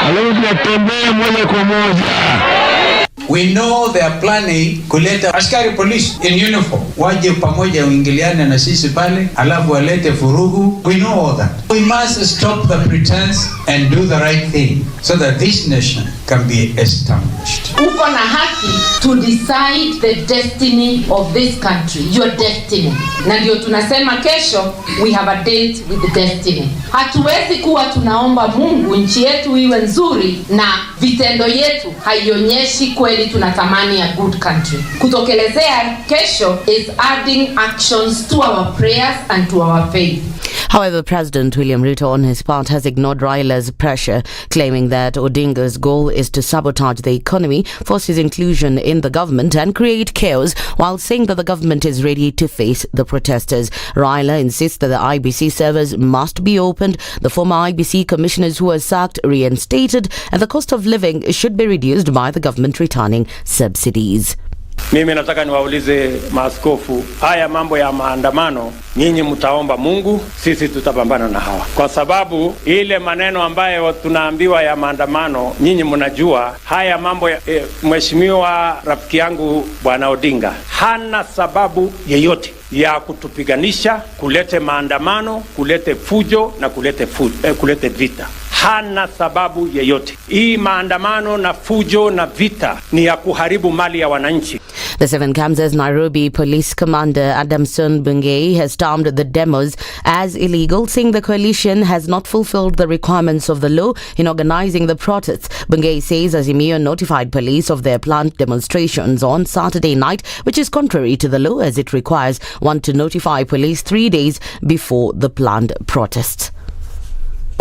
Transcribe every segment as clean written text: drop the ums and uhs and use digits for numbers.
alafu tunatembea moja kwa moja. We know they are planning kuleta askari police in uniform waje pamoja uingiliane na sisi pale, alafu walete furugu. We know all that. We must stop the pretense and do the right thing so that this nation can be established. Uko na haki to decide the destiny of this country, your destiny. Na ndio tunasema kesho we have a date with the destiny. Hatuwezi kuwa tunaomba Mungu nchi yetu iwe nzuri na vitendo yetu haionyeshi kweli tunatamani a good country. Kutokelezea kesho is adding actions to our prayers and to our faith. However, President William Ruto on his part has ignored Raila's pressure, claiming that Odinga's goal is to sabotage the economy, force his inclusion in the government and create chaos, while saying that the government is ready to face the protesters. Raila insists that the IEBC servers must be opened, the former IEBC commissioners who were sacked reinstated, and the cost of living should be reduced by the government returning subsidies. Mimi nataka niwaulize maaskofu, haya mambo ya maandamano, nyinyi mtaomba Mungu, sisi tutapambana na hawa. Kwa sababu ile maneno ambayo tunaambiwa ya maandamano, nyinyi mnajua haya mambo ya mheshimiwa rafiki yangu Bwana Odinga hana sababu yeyote ya kutupiganisha, kulete maandamano, kulete fujo na kulete vita. Hana sababu yeyote. Hii maandamano na fujo na vita ni ya kuharibu mali ya wananchi. The Seven Kamsa's Nairobi Police Commander Adamson Bungei has termed the demos as illegal, saying the coalition has not fulfilled the requirements of the law in organizing the protests. Bungei says Azimio notified police of their planned demonstrations on Saturday night, which is contrary to the law as it requires one to notify police 3 days before the planned protests.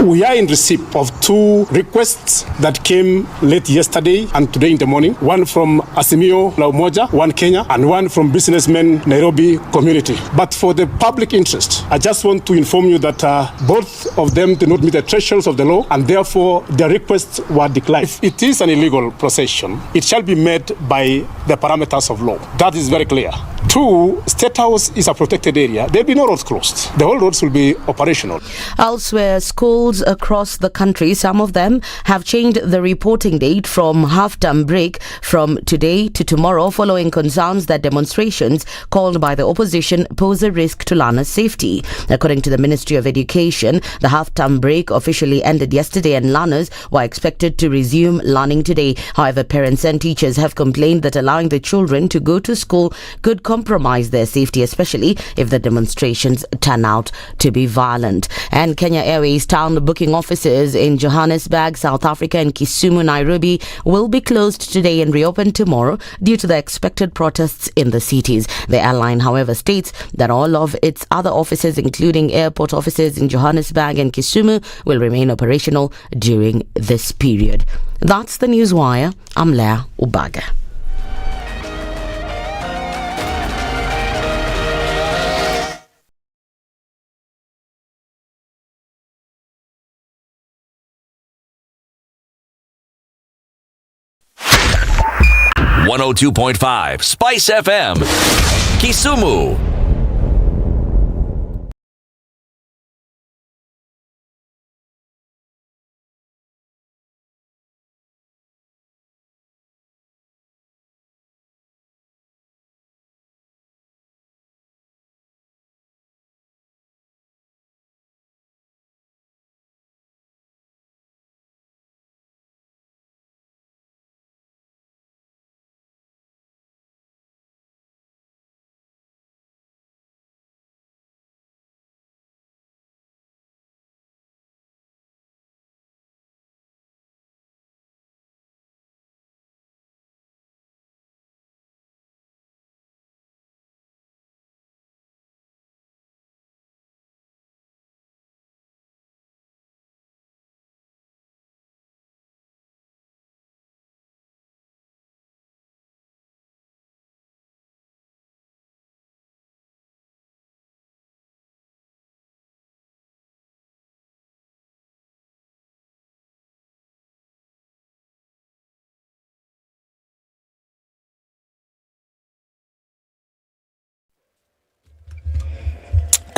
We are in receipt of 2 requests that came late yesterday and today in the morning. One from Azimio La Umoja, one Kenya, and one from businessmen Nairobi community. But for the public interest, I just want to inform you that both of them do not meet the thresholds of the law, and therefore their requests were declined. If it is an illegal procession, it shall be met by the parameters of law. That is very clear. 2, State House is a protected area. There will be no roads closed. The whole roads will be operational. Elsewhere, schools across the country, some of them have changed the reporting date from half-term break from today to tomorrow, following concerns that demonstrations called by the opposition pose a risk to learners' safety. According to the Ministry of Education, the half-term break officially ended yesterday and learners were expected to resume learning today. However, parents and teachers have complained that allowing the children to go to school could compromise their safety, especially if the demonstrations turn out to be violent. And Kenya Airways town booking offices in Johannesburg, South Africa and Kisumu, Nairobi will be closed today and reopened tomorrow due to the expected protests in the cities. The airline, however, states that all of its other offices, including airport offices in Johannesburg and Kisumu, will remain operational during this period. That's the Newswire. I'm Leah Ubaga. .5 Spice FM, Kisumu.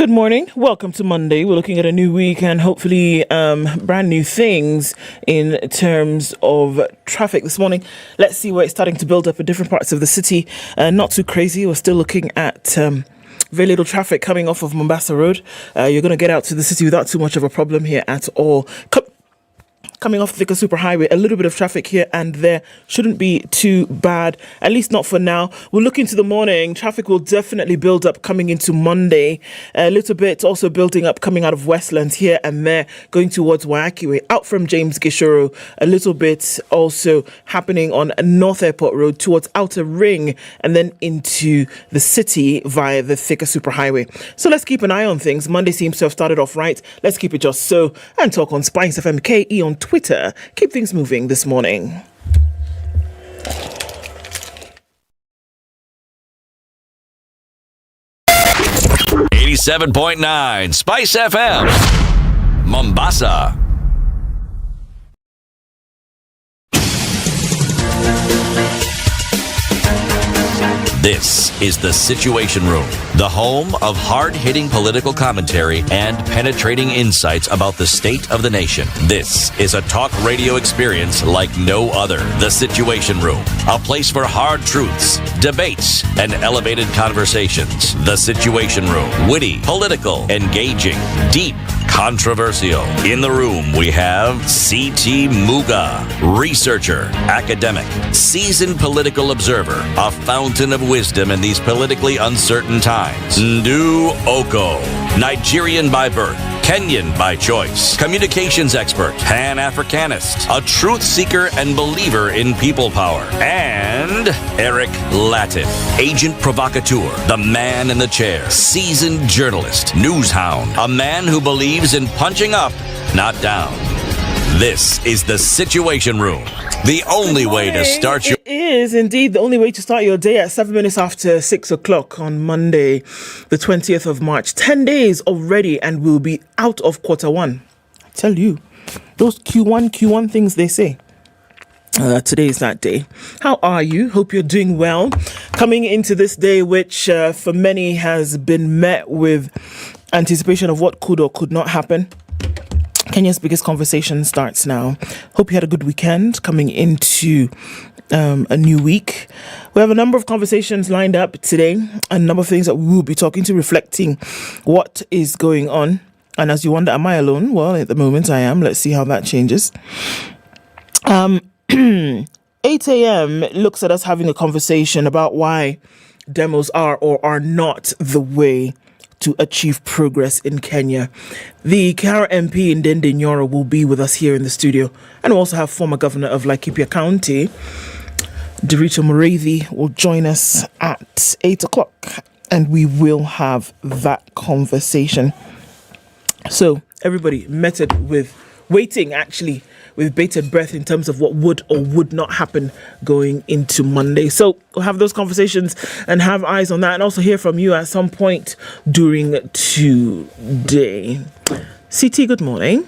Good morning. Welcome to Monday. We're looking at a new week and hopefully brand new things in terms of traffic this morning. Let's see where it's starting to build up in different parts of the city. Not too crazy. We're still looking at very little traffic coming off of Mombasa Road. You're going to get out to the city without too much of a problem here at all. Coming off the Thika Superhighway, a little bit of traffic here and there. Shouldn't be too bad, at least not for now. We'll look into the morning. Traffic will definitely build up coming into Monday. A little bit also building up coming out of Westlands here and there, going towards Waiyaki Way, out from James Gishoro. A little bit also happening on North Airport Road towards Outer Ring and then into the city via the Thika Superhighway. So let's keep an eye on things. Monday seems to have started off right. Let's keep it just so and talk on SpiceFM KE on Twitter. Keep things moving this morning. .9 SpiceFM Mombasa. This is the Situation Room, the home of hard-hitting political commentary and penetrating insights about the state of the nation. This is a talk radio experience like no other. The Situation Room, a place for hard truths, debates, and elevated conversations. The Situation Room, witty, political, engaging, deep, controversial. In the room, we have C.T. Muga, researcher, academic, seasoned political observer, a fountain of wisdom in these politically uncertain times. Ndu Oko, Nigerian by birth, Kenyan by choice, communications expert, Pan-Africanist, a truth seeker and believer in people power, and Eric Latif, agent provocateur, the man in the chair, seasoned journalist, news hound, a man who believes in punching up, not down. This is the Situation Room, the only way to start your... It is indeed the only way to start your day at 7 minutes after 6 o'clock on Monday, the 20th of March. 10 days already and we'll be out of quarter one. I tell you, those Q1 things they say. Today is that day. How are you? Hope you're doing well. Coming into this day, which for many has been met with anticipation of what could or could not happen. Kenya's biggest conversation starts now. Hope you had a good weekend coming into a new week. We have a number of conversations lined up today, a number of things that we will be talking to, reflecting what is going on. And as you wonder, am I alone? Well, at the moment I am. Let's see how that changes. 8 a.m. looks at us having a conversation about why demos are or are not the way to achieve progress in Kenya. The Kara MP in Nyeri will be with us here in the studio, and we'll also have former governor of Laikipia County, Derito Mureithi, will join us at 8 o'clock, and we will have that conversation. So everybody meted with waiting, actually, with bated breath in terms of what would or would not happen going into Monday. So we'll have those conversations and have eyes on that, and also hear from you at some point during today. CT, good morning.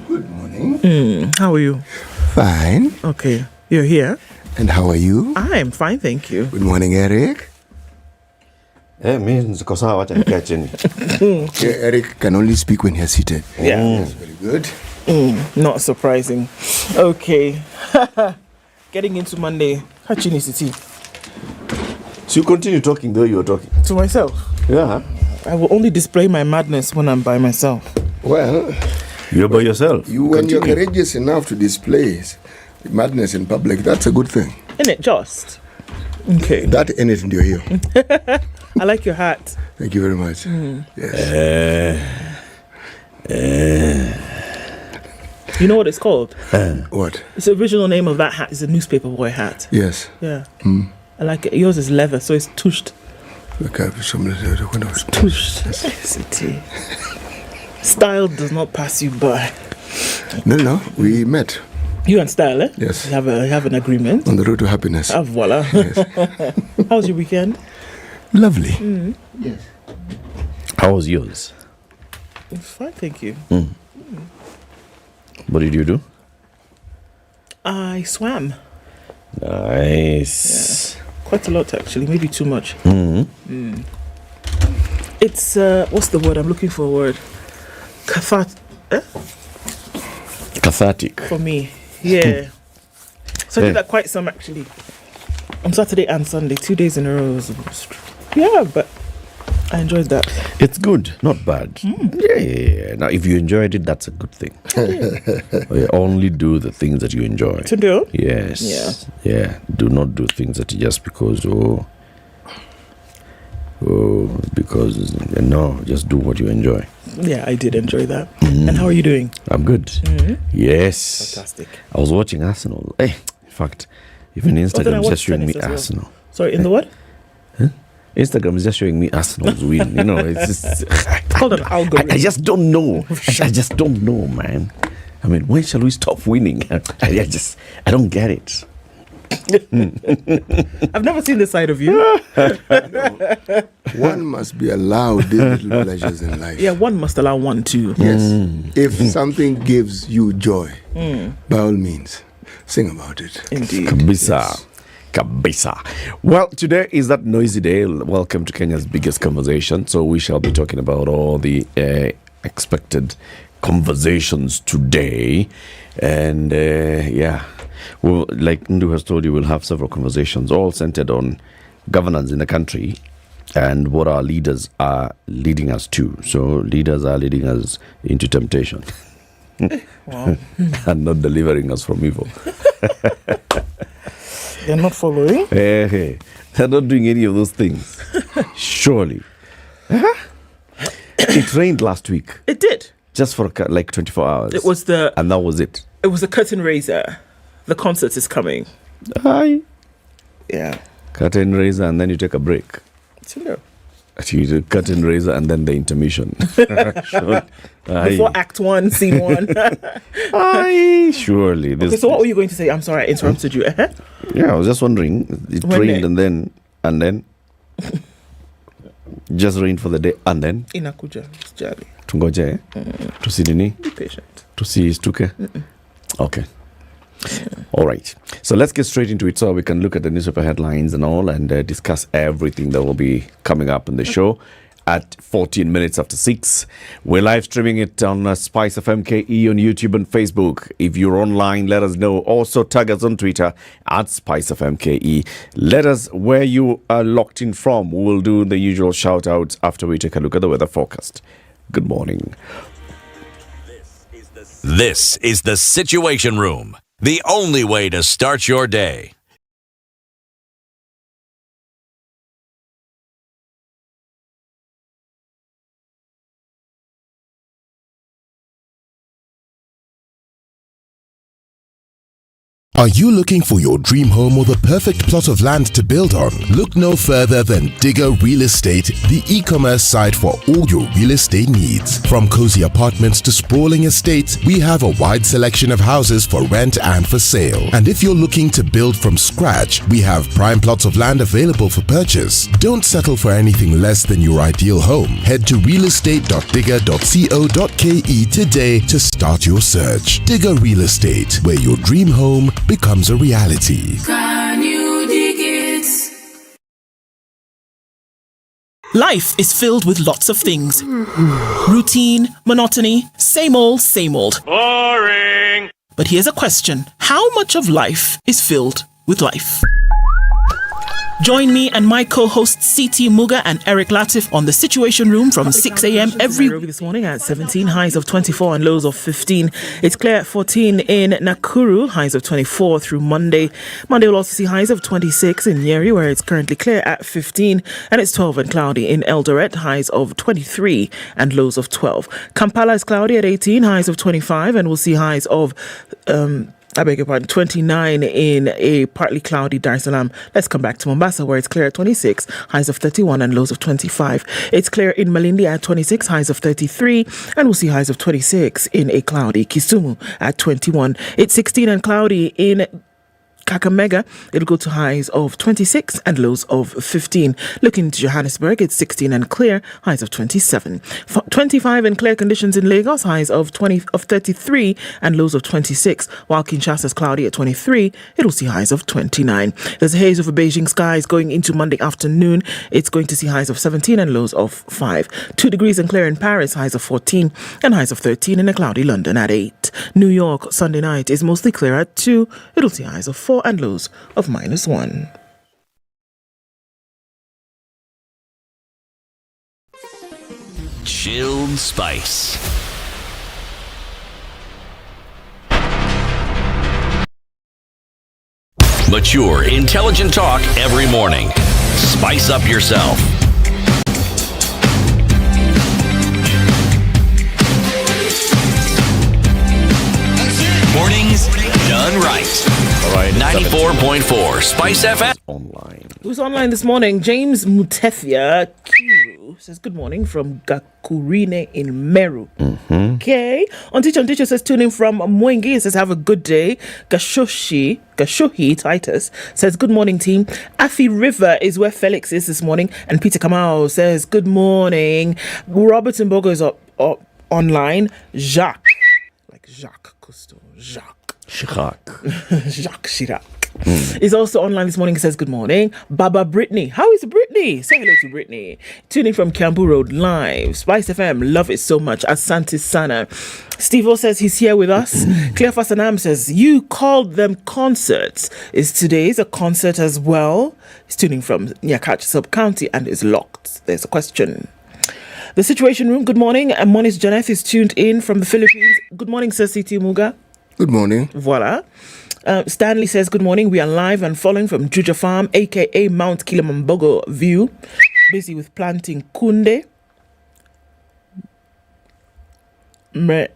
Good morning. How are you? Fine. Okay, you're here. And how are you? I am fine, thank you. Good morning, Eric. Eric can only speak when he's seated. Yeah. That's very good. Not surprising. Okay. Getting into Monday. Hachini City. So you continue talking though you are talking? To myself. Yeah. I will only display my madness when I'm by myself. Well, you're by yourself. When you're courageous enough to display madness in public, that's a good thing. Isn't it just? Okay. That anything you're here. I like your hat. Thank you very much. Yes. You know what it's called? What? It's the original name of that hat is a newspaper boy hat. Yes. Yeah. I like it. Yours is leather, so it's tushed. Okay, Tushed. Style does not pass you by. No, we met. You and Style, eh? Yes. You have an agreement. On the road to happiness. Ah, voila. Yes. How was your weekend? Lovely. Yes. How was yours? It was fine, thank you. What did you do? I swam. Nice. Yeah. Quite a lot, actually. Maybe too much. It's what's the word I'm looking for? Word Cathartic for me. Yeah. So I did that quite some actually. On Saturday and Sunday, 2 days in a row. Yeah, but I enjoyed that. It's good, not bad. Yeah. Now, if you enjoyed it, that's a good thing. Only do the things that you enjoy. To do? Yes. Yeah. Do not do things that just because, just do what you enjoy. Yeah, I did enjoy that. And how are you doing? I'm good. Yes. Fantastic. I was watching Arsenal. Hey, in fact, even Instagram is just showing me Arsenal. Well. Sorry, in the what? Instagram is just showing me Arsenal's win. You know, it's just it's called an algorithm. I just don't know. I just don't know, man. I mean, when shall we stop winning? I don't get it. I've never seen this side of you. One must be allowed these little pleasures in life. Yeah, one must allow one too. Yes. If something gives you joy, by all means, sing about it. Indeed. Kabisa. Well, today is that noisy day. Welcome to Kenya's biggest conversation. So we shall be talking about all the expected conversations today. And well, like Ndu has told you, we'll have several conversations all centered on governance in the country and what our leaders are leading us to. So leaders are leading us into temptation. Wow. And not delivering us from evil. They're not following? Hey. They're not doing any of those things. Surely. It rained last week. It did. Just for like 24 hours. And that was it. It was a curtain raiser. The concert is coming. Aye. Yeah. Curtain raiser and then you take a break. Sure. You do curtain raiser and then the intermission. Sure. Before Act 1, Scene 1. Aye, surely. Okay, so what were you going to say? I'm sorry, I interrupted you. Yeah, I was just wondering. It rained and then just rained for the day and then inakuja sijali. Tungoje. Tusidini. Be patient. Tusistuke. Okay. All right. So let's get straight into it so we can look at the newspaper headlines and all and discuss everything that will be coming up in the show at 14 minutes after 6. We're live streaming it on SpiceFM KE on YouTube and Facebook. If you're online, let us know. Also tag us on Twitter at SpiceFM KE. Let us where you are locked in from. We'll do the usual shout outs after we take a look at the weather forecast. Good morning. This is the Situation Room. The only way to start your day. Are you looking for your dream home or the perfect plot of land to build on? Look no further than Digger Real Estate, the e-commerce site for all your real estate needs. From cozy apartments to sprawling estates, we have a wide selection of houses for rent and for sale. And if you're looking to build from scratch, we have prime plots of land available for purchase. Don't settle for anything less than your ideal home. Head to realestate.digger.co.ke today to start your search. Digger Real Estate, where your dream home becomes a reality. Can you dig it? Life is filled with lots of things. Routine, monotony, same old, same old. Boring. But here's a question. How much of life is filled with life? Join me and my co-hosts CT Muga and Eric Latif on the Situation Room from 6 a.m. every Nairobi this morning at 17, highs of 24 and lows of 15. It's clear at 14 in Nakuru, highs of 24 through Monday. Monday will also see highs of 26 in Nyeri, where it's currently clear at 15, and it's 12 and cloudy in Eldoret, highs of 23 and lows of 12. Kampala is cloudy at 18, highs of 25, and we'll see highs of 29 in a partly cloudy Dar es Salaam. Let's come back to Mombasa, where it's clear at 26, highs of 31 and lows of 25. It's clear in Malindi at 26, highs of 33, and we'll see highs of 26 in a cloudy Kisumu at 21. It's 16 and cloudy in Kakamega, it'll go to highs of 26 and lows of 15. Looking to Johannesburg, it's 16 and clear, highs of 27. 25 and clear conditions in Lagos, highs of 33 and lows of 26. While Kinshasa's cloudy at 23, it'll see highs of 29. There's a haze over Beijing skies going into Monday afternoon. It's going to see highs of 17 and lows of 5. 2 degrees and clear in Paris, highs of 14 and highs of 13 in a cloudy London at 8. New York, Sunday night is mostly clear at 2. It'll see highs of 4 and lows of -1. Chilled Spice. Mature, intelligent talk every morning. Spice up yourself. Mornings done right. All right. 94.4 Spice FM. Online. Who's online this morning? James Mutethia Kiru says good morning from Gakurine in Meru. Okay. On Teacher says tune in from Mwengi. Says have a good day. Gashohi Titus says good morning team. Afi River is where Felix is this morning. And Peter Kamau says good morning. Robert Mbogo is up online. Jacques Cousteau. Jacques Chirac is also online this morning. He says good morning. Baba Brittany, how is Brittany? Say hello to Brittany. Tuning from Kiambu Road live. Spice FM, love it so much. Asante Sana. Steve O says he's here with us. Claire Fasanam says you called them concerts. Is today's a concert as well? He's tuning from Nyakach sub-county and is locked. There's a question. The Situation Room, good morning. Monis Janeth is tuned in from the Philippines. Good morning, Sir C.T. Muga. Good morning. Voila. Stanley says, good morning. We are live and following from Juja Farm, a.k.a. Mount Kilimanjaro view. Busy with planting kunde, mrenda,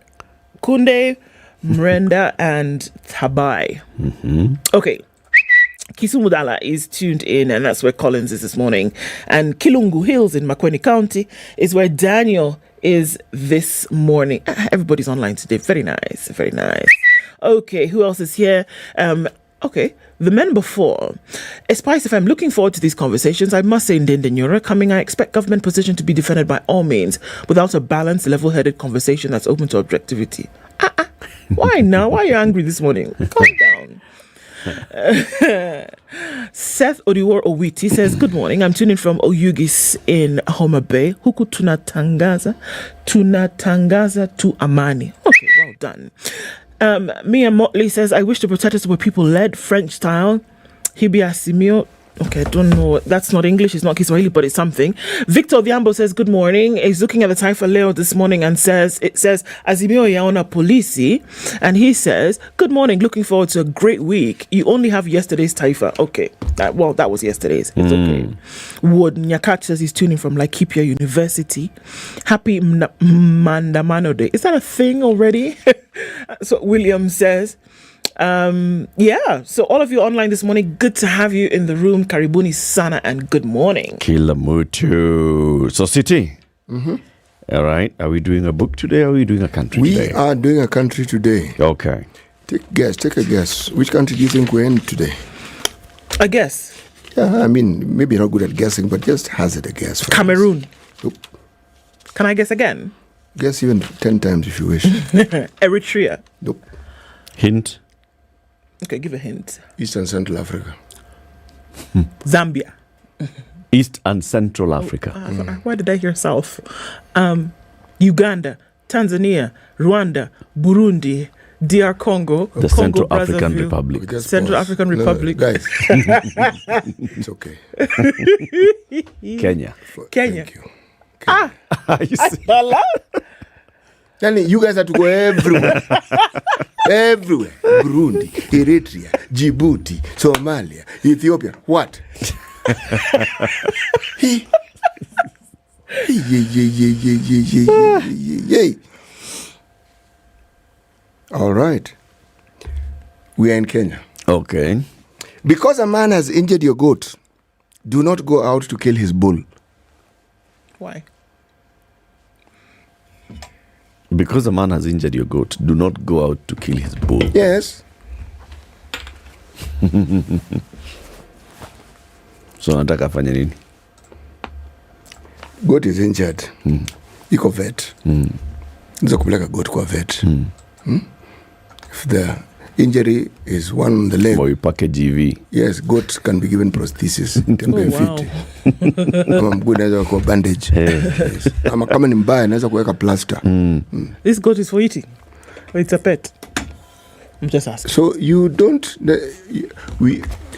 and tabai. Okay. Kisumu Dala is tuned in, and that's where Collins is this morning. And Kilungu Hills in Makueni County is where Daniel is this morning. Everybody's online today. Very nice. Very nice. Okay, who else is here? Okay, the men before. SpiceFM, looking forward to these conversations. I must say, Ndendenyora coming, I expect government position to be defended by all means without a balanced, level-headed conversation that's open to objectivity. Why now? Why are you angry this morning? Calm down. Seth Odiwar Owiti says, good morning. I'm tuning from Oyugis in Homa Bay. Huku tunatangaza tu amani. Okay, well done. Mia Motley says, I wish the protesters were people-led, French style. Hibi Asimio. Okay, I don't know. That's not English. It's not Kiswahili, but it's something. Victor Viambo says, good morning. He's looking at the Taifa Leo this morning and it says, Azimio Yaona Polisi. And he says, good morning. Looking forward to a great week. You only have yesterday's Taifa. Okay. That was yesterday's. It's okay. Wood Nyakach says he's tuning from Laikipia University. Happy Mandamano Day. Is that a thing already? So William says, so all of you online this morning, good to have you in the room. Karibuni sana and good morning. Kilamutu. So City. All right. Are we doing a book today or are we doing a country today? We are doing a country today. Okay. Take a guess. Which country do you think we're in today? A guess. Yeah, I mean, maybe you're not good at guessing, but just hazard a guess. Cameroon. Nope. Can I guess again? Guess even 10 times if you wish. Eritrea. Nope. Hint. Okay, give a hint. East and Central Africa. Zambia. East and Central Africa. Why did I hear South? Uganda, Tanzania, Rwanda, Burundi, DR Congo, the Central African Republic. Central African Republic. Guys, it's okay. Kenya. Thank you. You guys have to go everywhere. Everywhere. Burundi, Eritrea, Djibouti, Somalia, Ethiopia. What? All right. We are in Kenya. Okay. Because a man has injured your goat, do not go out to kill his bull. Why? Because a man has injured your goat, do not go out to kill his bull. Yes. So nataka afanye nini? Goat is injured. Iko vet. Nza kupeleka goat kwa vet. If the injury is one on the leg, or you package GV. Yes, goat can be given prosthesis. Kama mguu naweza kwa bandage. Yes. Ama kama ni mbaya naweza kuweka plaster. This goat is for eating. It's a pet. I'm just asking. So you don't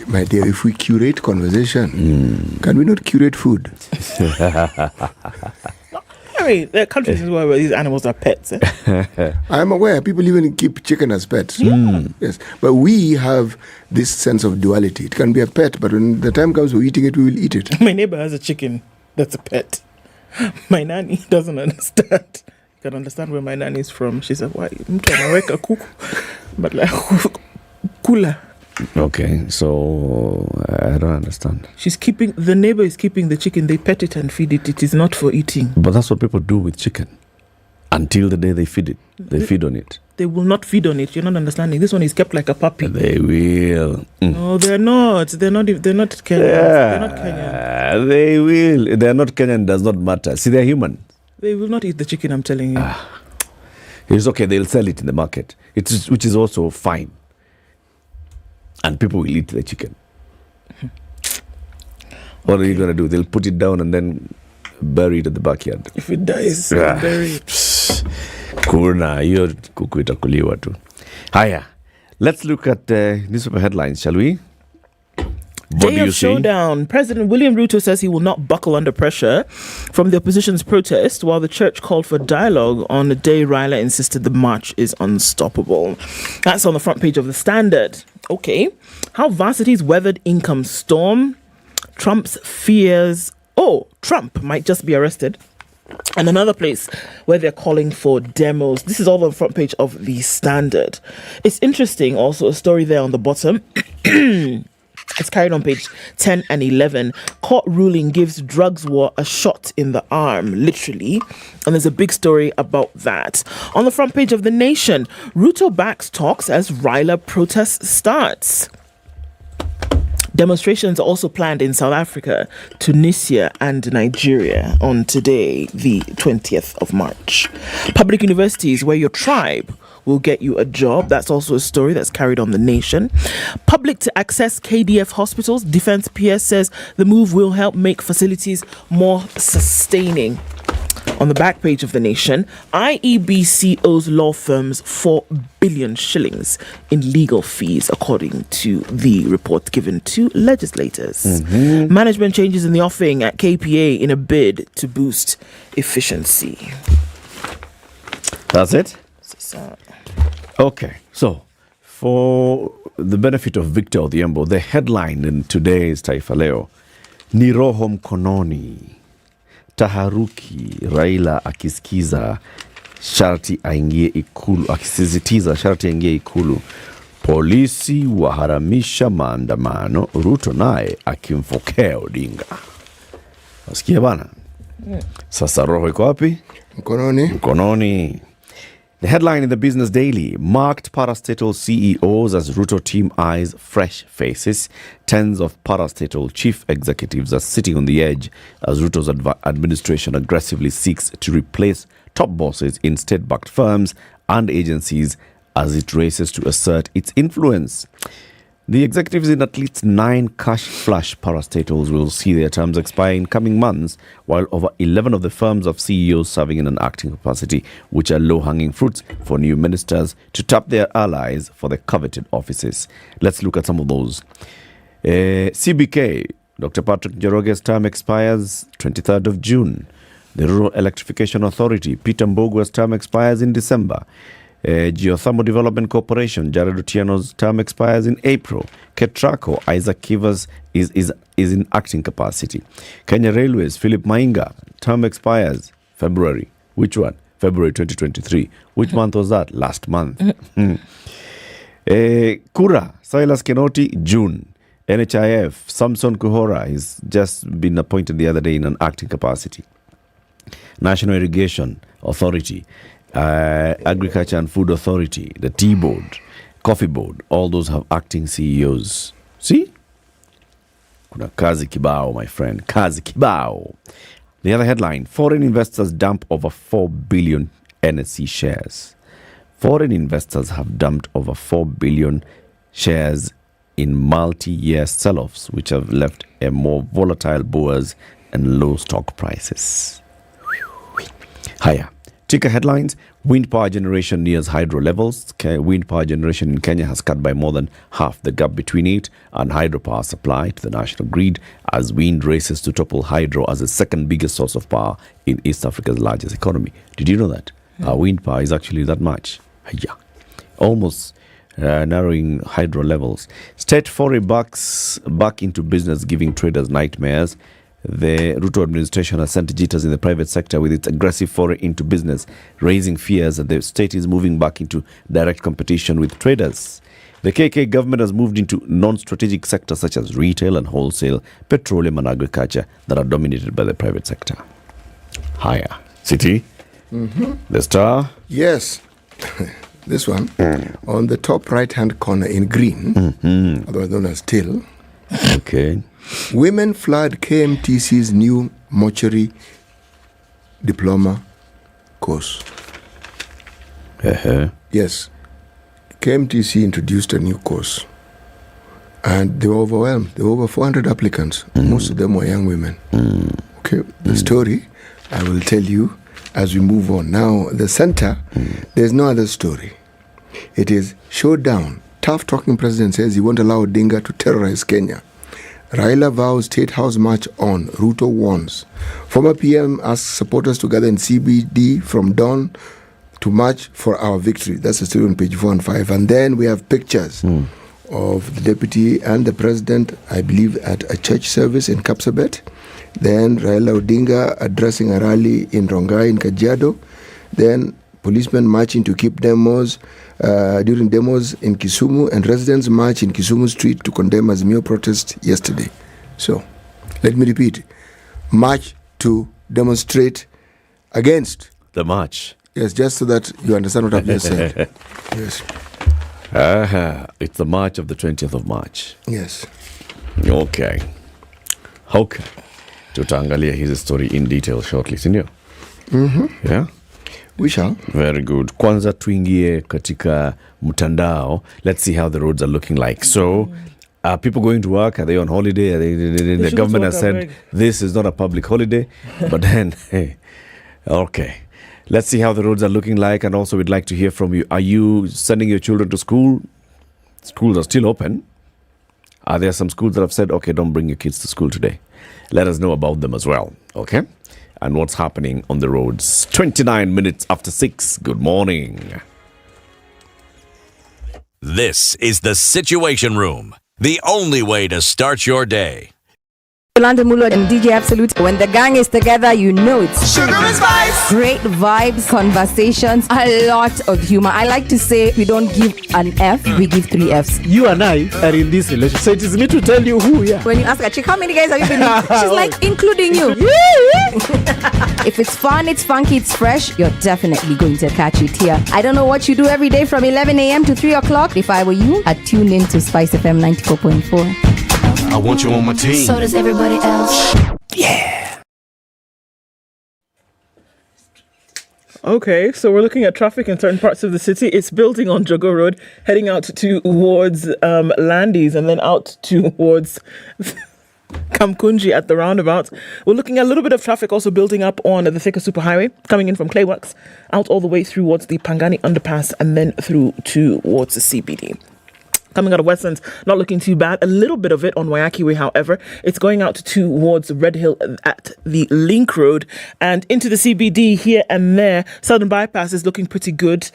my dear, if we curate conversation, can we not curate food? I mean, there are countries where these animals are pets. I am aware people even keep chicken as pets. Yes, but we have this sense of duality. It can be a pet, but when the time comes for eating it, we will eat it. My neighbor has a chicken that's a pet. My nanny doesn't understand. You can understand where my nanny is from. She said, "Why mtu anaweka kuku?" But like kula. Okay, so I don't understand. The neighbor is keeping the chicken. They pet it and feed it. It is not for eating. But that's what people do with chicken. Until the day they feed it. They feed on it. They will not feed on it. You're not understanding. This one is kept like a puppy. They will. No, they're not. They're not Kenyans. Yeah, they're not Kenyan. They will. They're not Kenyan. Does not matter. See, they're human. They will not eat the chicken, I'm telling you. It's okay. They'll sell it in the market. Which is also fine. And people will eat the chicken. What are you going to do? They'll put it down and then bury it at the backyard. If it dies, bury it. Kuna, hiyo kuku itakuliwa tu. Haya, let's look at newspaper headlines, shall we? What Day of showdown. President William Ruto says he will not buckle under pressure from the opposition's protest, while the church called for dialogue on the day Raila insisted the march is unstoppable. That's on the front page of the Standard. Okay. How varsities weathered income storm. Trump's fears. Oh, Trump might just be arrested. And another place where they're calling for demos. This is all on the front page of the Standard. It's interesting. Also, a story there on the bottom. It's carried on page 10 and 11. Court ruling gives drugs war a shot in the arm, literally. And there's a big story about that. On the front page of The Nation, Ruto backs talks as Raila protest starts. Demonstrations are also planned in South Africa, Tunisia and Nigeria on today, the 20th of March. Public universities where your tribe will get you a job. That's also a story that's carried on The Nation. Public to access KDF hospitals. Defense PS says the move will help make facilities more sustaining. On the back page of The Nation, IEBC owes law firms 4 billion shillings in legal fees, according to the report given to legislators. Management changes in the offing at KPA in a bid to boost efficiency. That's it? Okay, so for the benefit of Victor Odhiambo, the headline in today's Taifa Leo, ni roho mkononi, taharuki, Raila akisisitiza sharti aingie ikulu, polisi waharamisha maandamano, Ruto naye akimfokea Odinga. Wasikia bana? Sasa roho iko wapi? Mkononi. The headline in the Business Daily, marked parastatal CEOs as Ruto team eyes fresh faces. Tens of parastatal chief executives are sitting on the edge as Ruto's administration aggressively seeks to replace top bosses in state-backed firms and agencies as it races to assert its influence. The executives in at least 9 cash flush parastatals will see their terms expire in coming months, while over 11 of the firms have CEOs serving in an acting capacity, which are low-hanging fruits for new ministers to tap their allies for the coveted offices. Let's look at some of those. CBK, Dr. Patrick Njoroge's term expires 23rd of June. The Rural Electrification Authority, Peter Mbogwa's term expires in December. Geothermal Development Corporation, Jared Otieno's term expires in April. Ketraco, Isaac Kivas is in acting capacity. Kenya Railways, Philip Mainga, term expires February. Which one? February 2023. Which month was that? Last month. Kura, Silas Kenoti, June. NHIF, Samson Kuhora has just been appointed the other day in an acting capacity. National Irrigation Authority, Agriculture and Food Authority, the T-Board, Coffee Board, all those have acting CEOs. See? Kuna kazi kibao, my friend. Kazi kibao. The other headline, foreign investors dump over 4 billion NSE shares. Foreign investors have dumped over 4 billion shares in multi-year sell-offs, which have left a more volatile bourse and low stock prices. Higher. Ticker headlines, wind power generation nears hydro levels. Wind power generation in Kenya has cut by more than half the gap between it and hydropower supply to the national grid as wind races to topple hydro as the second biggest source of power in East Africa's largest economy. Did you know that? Wind power is actually that much. Yeah. Almost narrowing hydro levels. State foray back into business, giving traders nightmares. The Ruto administration has sent jitters in the private sector with its aggressive foray into business, raising fears that the state is moving back into direct competition with traders. The KK government has moved into non-strategic sectors such as retail and wholesale, petroleum and agriculture that are dominated by the private sector. Higher. City? The Star? Yes. This one. On the top right-hand corner in green, otherwise known as Till. Okay. Women flood KMTC's new mortuary diploma course. Yes. KMTC introduced a new course. And they were overwhelmed. There were over 400 applicants. Most of them were young women. Okay. The story, I will tell you as we move on. Now, the center, there's no other story. It is showdown. Tough talking president says he won't allow Odinga to terrorize Kenya. Raila vows State House march on. Ruto warns. Former PM asks supporters to gather in CBD from dawn to march for our victory. That's the story on page 4 and 5. And then we have pictures of the deputy and the president, I believe, at a church service in Kapsabet. Then Raila Odinga addressing a rally in Rongai in Kajiado. Then policemen marching to keep demos during demos in Kisumu, and residents march in Kisumu street to condemn Azimio protest yesterday. So, let me repeat. March to demonstrate against the march. Yes, just so that you understand what I've just said. Yes. It's the march of the 20th of March. Yes. Okay. Tutaangalia his story in detail shortly, sindio? Yeah? We shall. Very good. Kwanza tuingie katika mtandao. Let's see how the roads are looking like. So, are people going to work? Are they on holiday? The government has said this is not a public holiday. But then, okay. Let's see how the roads are looking like. And also, we'd like to hear from you. Are you sending your children to school? Schools are still open. Are there some schools that have said, okay, don't bring your kids to school today? Let us know about them as well. Okay? And what's happening on the roads. 29 minutes after 6. Good morning. This is the Situation Room, the only way to start your day. Yolanda Mulo and DJ Absolute. When the gang is together, you know it's Sugar and Spice. Great vibes, conversations, a lot of humor. I like to say we don't give an F, we give 3 Fs. You and I are in this relationship, so it is me to tell you who we are. When you ask a chick, how many guys have you been with? She's like, including you. If it's fun, it's funky, it's fresh, you're definitely going to catch it here. I don't know what you do every day from 11 a.m. to 3 o'clock. If I were you, I'd tune in to SpiceFM 94.4. I want you on my team. So does everybody else. Yeah. Okay, so we're looking at traffic in certain parts of the city. It's building on Jogo Road, heading out towards Landis and then out towards Kamkunji at the roundabout. We're looking at a little bit of traffic also building up on the Thika Superhighway, coming in from Clayworks, out all the way towards the Pangani Underpass and then through towards the CBD. Coming out of Westlands, not looking too bad. A little bit of it on Wayaki Way, however. It's going out towards Red Hill at the Link Road and into the CBD here and there. Southern Bypass is looking pretty good,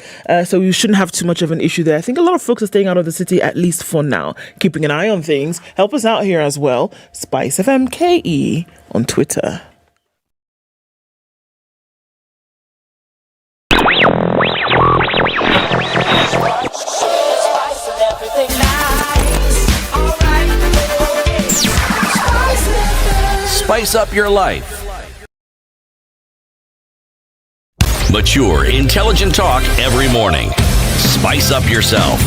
so you shouldn't have too much of an issue there. I think a lot of folks are staying out of the city, at least for now. Keeping an eye on things. Help us out here as well. SpiceFM KE on Twitter. Spice up your life. Mature, intelligent talk every morning. Spice up yourself.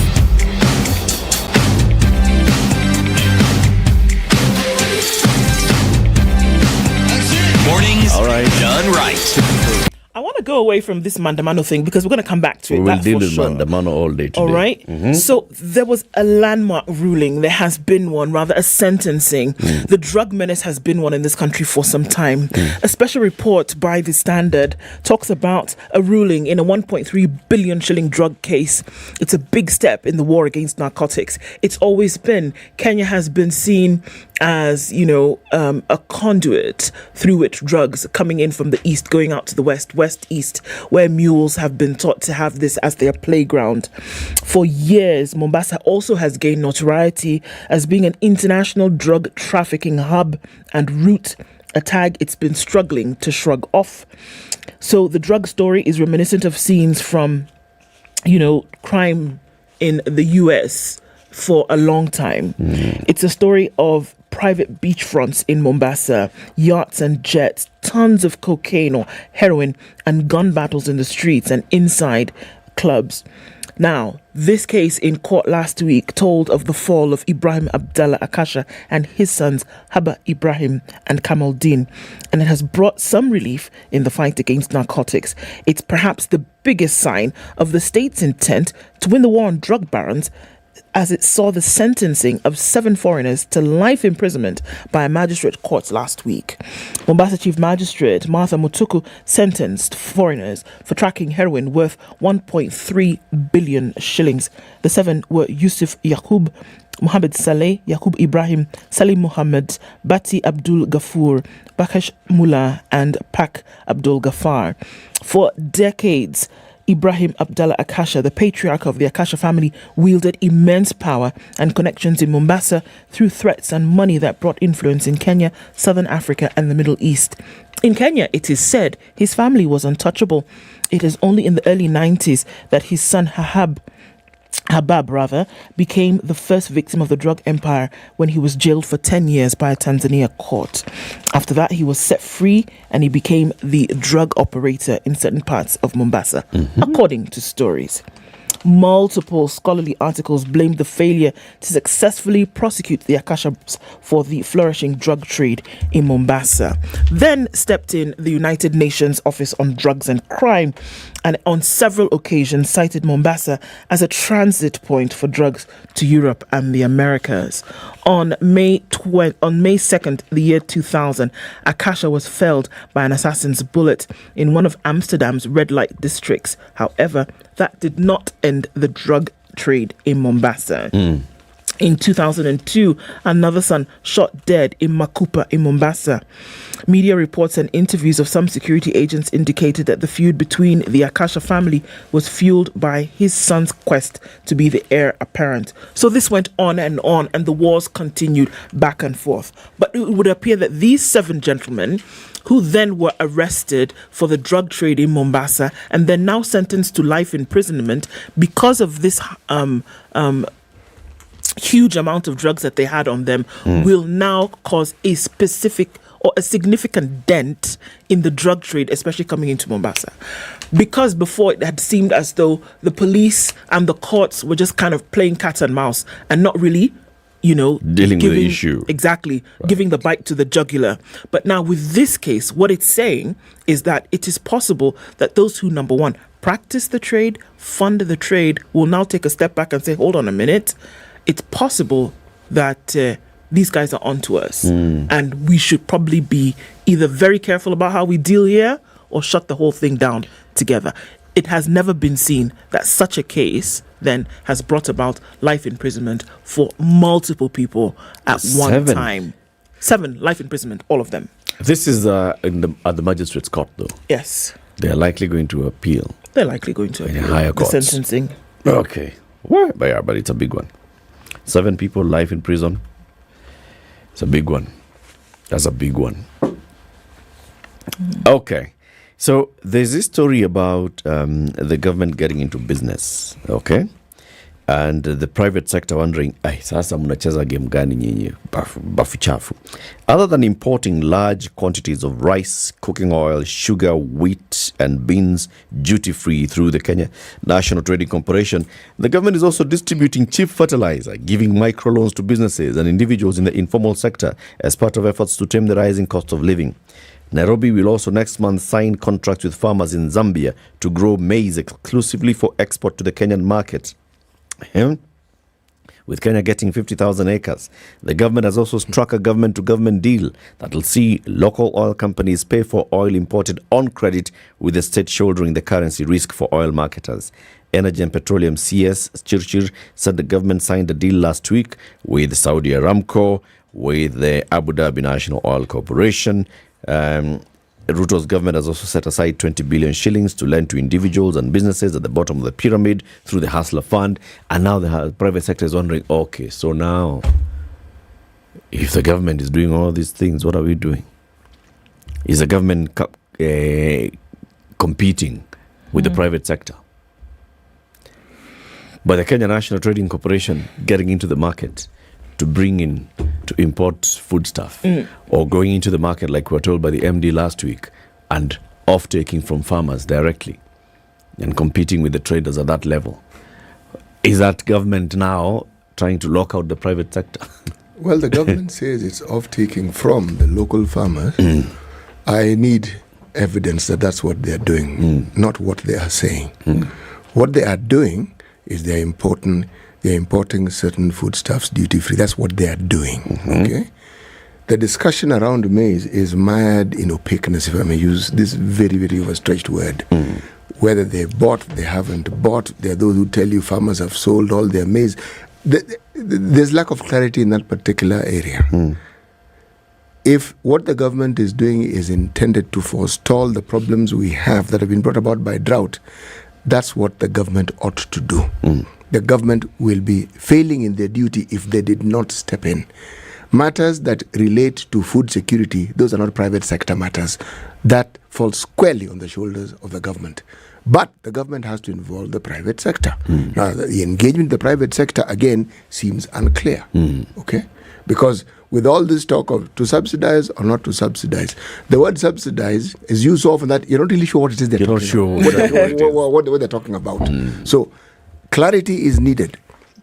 Mornings All right. done right. I want to go away from this Mandamano thing because we're going to come back to it. We will that deal for with sure. Mandamano all day today. All right. So there was a landmark ruling. There has been one, rather a sentencing. The drug menace has been one in this country for some time. A special report by the Standard talks about a ruling in a 1.3 billion shilling drug case. It's a big step in the war against narcotics. It's always been. Kenya has been seen as, a conduit through which drugs coming in from the east, going out to the west-east, where mules have been taught to have this as their playground. For years, Mombasa also has gained notoriety as being an international drug trafficking hub and route, a tag it's been struggling to shrug off. So the drug story is reminiscent of scenes from, crime in the US for a long time. It's a story of private beachfronts in Mombasa, yachts and jets, tons of cocaine or heroin, and gun battles in the streets and inside clubs. Now, this case in court last week told of the fall of Ibrahim Abdallah Akasha and his sons Haba Ibrahim and Kamal Din, and it has brought some relief in the fight against narcotics. It's perhaps the biggest sign of the state's intent to win the war on drug barons, as it saw the sentencing of 7 foreigners to life imprisonment by a magistrate court last week. Mombasa Chief Magistrate Martha Mutuku sentenced foreigners for tracking heroin worth 1.3 billion shillings. The 7 were Yusuf Yaqub, Mohammed Saleh, Yaqub Ibrahim, Salim Muhammad, Bati Abdul Ghaffur, Bakash Mullah, and Pak Abdul Ghaffar. For decades, Ibrahim Abdallah Akasha, the patriarch of the Akasha family, wielded immense power and connections in Mombasa through threats and money that brought influence in Kenya, Southern Africa, and the Middle East. In Kenya, it is said his family was untouchable. It is only in the early 90s that his son Habab became the first victim of the drug empire when he was jailed for 10 years by a Tanzania court. After that, he was set free and he became the drug operator in certain parts of Mombasa, according to stories. Multiple scholarly articles blamed the failure to successfully prosecute the Akashas for the flourishing drug trade in Mombasa. Then stepped in the United Nations Office on Drugs and Crime, and on several occasions cited Mombasa as a transit point for drugs to Europe and the Americas. On May 2nd, the year 2000, Akasha was felled by an assassin's bullet in one of Amsterdam's red light districts. However, that did not end the drug trade in Mombasa. In 2002, another son shot dead in Makupa in Mombasa. Media reports and interviews of some security agents indicated that the feud between the Akasha family was fueled by his son's quest to be the heir apparent. So this went on, and the wars continued back and forth. But it would appear that these 7 gentlemen, who then were arrested for the drug trade in Mombasa and then now sentenced to life imprisonment because of this huge amount of drugs that they had on them, will now cause a specific or a significant dent in the drug trade, especially coming into Mombasa. Because before it had seemed as though the police and the courts were just kind of playing cat and mouse and not really, dealing with the issue. Exactly. Right. Giving the bite to the jugular. But now with this case, what it's saying is that it is possible that those who, number one, practice the trade, fund the trade, will now take a step back and say, hold on a minute. It's possible that these guys are onto us, and we should probably be either very careful about how we deal here or shut the whole thing down together. It has never been seen that such a case then has brought about life imprisonment for multiple people at one time. 7 life imprisonment, all of them. This is at the magistrate's court, though. Yes. They are likely going to appeal. They're likely going to appeal higher courts. The sentencing. Okay. Well, but it's a big one. 7 people life in prison. It's a big one. That's a big one. Okay. So there's this story about the government getting into business. Okay. and the private sector wondering, sasa mnacheza game gani nyinyi bafu chafu. Other than importing large quantities of rice, cooking oil, sugar, wheat and beans duty-free through the Kenya National Trading Corporation, the government is also distributing cheap fertilizer, giving microloans to businesses and individuals in the informal sector as part of efforts to tame the rising cost of living. Nairobi will also next month sign contracts with farmers in Zambia to grow maize exclusively for export to the Kenyan market. With Kenya getting 50,000 acres, the government has also struck a government-to-government deal that will see local oil companies pay for oil imported on credit, with the state shouldering the currency risk for oil marketers. Energy and Petroleum CS Chirchir said the government signed a deal last week with Saudi Aramco, with the Abu Dhabi National Oil Corporation. Ruto's government has also set aside 20 billion shillings to lend to individuals and businesses at the bottom of the pyramid through the Hustler Fund. And now the private sector is wondering, okay, so now if the government is doing all these things, what are we doing? Is the government competing with the private sector? But the Kenya National Trading Corporation getting into the market to bring in, to import foodstuff, or going into the market like we were told by the MD last week, and off-taking from farmers directly and competing with the traders at that level. Is that government now trying to lock out the private sector? Well, the government says it's off-taking from the local farmers. I need evidence that that's what they're doing, not what they are saying. What they are doing is they're importing certain foodstuffs duty-free. That's what they are doing, okay? The discussion around maize is mired in opaqueness, if I may use this very, very overstretched word. Whether they bought, they haven't bought. There are those who tell you farmers have sold all their maize. There's lack of clarity in that particular area. If what the government is doing is intended to forestall the problems we have that have been brought about by drought, that's what the government ought to do. The government will be failing in their duty if they did not step in. Matters that relate to food security, those are not private sector matters. That falls squarely on the shoulders of the government. But the government has to involve the private sector. Now, the engagement with the private sector, again, seems unclear. Okay? Because with all this talk of to subsidize or not to subsidize, the word subsidize is used so often that you're not really sure what it is they're talking about. What they're talking about. So, clarity is needed.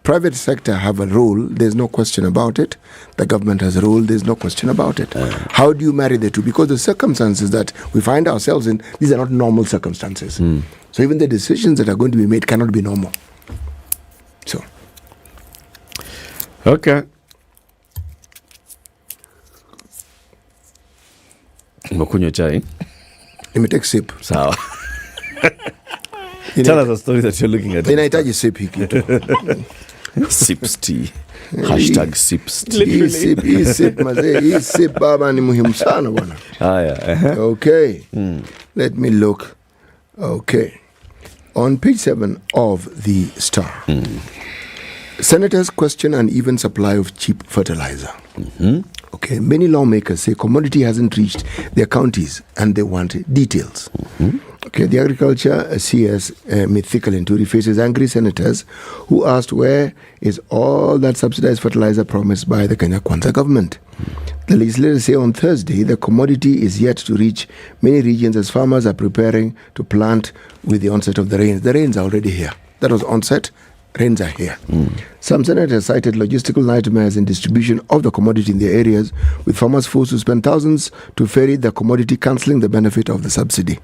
Private sector have a role, there's no question about it. The government has a role, there's no question about it. How do you marry the two? Because the circumstances that we find ourselves in, these are not normal circumstances. So even the decisions that are going to be made cannot be normal. So. Okay. Umekunywa chai? Nimetake sip. Sawa. Tell us a story that you're looking at. Inahitaji sip hiki tu. Sips tea. Hashtag sips tea. Hii sip mazee. Hii sip baba ni muhimu sana bwana. Okay. Let me look. Okay. On page 7 of the Star. Senators question an even supply of cheap fertilizer. Okay, many lawmakers say commodity hasn't reached their counties and they want details. Okay, the Agriculture CS Mythical Inturi faces angry senators who asked where is all that subsidized fertilizer promised by the Kenya Kwanza government. The legislators say on Thursday the commodity is yet to reach many regions as farmers are preparing to plant with the onset of the rains. The rains are already here. That was onset. Rains are here. Some senators cited logistical nightmares in distribution of the commodity in their areas, with farmers forced to spend thousands to ferry the commodity, cancelling the benefit of the subsidy.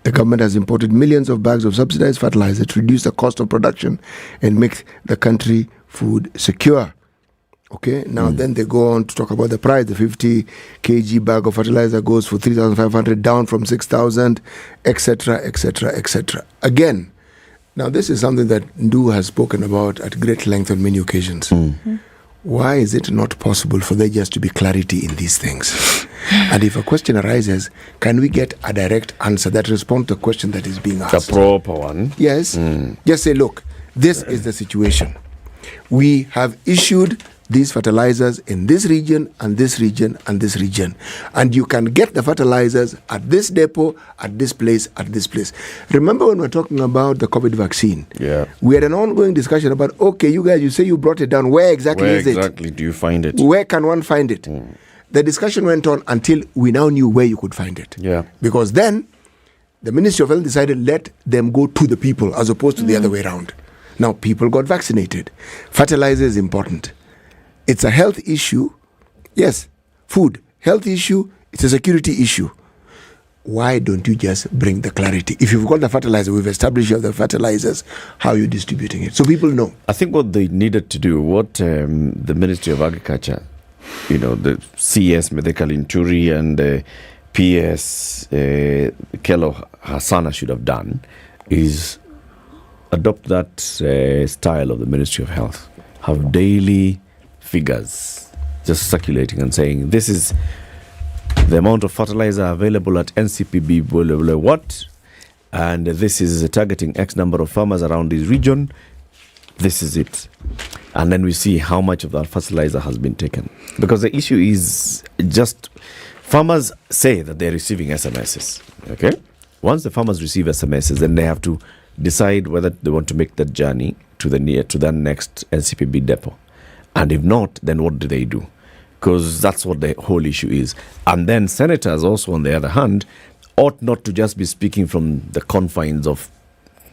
The government has imported millions of bags of subsidized fertilizer to reduce the cost of production and make the country food secure. Okay, now then they go on to talk about the price. The 50 kg bag of fertilizer goes for 3,500, down from 6,000, etc., etc., etc. Again, now, this is something that Ndu has spoken about at great length on many occasions. Why is it not possible for there just to be clarity in these things? And if a question arises, can we get a direct answer that responds to the question that is being asked? A proper one. Yes. Just say, look, this is the situation. We have issued these fertilizers in this region and this region and this region. And you can get the fertilizers at this depot, at this place, at this place. Remember when we're talking about the COVID vaccine? Yeah. We had an ongoing discussion about, okay, you guys, you say you brought it down. Where exactly is it? Where exactly do you find it? Where can one find it? The discussion went on until we now knew where you could find it. Yeah. Because then the Ministry of Health decided let them go to the people as opposed to the other way around. Now people got vaccinated. Fertilizer is important. It's a health issue. Yes, food, health issue. It's a security issue. Why don't you just bring the clarity? If you've got the fertilizer, we've established you have the fertilizers, how are you distributing it? So people know. I think what they needed to do, what the Ministry of Agriculture, the CS Medekal Inturi and PS Kelo Hassana should have done is adopt that style of the Ministry of Health. Have daily figures just circulating and saying this is the amount of fertilizer available at NCPB blah, blah, blah, what, and this is targeting X number of farmers around this region. This is it. And then we see how much of that fertilizer has been taken, because the issue is just farmers say that they're receiving SMSs. Okay, once the farmers receive SMSs, then they have to decide whether they want to make that journey to the next NCPB depot. And if not, then what do they do? Because that's what the whole issue is. And then senators also, on the other hand, ought not to just be speaking from the confines of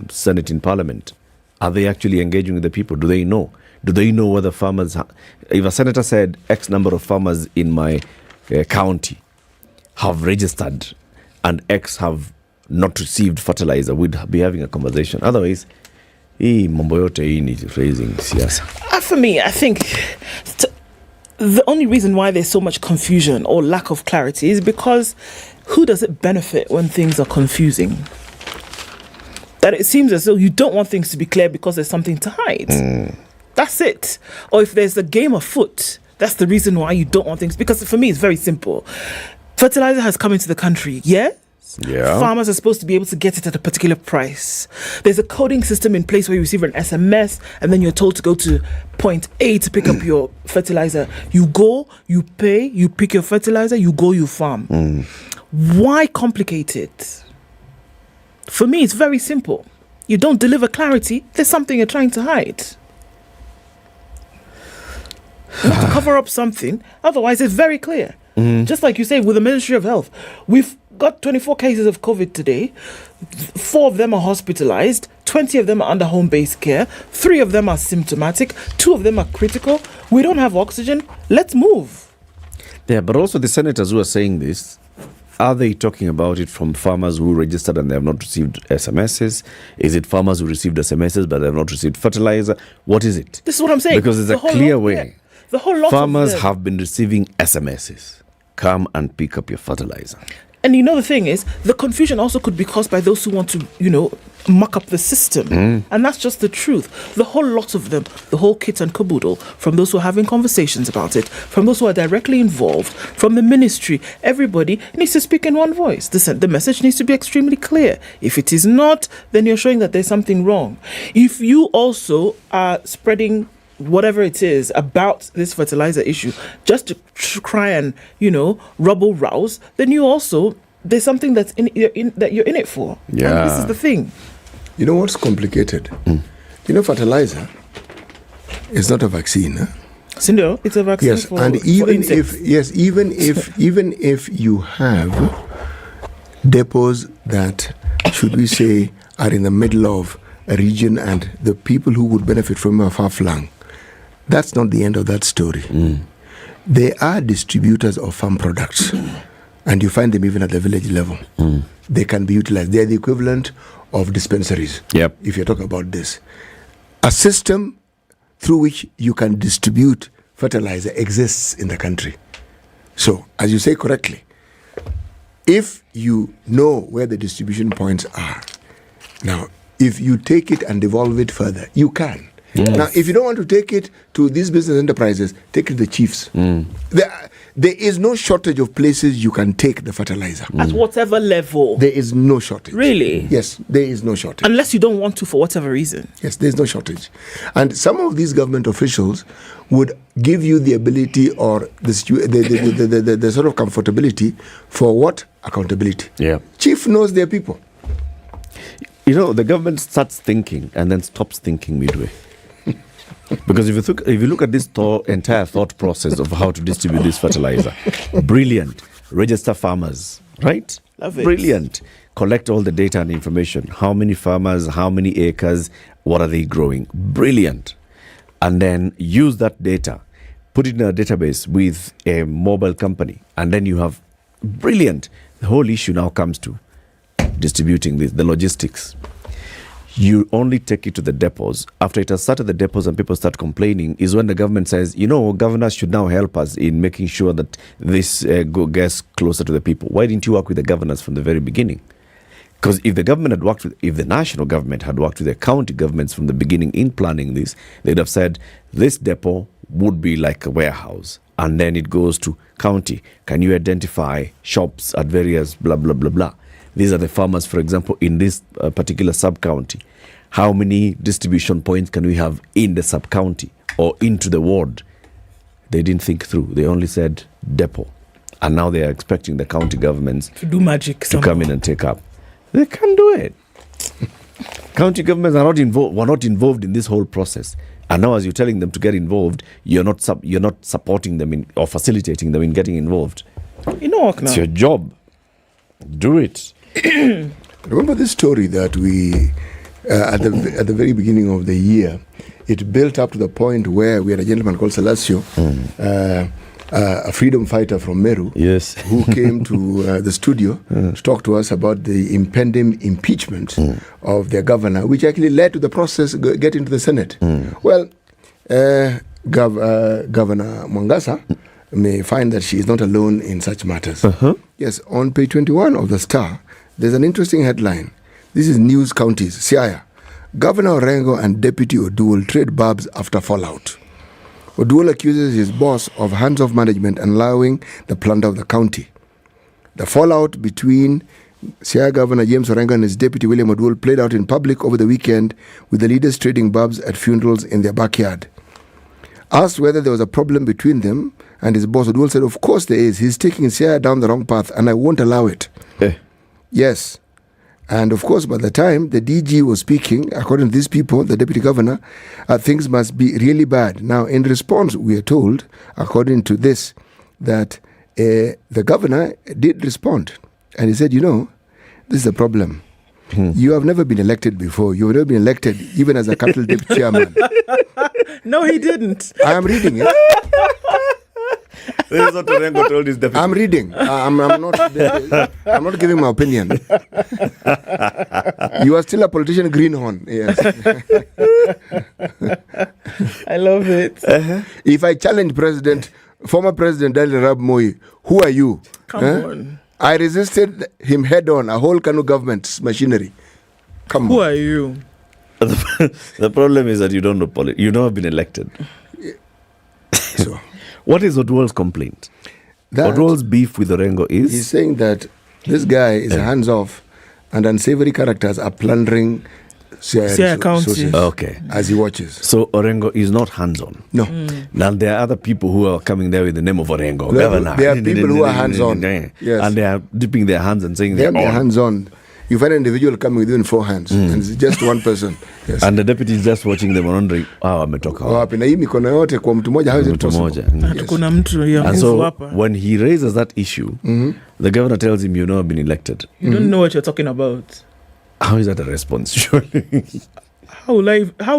Senate in Parliament. Are they actually engaging with the people? Do they know? Do they know whether farmers... If a senator said X number of farmers in my county have registered and X have not received fertilizer, we'd be having a conversation. Otherwise... mambo yote hii ni raising siasa. For me, I think the only reason why there's so much confusion or lack of clarity is because who does it benefit when things are confusing? That it seems as though you don't want things to be clear because there's something to hide. That's it. Or if there's a game afoot, that's the reason why you don't want things. Because for me, it's very simple. Fertilizer has come into the country, yeah? Yeah. Farmers are supposed to be able to get it at a particular price. There's a coding system in place where you receive an SMS and then you're told to go to point A to pick up your fertilizer. You go, you pay, you pick your fertilizer, you go, you farm. Why complicate it? For me, it's very simple. You don't deliver clarity, there's something you're trying to hide. You have to cover up something, otherwise it's very clear. Just like you say with the Ministry of Health, we've got 24 cases of COVID today. 4 of them are hospitalized. 20 of them are under home-based care. 3 of them are symptomatic. 2 of them are critical. We don't have oxygen. Let's move. Yeah, but also the senators who are saying this, are they talking about it from farmers who registered and they have not received SMSs? Is it farmers who received SMSs but they have not received fertilizer? What is it? This is what I'm saying. Because there's a clear way. The whole lot farmers of have been receiving SMSs. Come and pick up your fertilizer. And the thing is, the confusion also could be caused by those who want to, muck up the system. And that's just the truth. The whole lot of them, the whole kit and caboodle, from those who are having conversations about it, from those who are directly involved, from the ministry, everybody needs to speak in one voice. The message needs to be extremely clear. If it is not, then you're showing that there's something wrong. If you also are spreading whatever it is about this fertilizer issue just to try and rubble rouse, then you also there's something that's that you're in it for. Yeah, and this is the thing. You know what's complicated? Fertilizer is not a vaccine. So no, it's a vaccine. Yes, for, and for even insects. even if you have depots that, should we say, are in the middle of a region and the people who would benefit from are far flung, that's not the end of that story. They are distributors of farm products, and you find them even at the village level. They can be utilized. They are the equivalent of dispensaries. Yep. If you're talking about this, a system through which you can distribute fertilizer exists in the country. So, as you say correctly, if you know where the distribution points are, now, if you take it and devolve it further, you can. Yes. Now, if you don't want to take it to these business enterprises, take it to the chiefs. There is no shortage of places you can take the fertilizer. At whatever level. There is no shortage. Really? Yes, there is no shortage. Unless you don't want to for whatever reason. Yes, there is no shortage. And some of these government officials would give you the ability or the sort of comfortability for what? Accountability. Yeah. Chief knows their people. You know, the government starts thinking and then stops thinking midway. Because if you look at this entire thought process of how to distribute this fertilizer, brilliant. Register farmers, right? Love it. Brilliant. Collect all the data and information. How many farmers, how many acres, what are they growing? Brilliant. And then use that data, put it in a database with a mobile company, and then you have brilliant. The whole issue now comes to distributing the logistics. You only take it to the depots. After it has started the depots and people start complaining is when the government says, governors should now help us in making sure that this gets closer to the people. Why didn't you work with the governors from the very beginning? Because if the national government had worked with the county governments from the beginning in planning this, they'd have said this depot would be like a warehouse. And then it goes to county. Can you identify shops at various blah, blah, blah, blah? These are the farmers, for example, in this particular sub-county. How many distribution points can we have in the sub-county or into the ward? They didn't think through. They only said depot. And now they are expecting the county governments to do magic to come in and take up. They can't do it. County governments were not involved in this whole process. And now as you're telling them to get involved, you're not supporting them or facilitating them in getting involved. It's your job. Do it. Remember this story that we, at the very beginning of the year, it built up to the point where we had a gentleman called Salasio, a freedom fighter from Meru, yes, who came to the studio to talk to us about the impending impeachment of their governor, which actually led to the process getting to the Senate. Well, Governor Mwangasa may find that she is not alone in such matters. Yes, on page 21 of the Star, there's an interesting headline. This is News Counties, Siaya. Governor Orengo and Deputy Oduol trade barbs after fallout. Oduol accuses his boss of hands-off management and allowing the plunder of the county. The fallout between Siaya Governor James Orengo and his deputy William Oduol played out in public over the weekend, with the leaders trading barbs at funerals in their backyard. Asked whether there was a problem between them and his boss, Oduol said, "Of course there is. He's taking Siaya down the wrong path and I won't allow it." Yes. And of course, by the time the DG was speaking, according to these people, the deputy governor, things must be really bad. Now, in response, we are told, according to this, that the governor did respond. And he said, this is a problem. You have never been elected before. You have never been elected even as a cattle dip chairman. No, he didn't. I am reading it. This is what Orengo told his deputy. I'm reading. I'm not giving my opinion. You are still a politician, greenhorn. Yes. I love it. If I challenge former President Daniel Arap Moi, who are you? Come on. I resisted him head on, a whole Kanu government's machinery. Come Who on. are you? The problem is that you don't know politics. You have been elected. So, what is Oduol's complaint? Oduol's beef with Orengo is? He's saying that this guy is hands-off and unsavory characters are plundering Siaya County. Okay. As he watches. So Orengo is not hands-on? No. Now there are other people who are coming there with the name of Orengo. There are people who are hands-on. Yes. And they are dipping their hands and saying they're hands-on. You find an individual coming with even 4 hands, and it's just one person. Yes. And the deputy is just watching them wondering, ametoka wapi? Na hii mikono yote kwa mtu mmoja, how is it possible? And so when he raises that issue, the governor tells him, you've never been elected. You don't know what you're talking about. How is that a response? Surely. How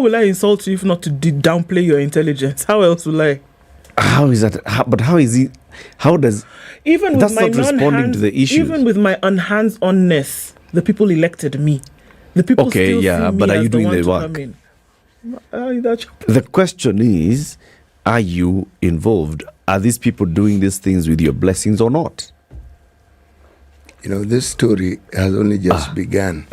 will I insult you if not to downplay your intelligence? How else will I? How is that? How is he? How does? Even that's with my not responding to the issue. Even with my unhands-onness, the people elected me. The people still see me but are as you doing the work? The question is, are you involved? Are these people doing these things with your blessings or not? this story has only just begun.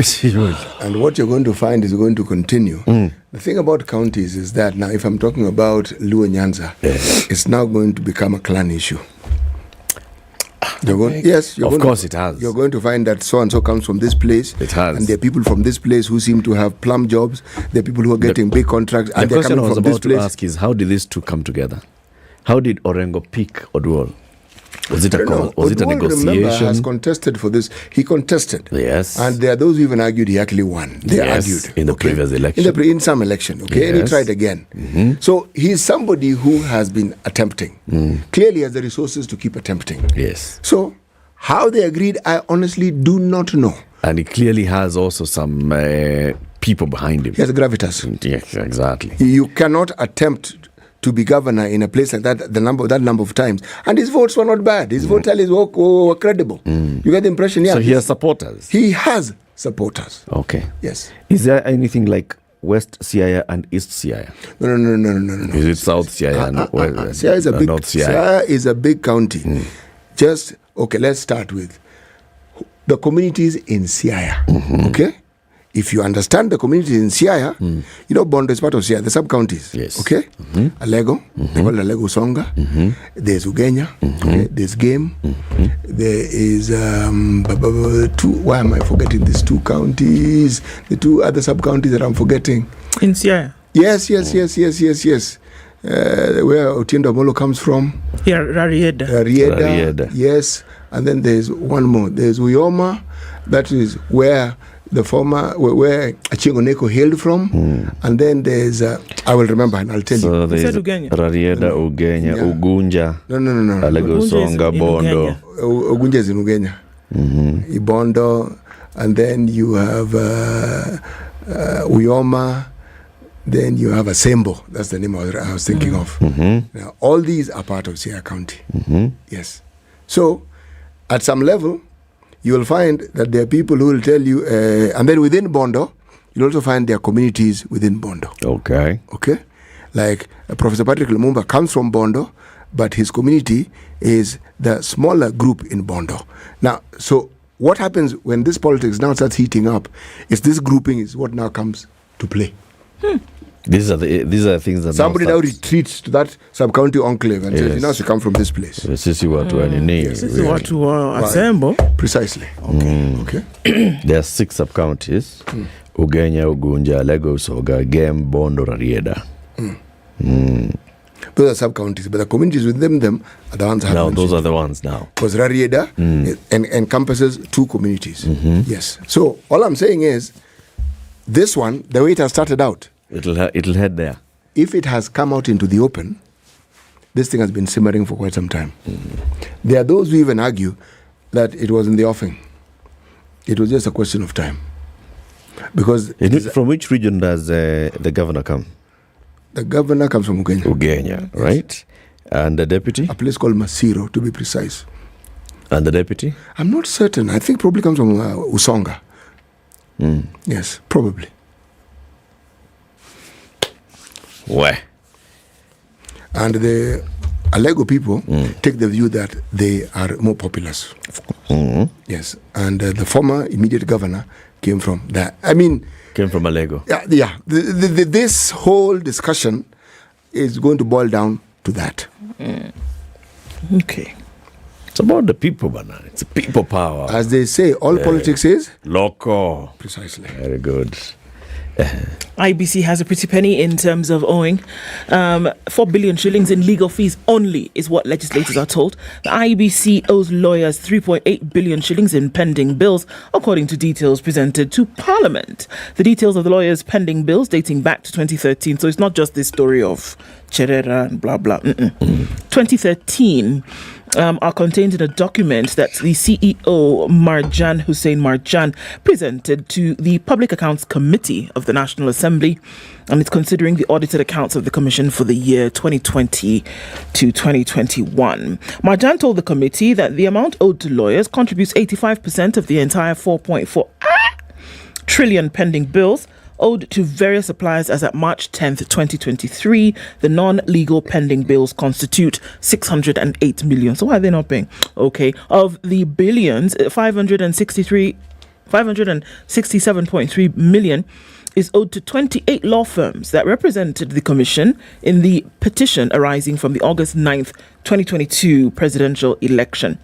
And what you're going to find is going to continue. The thing about counties is that now, if I'm talking about Luo Nyanza, it's now going to become a clan issue. You're going to find that so and so comes from this place. It has. And there are people from this place who seem to have plum jobs. There are people who are getting big contracts. And the they're question I coming was from about this place. to ask is, how did these two come together? How did Orengo pick Oduol? Was it a negotiation? Remember, has contested for this. He contested. Yes. And there are those who even argued he actually won. They argued. In the previous election. In some election, okay? And he tried again. So he's somebody who has been attempting. Clearly has the resources to keep attempting. Yes. So how they agreed, I honestly do not know. And he clearly has also some people behind him. He has gravitas. Yes, exactly. You cannot attempt to be governor in a place like that, that number of times. And his votes were not bad. His vote tallies were credible. You get the impression, So he has supporters? He has supporters. Okay. Yes. Is there anything like West Siaya and East Siaya? No. Is it South Siaya and Siaya is a big, North Siaya? Siaya is a big county. Let's start with the communities in Siaya. Okay? If you understand the communities in Siaya, Bondo is part of Siaya, the sub-counties. Yes. Okay? Alego, they call it Alego Songa. There's Ugenya. Okay? There's Game. There is why am I forgetting these two counties? The two other sub-counties that I'm forgetting. In Siaya? Yes. Where Otiendo Molo comes from. Yeah, Rarieda. Yes. And then there's one more. There's Uyoma. That is where where Achingoneko hailed from. And then there's I will remember and I'll tell you. So there's Rarieda, Ugenya, Ugunja. No. Alego Songa, Bondo. Ugunja is in Ugenya. Ibondo. And then you have Uyoma. Then you have Asembo. That's the name I was thinking of. Now, all these are part of Siaya County. Yes. So, at some level, you will find that there are people who will tell you, and then within Bondo, you'll also find there are communities within Bondo. Okay. Like Professor Patrick Lumumba comes from Bondo, but his community is the smaller group in Bondo. Now, so what happens when this politics now starts heating up is this grouping is what now comes to play. These are the things that somebody now retreats to that sub-county enclave and says, she come from this place. Sisi watu Asembo. Precisely. Okay. There are 6 sub-counties. Ugenya, Ugunja, Lagos, Oga, Game, Bondo, Rarieda. Those are sub-counties, but the communities within them are the ones I have mentioned. Those are the ones now. Because Rarieda encompasses 2 communities. Yes. So, all I'm saying is, this one, the way it has started out, it'll head there. If it has come out into the open, this thing has been simmering for quite some time. There are those who even argue that it was in the offing. It was just a question of time. Because from which region does the governor come? The governor comes from Ugenya. Ugenya, right? And the deputy? A place called Masiro, to be precise. And the deputy? I'm not certain. I think probably comes from Usonga. Yes, probably. Where? And the Alego people take the view that they are more populous. Yes, and the former immediate governor came from that. Came from Alego. Yeah. This whole discussion is going to boil down to that. Okay. It's about the people, Bana. It's people power. As they say, all politics is local. Precisely. Very good. IEBC has a pretty penny in terms of owing 4 billion shillings in legal fees only is what legislators are told. The IEBC owes lawyers 3.8 billion shillings in pending bills, according to details presented to Parliament. The details of the lawyers' pending bills dating back to 2013, so it's not just this story of Cherera and blah blah. 2013 are contained in a document that the CEO Hussein Marjan presented to the Public Accounts Committee of the National Assembly, and it's considering the audited accounts of the Commission for the year 2020 to 2021. Marjan told the committee that the amount owed to lawyers contributes 85% of the entire 4.4 trillion pending bills, owed to various suppliers as at March 10th, 2023. The non-legal pending bills constitute 608 million. So why are they not paying? Okay. Of the billions, 567.3 million is owed to 28 law firms that represented the Commission in the petition arising from the August 9th, 2022 presidential election.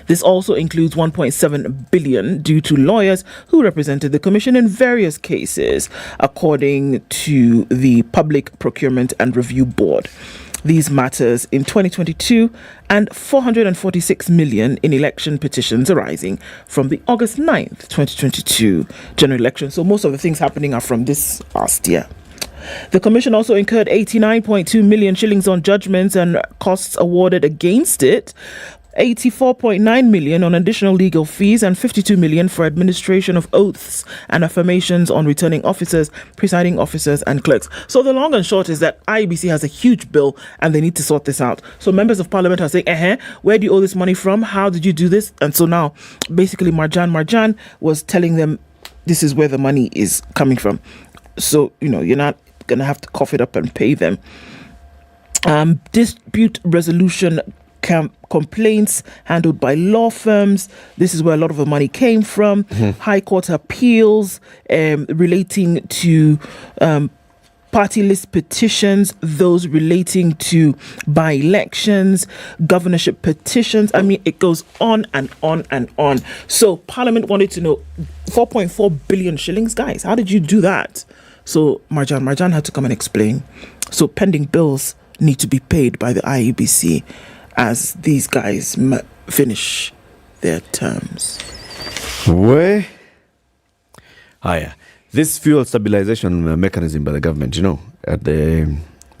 This also includes 1.7 billion due to lawyers who represented the Commission in various cases, according to the Public Procurement and Review Board. These matters in 2022 and 446 million in election petitions arising from the August 9th, 2022 general election. So most of the things happening are from this past year. The Commission also incurred 89.2 million shillings on judgments and costs awarded against it, 84.9 million on additional legal fees, and 52 million for administration of oaths and affirmations on returning officers, presiding officers and clerks. So the long and short is that IEBC has a huge bill and they need to sort this out. So members of parliament are saying, where do you owe this money from? How did you do this? And so now basically Marjan was telling them this is where the money is coming from. So, you're not going to have to cough it up and pay them. Dispute resolution complaints handled by law firms. This is where a lot of the money came from. High Court appeals relating to party list petitions, those relating to by-elections, governorship petitions. I mean, it goes on and on and on. So Parliament wanted to know 4.4 billion shillings. Guys, how did you do that? So Marjan had to come and explain. So pending bills need to be paid by the IEBC as these guys finish their terms. Where? This fuel stabilization mechanism by the government, on the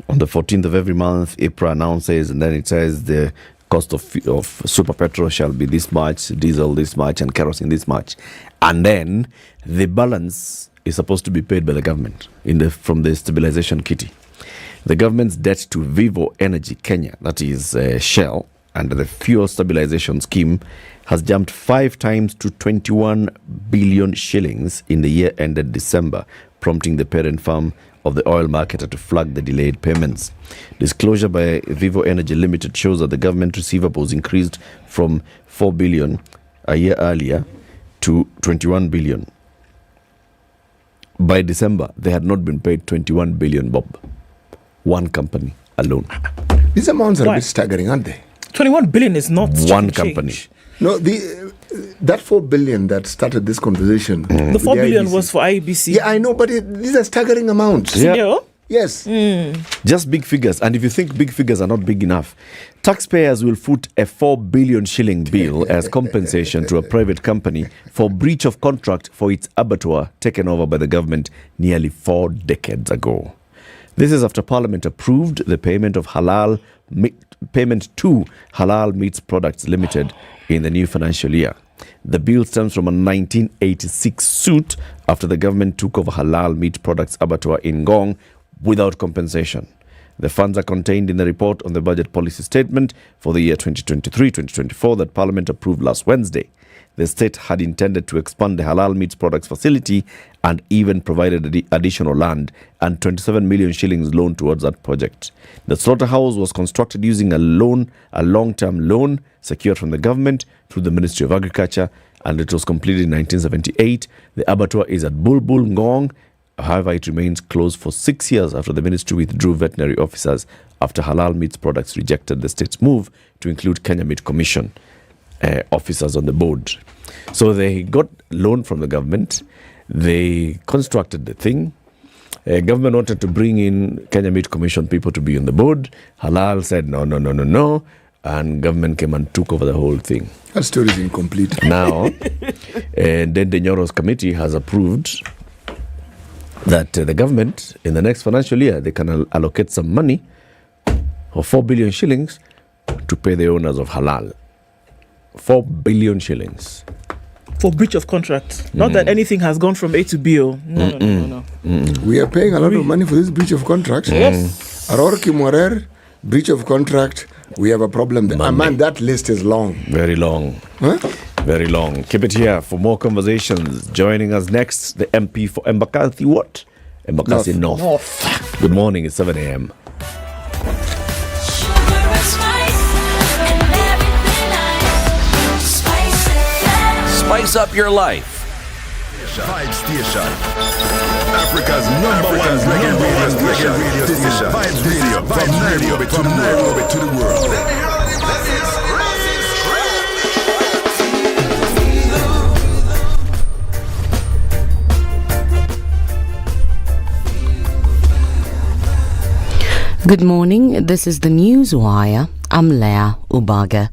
14th of every month, IPRA announces, and then it says the cost of super petrol shall be this much, diesel this much, and kerosene this much. And then the balance is supposed to be paid by the government from the stabilization kitty. The government's debt to Vivo Energy Kenya, that is Shell, under the fuel stabilization scheme, has jumped 5 times to 21 billion shillings in the year ended December, prompting the parent firm of the oil marketer to flag the delayed payments. Disclosure by Vivo Energy Limited shows that the government receivables increased from 4 billion a year earlier to 21 billion. By December, they had not been paid 21 billion, Bob. One company alone. These amounts are a bit staggering, aren't they? 21 billion is not one company. No, that 4 billion that started this conversation. The 4 billion IEBC was for IEBC. Yeah, I know, but these are staggering amounts. Yeah. Yes. Just big figures. And if you think big figures are not big enough, taxpayers will foot a 4 billion shilling bill as compensation to a private company for breach of contract for its abattoir taken over by the government nearly 4 decades ago. This is after Parliament approved the payment to Halal Meats Products Limited in the new financial year. The bill stems from a 1986 suit after the government took over Halal Meat Products Abattoir in Ngong without compensation. The funds are contained in the report on the budget policy statement for the year 2023-2024 that Parliament approved last Wednesday. The state had intended to expand the Halal Meats Products facility and even provided additional land and 27 million shillings loan towards that project. The slaughterhouse was constructed using a long-term loan secured from the government through the Ministry of Agriculture, and it was completed in 1978. The abattoir is at Bulbul, Ngong. However, it remains closed for 6 years after the ministry withdrew veterinary officers after Halal Meats Products rejected the state's move to include Kenya Meat Commission officers on the board. So they got loan from the government. They constructed the thing. Government wanted to bring in Kenya Meat Commission people to be on the board. Halal said no. And government came and took over the whole thing. That story is incomplete. Now, and then the Nyoro's committee has approved that the government, in the next financial year, they can allocate some money of 4 billion shillings to pay the owners of Halal. 4 billion shillings. For breach of contract. Not that anything has gone from A to B. No. We are paying a lot of money for this breach of contract. Yes. Arorki Morer, breach of contract. We have a problem there. Man, that list is long. Very long. Huh? Very long. Keep it here for more conversations. Joining us next, the MP for Embakasi what? Embakasi North. Good morning, it's 7 a.m. Spice up your life. Vibe Station. Africa's number one reggae radio station. Vibe Radio. From Nairobi to the world. Good morning. This is the News Wire. I'm Leah Ubaga.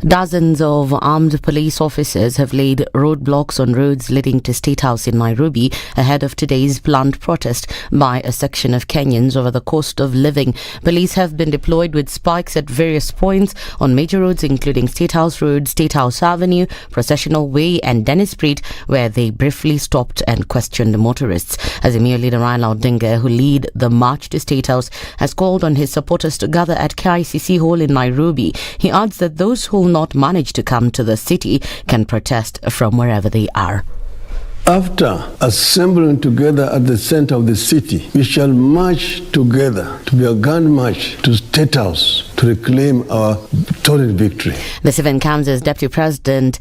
Dozens of armed police officers have laid roadblocks on roads leading to State House in Nairobi ahead of today's planned protest by a section of Kenyans over the cost of living. Police have been deployed with spikes at various points on major roads including State House Road, State House Avenue, Processional Way and Dennis Street, where they briefly stopped and questioned the motorists. Azimio leader Raila Odinga, who lead the march to State House, has called on his supporters to gather at KICC Hall in Nairobi. He adds that those who will not manage to come to the city can protest from wherever they are. After assembling together at the center of the city, we shall march together to be a grand march to State House to reclaim our total victory. This event comes as Deputy President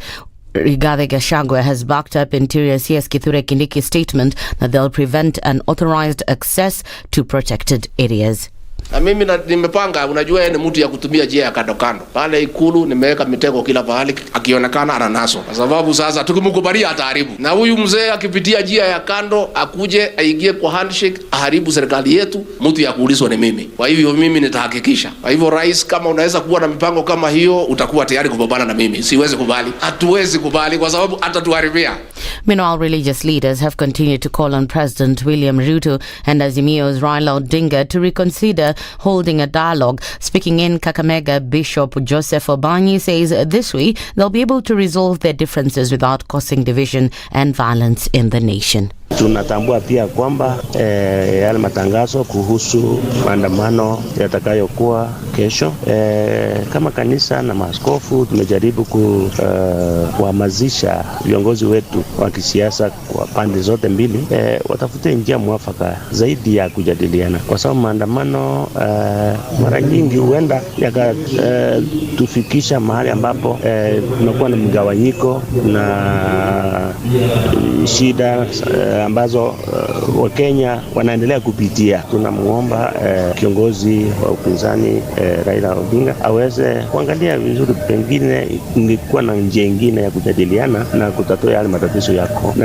Rigathi Gachagua has backed up Interior CS Kithure Kindiki's statement that they'll prevent unauthorized access to protected areas. Na mimi nimepanga, unajua yeye ni mtu ya kutumia njia ya kando kando. Pale Ikulu nimeweka mitego kila pahali, akionekana ananaso. Kwa sababu sasa tukimkubalia ataharibu. Na huyu mzee akipitia njia ya kando, akuje aingie kwa handshake, aharibu serikali yetu, mtu ya kuulizwa ni mimi. Kwa hivyo mimi nitahakikisha. Kwa hivyo rais, kama unaweza kuwa na mipango kama hiyo, utakuwa tayari kupambana na mimi. Siwezi kubali. Hatuwezi kubali kwa sababu atatuharibia. Meanwhile, religious leaders have continued to call on President William Ruto and Azimio's Raila Odinga to reconsider holding a dialogue. Speaking in Kakamega, Bishop Joseph Obanyi says this way they'll be able to resolve their differences without causing division and violence in the nation. Tunatambua pia kwamba yale matangazo kuhusu maandamano yatakayokuwa kesho, kama kanisa na maaskofu tumejaribu kuhamasisha viongozi wetu wa kisiasa kwa pande zote mbili watafute njia mwafaka zaidi ya kujadiliana, kwa sababu maandamano mara nyingi huenda yakatufikisha mahali ambapo tunakuwa na mgawanyiko na shida ambazo Wakenya wanaendelea kupitia. Tunamuomba kiongozi wa upinzani Raila Odinga aweze kuangalia vizuri, pengine ingekuwa na njia nyingine ya kujadiliana na kutatua yale matatizo yako.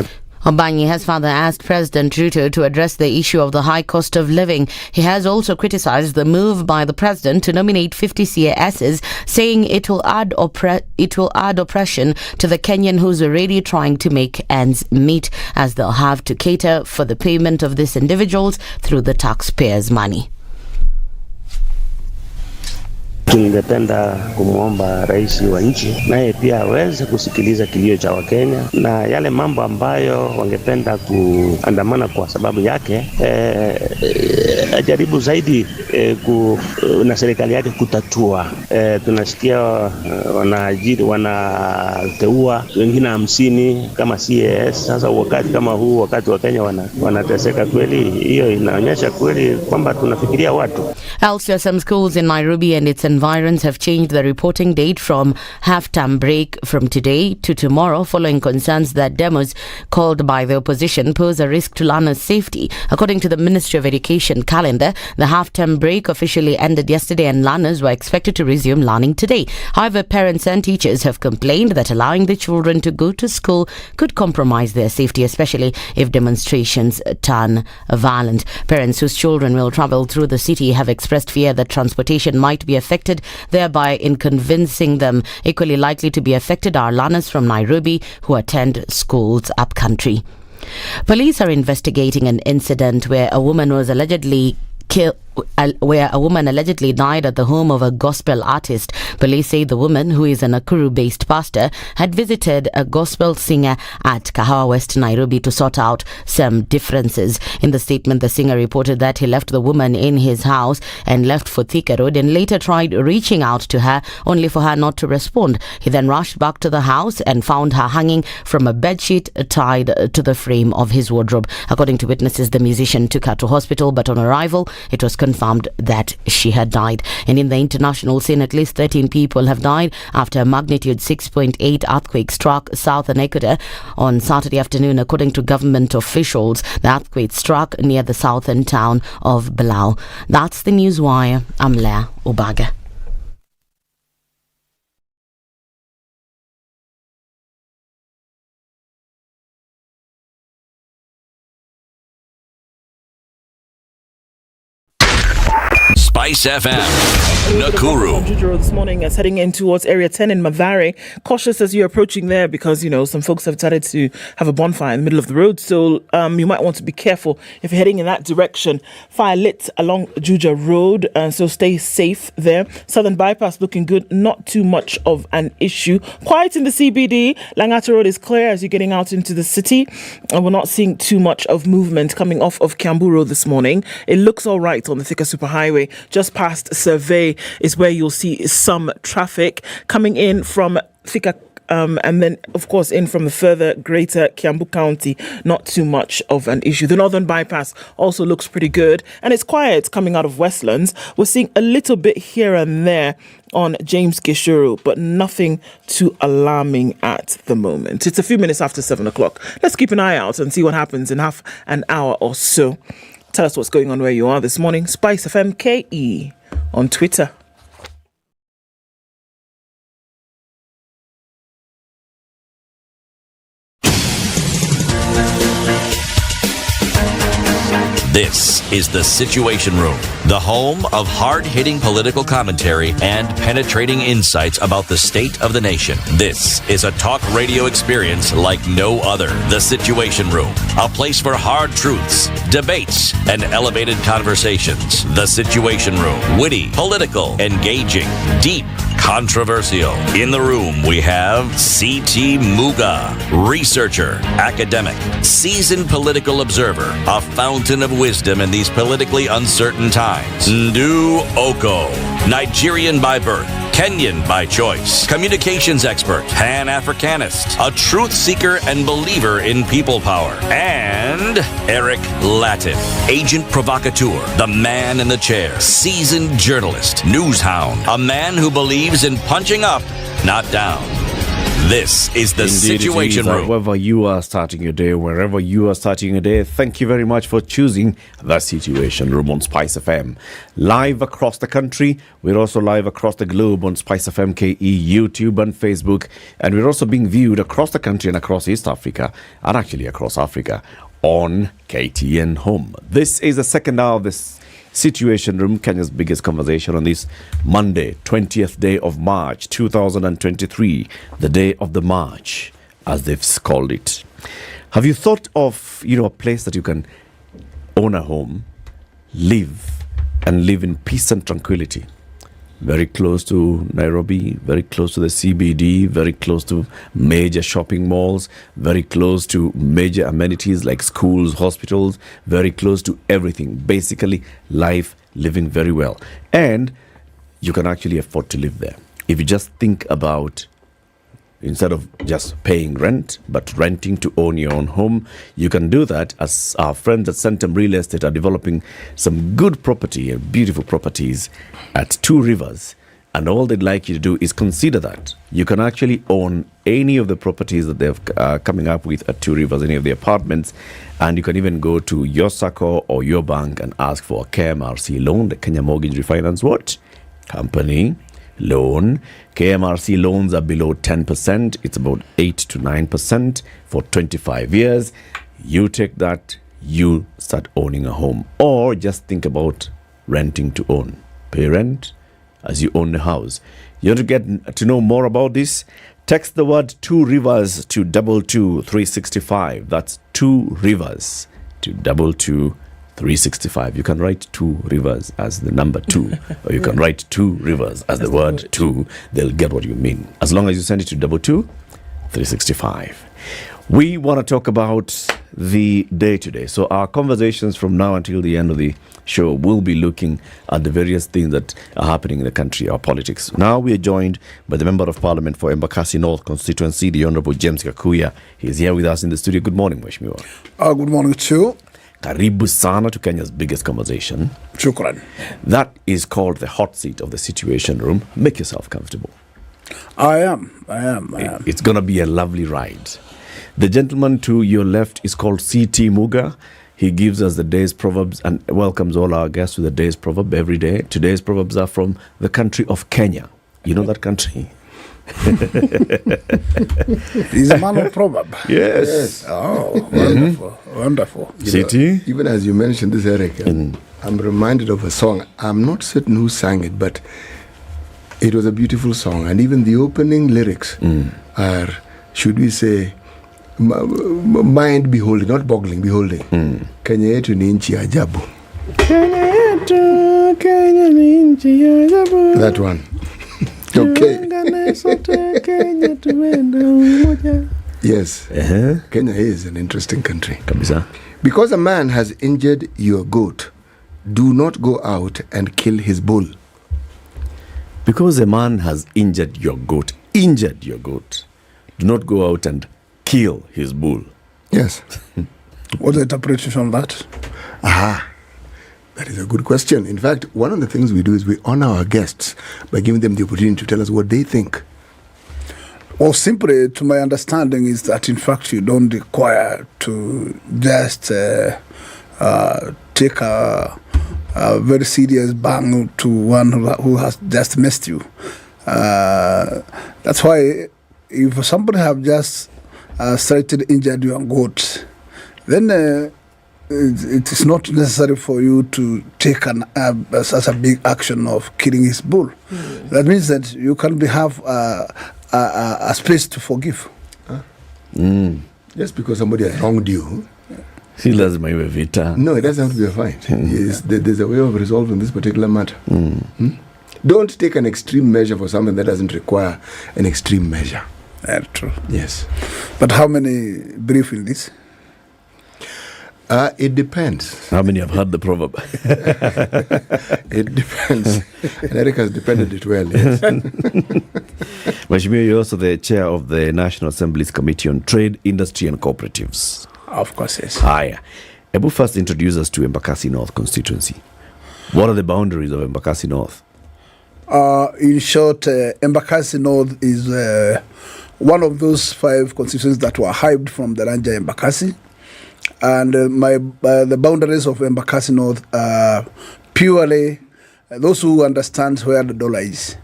Obanyi has further asked President Ruto to address the issue of the high cost of living. He has also criticized the move by the president to nominate 50 CASs, saying it will add oppression to the Kenyan who's already trying to make ends meet, as they'll have to cater for the payment of these individuals through the taxpayers' money. Tungependa kumwomba rais wa nchi naye pia aweze kusikiliza kilio cha Wakenya na yale mambo ambayo wangependa kuandamana kwa sababu yake, ajaribu zaidi na serikali yake kutatua. Tunasikia wanaajiri, wanateua wengine 50 kama CAS. Sasa wakati kama huu, wakati Wakenya wanateseka kweli, hiyo inaonyesha kweli kwamba tunafikiria watu. Also, some schools in Nairobi and its environs have changed the reporting date from half-term break from today to tomorrow, following concerns that demos called by the opposition pose a risk to learners' safety. According to the Ministry of Education calendar, the half-term break officially ended yesterday and learners were expected to resume learning today. However, parents and teachers have complained that allowing the children to go to school could compromise their safety, especially if demonstrations turn violent. Parents whose children will travel through the city have expressed fear that transportation might be affected, thereby inconveniencing them. Equally likely to be affected are learners from Nairobi who attend schools upcountry. Police are investigating an incident where a woman was allegedly where a woman allegedly died at the home of a gospel artist. Police say the woman, who is a Nakuru-based pastor, had visited a gospel singer at Kahawa West, Nairobi to sort out some differences. In the statement, the singer reported that he left the woman in his house and left for Thika Road and later tried reaching out to her, only for her not to respond. He then rushed back to the house and found her hanging from a bedsheet tied to the frame of his wardrobe. According to witnesses, the musician took her to hospital, but on arrival, it was confirmed that she had died. And in the international scene, at least 13 people have died after a magnitude 6.8 earthquake struck southern Ecuador on Saturday afternoon, according to government officials. The earthquake struck near the southern town of Bilao. That's the Newswire. I'm Leah Obaga. SpiceFM, Nakuru. Juju Road this morning is heading in towards Area 10 in Mathare. Cautious as you're approaching there because, some folks have decided to have a bonfire in the middle of the road. So you might want to be careful if you're heading in that direction. Fire lit along Juju Road, so stay safe there. Southern Bypass looking good, not too much of an issue. Quiet in the CBD. Langata Road is clear as you're getting out into the city. And we're not seeing too much of movement coming off of Kiambu Road this morning. It looks all right on the Thika Superhighway. Just past Survey is where you'll see some traffic coming in from Thika, and then, of course, in from the further greater Kiambu County. Not too much of an issue. The Northern Bypass also looks pretty good, and it's quiet coming out of Westlands. We're seeing a little bit here and there on James Gishuru, but nothing too alarming at the moment. It's a few minutes after 7 o'clock. Let's keep an eye out and see what happens in half an hour or so. Tell us what's going on where you are this morning. SpiceFM KE on Twitter. This is The Situation Room, the home of hard-hitting political commentary and penetrating insights about the state of the nation. This is a talk radio experience like no other. The Situation Room, a place for hard truths, debates, and elevated conversations. The Situation Room, witty, political, engaging, deep, controversial. In the room, we have C.T. Muga, researcher, academic, seasoned political observer, a fountain of wisdom in these politically uncertain times. Ndu Oko, Nigerian by birth, Kenyan by choice, communications expert, Pan-Africanist, a truth seeker and believer in people power, and Eric Latin, agent provocateur, the man in the chair, seasoned journalist, news hound, a man who believes in punching up, not down. This is the Situation Room. Wherever you are starting your day, wherever you are starting your day, thank you very much for choosing the Situation Room on Spice FM. Live across the country. We're also live across the globe on Spice FM KE, YouTube and Facebook. And we're also being viewed across the country and across East Africa, and actually across Africa, on KTN Home. This is the second hour of this Situation Room, Kenya's biggest conversation on this Monday, 20th day of March, 2023, the day of the March, as they've called it. Have you thought of, a place that you can own a home, live, and live in peace and tranquility? Very close to Nairobi, very close to the CBD, very close to major shopping malls, very close to major amenities like schools, hospitals, very close to everything. Basically, life, living very well. And you can actually afford to live there. If you just think about, instead of just paying rent, but renting to own your own home, you can do that, as our friends at Centum Real Estate are developing some good property and beautiful properties at Two Rivers. And all they'd like you to do is consider that. You can actually own any of the properties that they're coming up with at Two Rivers, any of the apartments, and you can even go to your SACCO or your bank and ask for a KMRC loan, the Kenya Mortgage Refinance Company loan. KMRC loans are below 10%. It's about 8 to 9% for 25 years. You take that, you start owning a home. Or just think about renting to own. Pay rent as you own the house. You want to get to know more about this? Text the word Two Rivers to 22365. That's Two Rivers to 22365. 365. You can write 2 rivers as the number 2, or you can write 2 rivers as the word 2. They'll get what you mean. As long as you send it to 22365. We want to talk about the day today. So our conversations from now until the end of the show will be looking at the various things that are happening in the country, our politics. Now we are joined by the Member of Parliament for Embakasi North constituency, the Honourable James Kakuya. He is here with us in the studio. Good morning, Mheshimiwa. Good morning to you. Karibu sana to Kenya's biggest conversation. Shukran. That is called the hot seat of the Situation Room. Make yourself comfortable. I am. It's going to be a lovely ride. The gentleman to your left is called C.T. Muga. He gives us the day's proverbs and welcomes all our guests with the day's proverb every day. Today's proverbs are from the country of Kenya. You know that country? He's a man of proverb. Yes. Oh, wonderful. Wonderful. C.T.? Even as you mentioned this, Eric, I'm reminded of a song. I'm not certain who sang it, but it was a beautiful song. And even the opening lyrics are, should we say, mind beholding, not boggling, beholding. Kenya yetu ni nchi ajabu. That one. Okay. Yes. Kenya is an interesting country. Kabisa. Because a man has injured your goat, do not go out and kill his bull. Because a man has injured your goat, do not go out and kill his bull. Yes. What's the interpretation of that? That is a good question. In fact, one of the things we do is we honor our guests by giving them the opportunity to tell us what they think. Well, simply, to my understanding, is that in fact you don't require to just take a very serious bang to one who has just missed you. That's why if somebody have just started injured your goat, then it is not necessary for you to take such a big action of killing his bull. That means that you can have a space to forgive. Just because somebody has wronged you. No, it doesn't have to be a fight. Yes, there's a way of resolving this particular matter. Don't take an extreme measure for something that doesn't require an extreme measure. That's true. Yes. But how many believe in this? It depends. How many have heard the proverb? It depends. And Eric has defended it well, yes. Mheshimiwa, you're also the chair of the National Assembly's Committee on Trade, Industry and Cooperatives. Of course, yes. Hiya. Ebu first introduce us to Embakasi North constituency. What are the boundaries of Embakasi North? In short, Embakasi North is one of those 5 constituencies that were hived from the Ranja Embakasi. And the boundaries of Embakasi North are purely those who understand where the dollar is.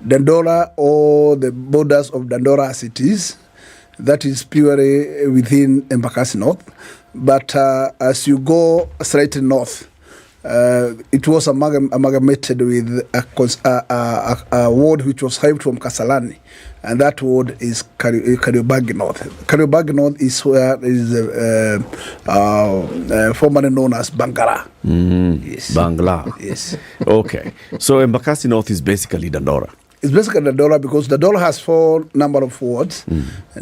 Dandora, or the borders of Dandora as it is, that is purely within Embakasi North. But as you go straight north, it was amalgamated with a ward which was hived from Kasalani, and that ward is Kariobangi North. Kariobangi North is where is formerly known as Bangara. Yes. Bangla. Yes. Okay. So Embakasi North is basically Dandora. It's basically Dandora because Dandora has 4 number of wards.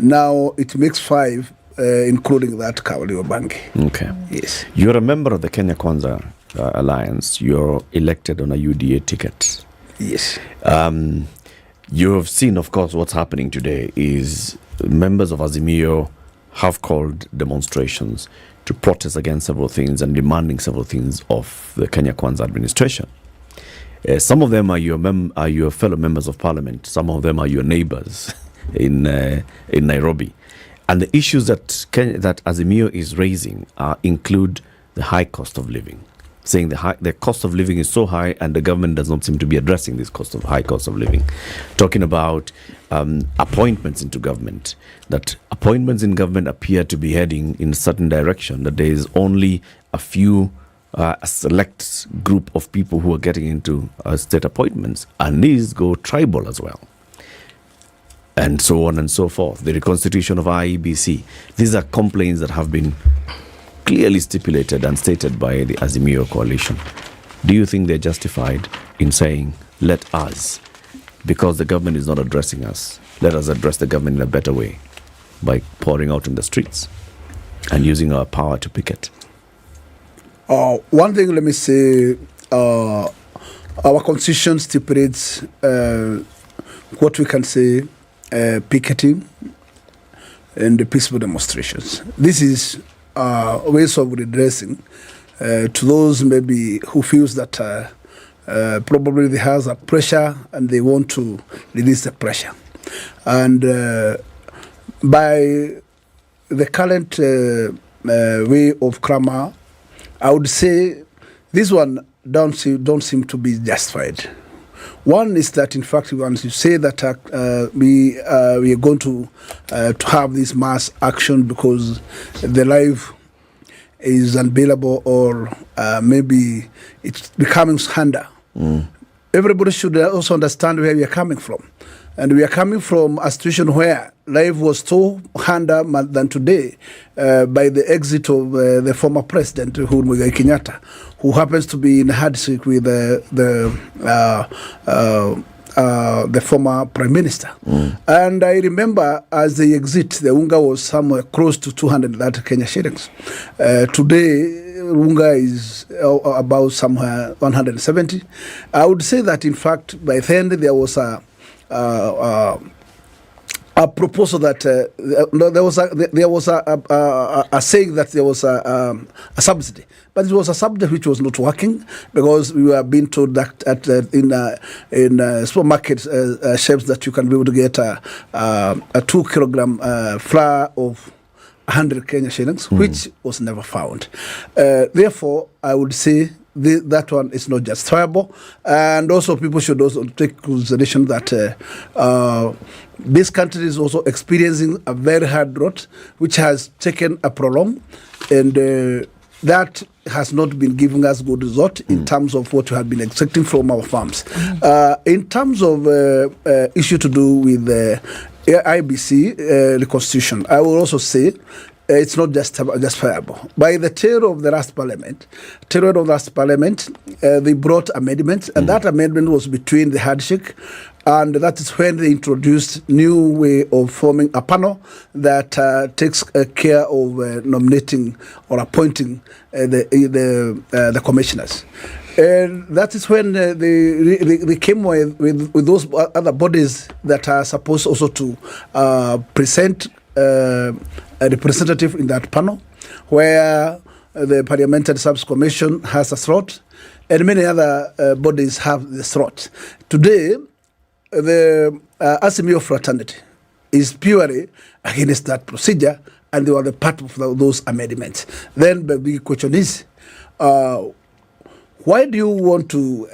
Now it makes 5, including that Kariobangi. Okay. Yes. You're a member of the Kenya Kwanza Alliance. You're elected on a UDA ticket. Yes. You have seen, of course, what's happening today is members of Azimio have called demonstrations to protest against several things and demanding several things of the Kenya Kwanza administration. Some of them are your fellow members of parliament. Some of them are your neighbors in Nairobi. And the issues that Azimio is raising include the high cost of living, saying the cost of living is so high and the government does not seem to be addressing this high cost of living. Talking about appointments into government, that appointments in government appear to be heading in a certain direction, that there is only a select group of people who are getting into state appointments, and these go tribal as well, and so on and so forth. The reconstitution of IEBC. These are complaints that have been clearly stipulated and stated by the Azimio coalition. Do you think they're justified in saying, let us, because the government is not addressing us, let us address the government in a better way by pouring out in the streets and using our power to picket? One thing, let me say, our constitution stipulates what we can say picketing and the peaceful demonstrations. This is ways of redressing to those maybe who feels that probably they have a pressure and they want to release the pressure. And by the current way of grammar, I would say this one don't seem to be justified. One is that, in fact, once you say that we are going to have this mass action because the life is unbearable, or maybe it's becoming hunger. Everybody should also understand where we are coming from. And we are coming from a situation where life was so harder than today by the exit of the former president, Uhuru Muigai Kenyatta, who happens to be in hardship with the former prime minister. And I remember as they exit, the unga was somewhere close to 230 Kenya shillings. Today, unga is about somewhere 170. I would say that, in fact, by then there was a proposal that there was a saying that there was a subsidy, but it was a subsidy which was not working, because we were being told that in supermarket shelves that you can be able to get a 2 kilogram flour of 100 Kenya shillings, which was never found. Therefore, I would say that one is not justifiable, and also people should also take consideration that this country is also experiencing a very hard drought, which has taken a prolong, and that has not been giving us good result in terms of what we have been expecting from our farms. In terms of issue to do with the IEBC, the constitution, I will also say it's not justifiable. By the tail of the last parliament, they brought amendments, and that amendment was between the handshake, and that is when they introduced new way of forming a panel that takes care of nominating or appointing the commissioners. And that is when they came with those other bodies that are supposed also to present a representative in that panel, where the Parliamentary Service Commission has a slot, and many other bodies have the slot. Today, the Azimio fraternity is purely against that procedure, and they were the part of those amendments. Then the big question is, why do you want to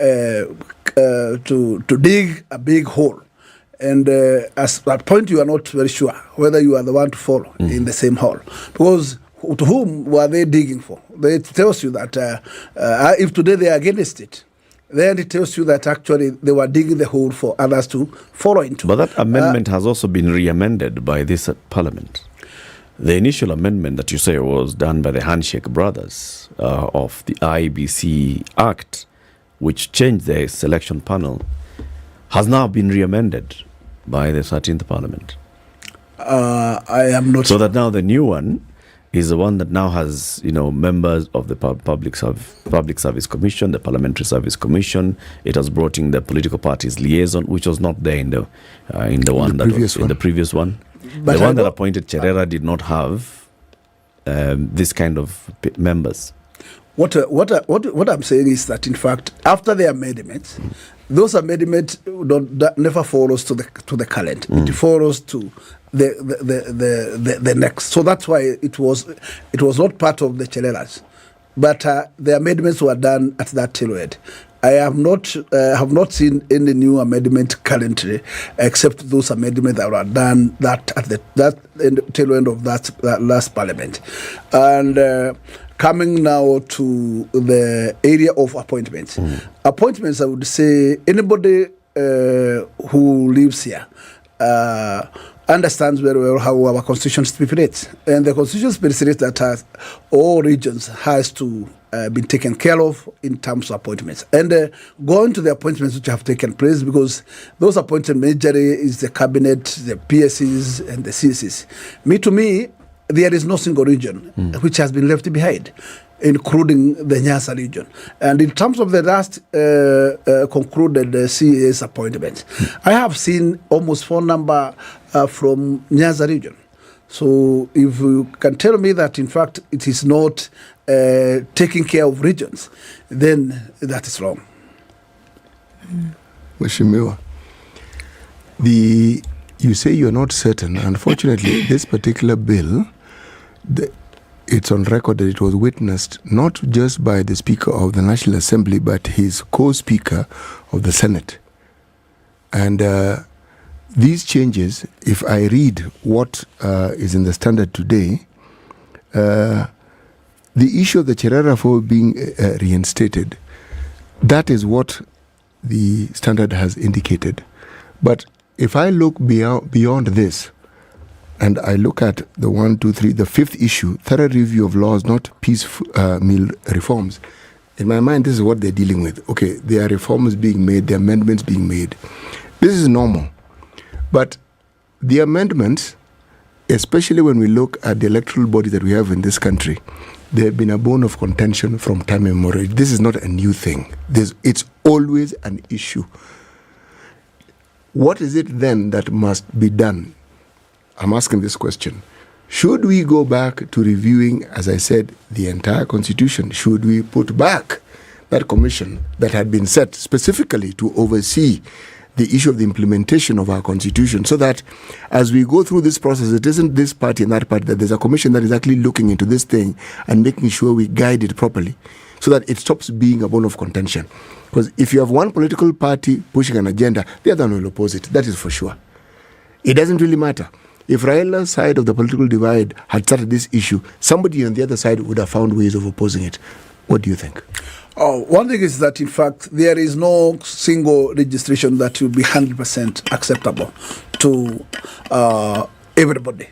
dig a big hole? And at that point, you are not very sure whether you are the one to fall in the same hole. Because to whom were they digging for? It tells you that if today they are against it, then it tells you that actually they were digging the hole for others to follow into. But that amendment has also been re-amended by this parliament. The initial amendment that you say was done by the Handshake brothers of the IEBC Act, which changed the selection panel, has now been re-amended by the 13th Parliament. I am not. So that now the new one is the one that now has, members of the Public Service Commission, the Parliamentary Service Commission. It has brought in the political parties liaison, which was not there in the previous one. But the one that appointed Cherera did not have this kind of members. What I'm saying is that, in fact, after the amendments, those amendments never follows to the current. It follows to the next. So that's why it was not part of the Chereras, but the amendments were done at that period. I have not seen any new amendment currently, except those amendments that were done at the tail end of that last parliament. And coming now to the area of appointments. Appointments, I would say anybody who lives here understands very well how our constitution stipulates. And the constitution stipulates that all regions has to be taken care of in terms of appointments. And going to the appointments which have taken place, because those appointments majorly is the cabinet, the PSCs, and the CCs. To me, there is no single region which has been left behind, including the Nyasa region. And in terms of the last concluded CAS appointments, I have seen almost 4 number from Nyasa region. So if you can tell me that, in fact, it is not taking care of regions, then that is wrong. Mheshimiwa, you say you're not certain. Unfortunately, this particular bill, it's on record that it was witnessed not just by the Speaker of the National Assembly, but his co-Speaker of the Senate. And these changes, if I read what is in the Standard today, the issue of the Cherera 4 being reinstated, that is what the Standard has indicated. But if I look beyond this, and I look at the 1, 2, 3, the fifth issue, thorough review of laws, not piecemeal reforms. In my mind, this is what they're dealing with. Okay, there are reforms being made, there are amendments being made. This is normal. But the amendments, especially when we look at the electoral body that we have in this country, they have been a bone of contention from time immemorial. This is not a new thing. It's always an issue. What is it then that must be done? I'm asking this question. Should we go back to reviewing, as I said, the entire constitution? Should we put back that commission that had been set specifically to oversee the issue of the implementation of our constitution, so that as we go through this process, it isn't this party and that party, that there's a commission that is actually looking into this thing and making sure we guide it properly, so that it stops being a bone of contention. Because if you have one political party pushing an agenda, the other one will oppose it. That is for sure. It doesn't really matter. If Raila's side of the political divide had started this issue, somebody on the other side would have found ways of opposing it. What do you think? One thing is that, in fact, there is no single registration that will be 100% acceptable to everybody.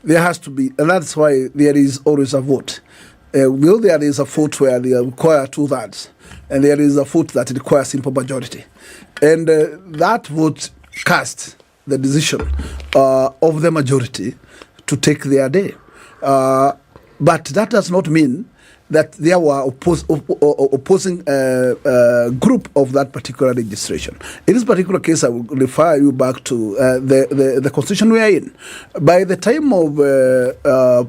There has to be, and that's why there is always a vote. Will there is a vote where they require 2/3, and there is a vote that requires simple majority. And that vote casts the decision of the majority to take their day. But that does not mean that there were opposing group of that particular registration. In this particular case, I will refer you back to the constitution we are in. By the time of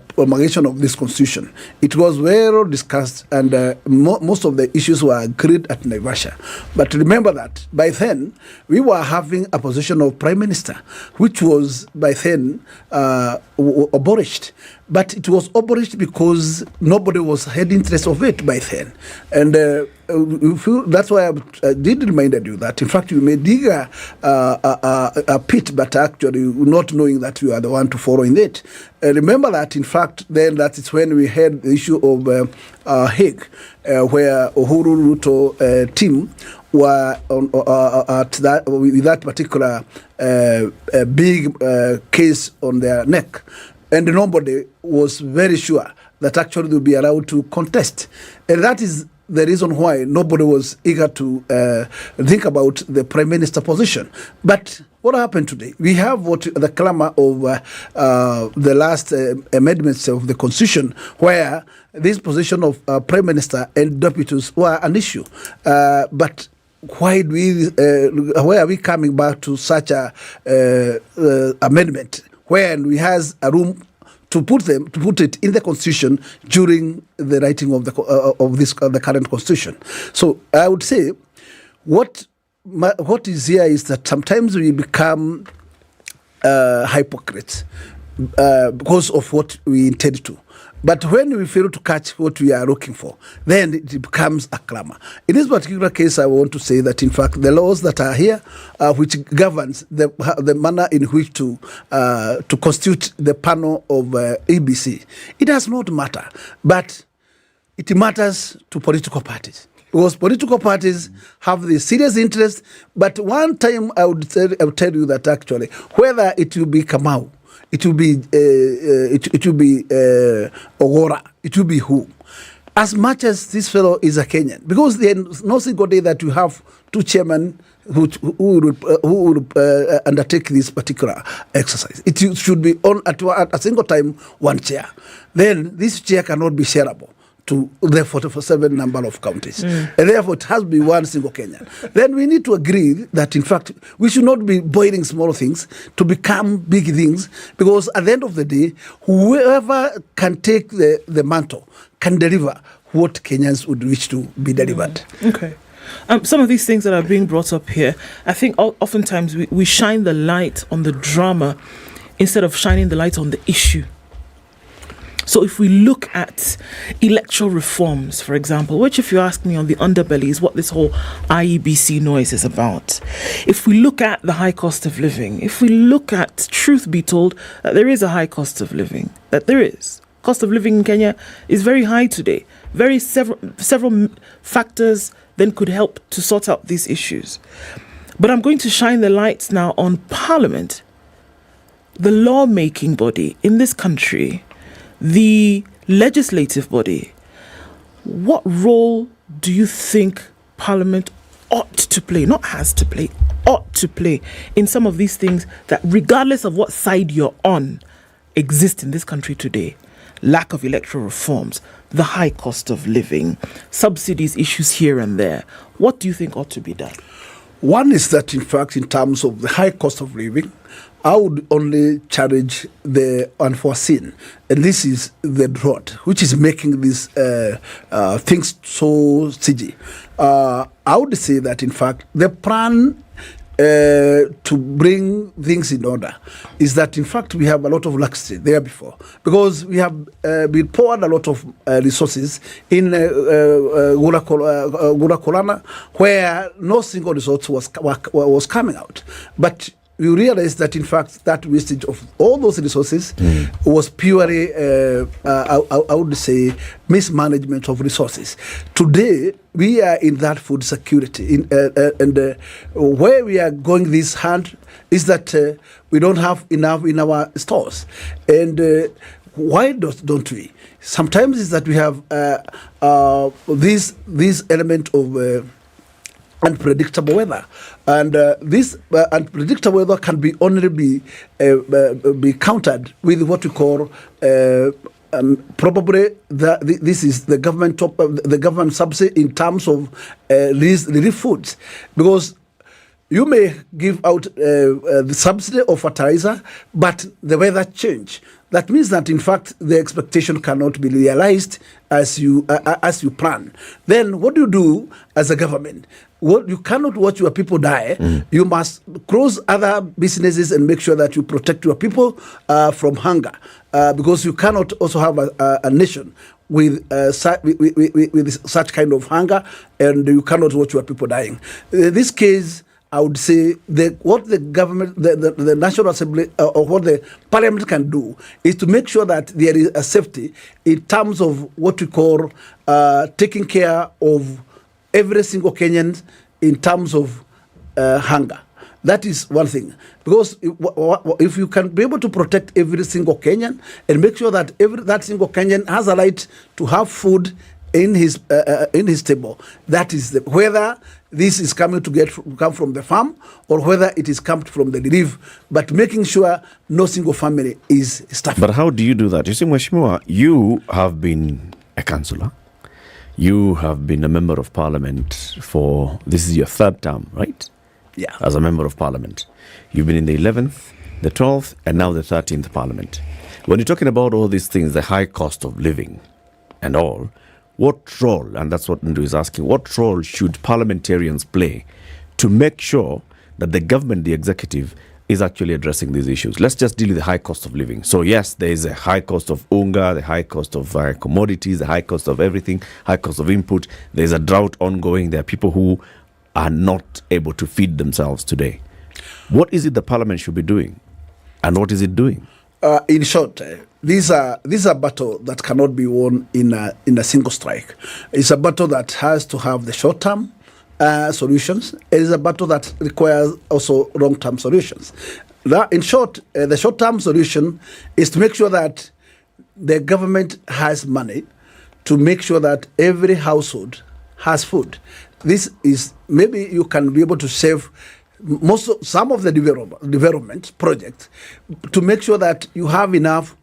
promulgation of this constitution, it was well discussed, and most of the issues were agreed at Naivasha. But remember that by then, we were having a position of Prime Minister, which was by then abolished. But it was abolished because nobody had interest of it by then. And that's why I did remind you that, in fact, you may dig a pit, but actually not knowing that you are the one to follow in it. Remember that, in fact, then that is when we had the issue of Hague, where Uhuru Ruto team were at that, with that particular big case on their neck. And nobody was very sure that actually they would be allowed to contest. And that is the reason why nobody was eager to think about the Prime Minister position. But what happened today? We have the clamor of the last amendments of the Constitution, where this position of Prime Minister and deputies were an issue. But why are we coming back to such a amendment, when we has a room to put it in the constitution during the writing of the current constitution? So I would say what is here is that sometimes we become hypocrites because of what we intend to. But when we fail to catch what we are looking for, then it becomes a clamor. In this particular case, I want to say that, in fact, the laws that are here, which governs the manner in which to constitute the panel of IEBC, it does not matter. But it matters to political parties. because political parties have the serious interest. But one time I would tell you that actually, whether it will be Kamau, it will be Ogora, it will be who. As much as this fellow is a Kenyan, because there is no single day that you have two chairmen who would undertake this particular exercise. It should be on at a single time one chair. Then this chair cannot be shareable to the 47 number of counties. And therefore it has to be one single Kenyan. Then we need to agree that in fact we should not be boiling small things to become big things, because at the end of the day, whoever can take the mantle can deliver what Kenyans would wish to be delivered. Okay. Some of these things that are being brought up here, I think oftentimes we shine the light on the drama instead of shining the light on the issue. So if we look at electoral reforms, for example, which if you ask me on the underbelly is what this whole IEBC noise is about. If we look at the high cost of living, if we look at, truth be told, that there is a high cost of living, that there is. Cost of living in Kenya is very high today. Several factors then could help to sort out these issues. But I'm going to shine the lights now on Parliament, the lawmaking body in this country, the legislative body. What role do you think Parliament ought to play, not has to play, ought to play in some of these things that, regardless of what side you're on, exist in this country today? Lack of electoral reforms, the high cost of living, subsidies, issues here and there. What do you think ought to be done? One is that, in fact, in terms of the high cost of living, I would only challenge the unforeseen. And this is the drought, which is making these things so siege. I would say that, in fact, the plan to bring things in order is that, in fact, we have a lot of laxity there before, because we have been poured a lot of resources in Gurakolana, where no single resource was coming out. But we realized that, in fact, that wastage of all those resources was purely, I would say, mismanagement of resources. Today, we are in that food security. And where we are going this hand is that we don't have enough in our stores. And why don't we? Sometimes is that we have this element of unpredictable weather, and this unpredictable weather can be only be countered with what we call probably this is the government subsidy in terms of relief foods, because you may give out the subsidy of fertilizer, but the weather change. That means that, in fact, the expectation cannot be realized as you plan. Then what do you do as a government? You cannot watch your people die. You must close other businesses and make sure that you protect your people from hunger, because you cannot also have a nation with such kind of hunger, and you cannot watch your people dying. In this case, I would say what the government, the National Assembly, or what the Parliament can do is to make sure that there is a safety in terms of what we call taking care of every single Kenyan in terms of hunger. That is one thing. Because if you can be able to protect every single Kenyan and make sure that that single Kenyan has a right to have food in his table, that is whether this is come from the farm or whether it is come from the relief, but making sure no single family is starving. But how do you do that? You see, Mheshimiwa, you have been a councillor. You have been a member of parliament this is your third term, right? Yeah. As a member of parliament. You've been in the 11th, the 12th, and now the 13th parliament. When you're talking about all these things, the high cost of living and all, what role, and that's what Ndu is asking, what role should parliamentarians play to make sure that the government, the executive, is actually addressing these issues? Let's just deal with the high cost of living. So yes, there is a high cost of unga, the high cost of commodities, the high cost of everything, high cost of input. There's a drought ongoing. There are people who are not able to feed themselves today. What is it the parliament should be doing? And what is it doing? In short, these are a battle that cannot be won in a single strike. It's a battle that has to have the short-term solutions. It is a battle that requires also long-term solutions. In short, the short-term solution is to make sure that the government has money to make sure that every household has food. This is, maybe you can be able to save some of the development projects to make sure that you have enough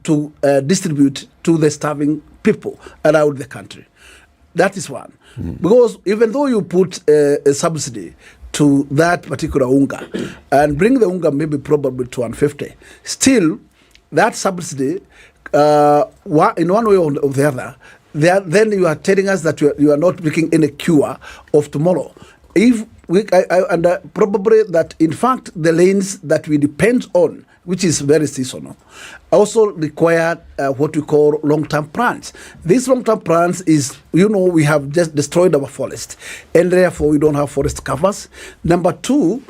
to distribute to the starving people around the country. That is one. Because even though you put a subsidy to that particular unga and bring the unga maybe probably to 150, still that subsidy, in one way or the other, then you are telling us that you are not making any cure of tomorrow. If and probably that in fact the lanes that we depend on, which is very seasonal, also require what we call long-term plans. These long-term plans is, we have just destroyed our forest, and therefore we don't have forest covers. Number two,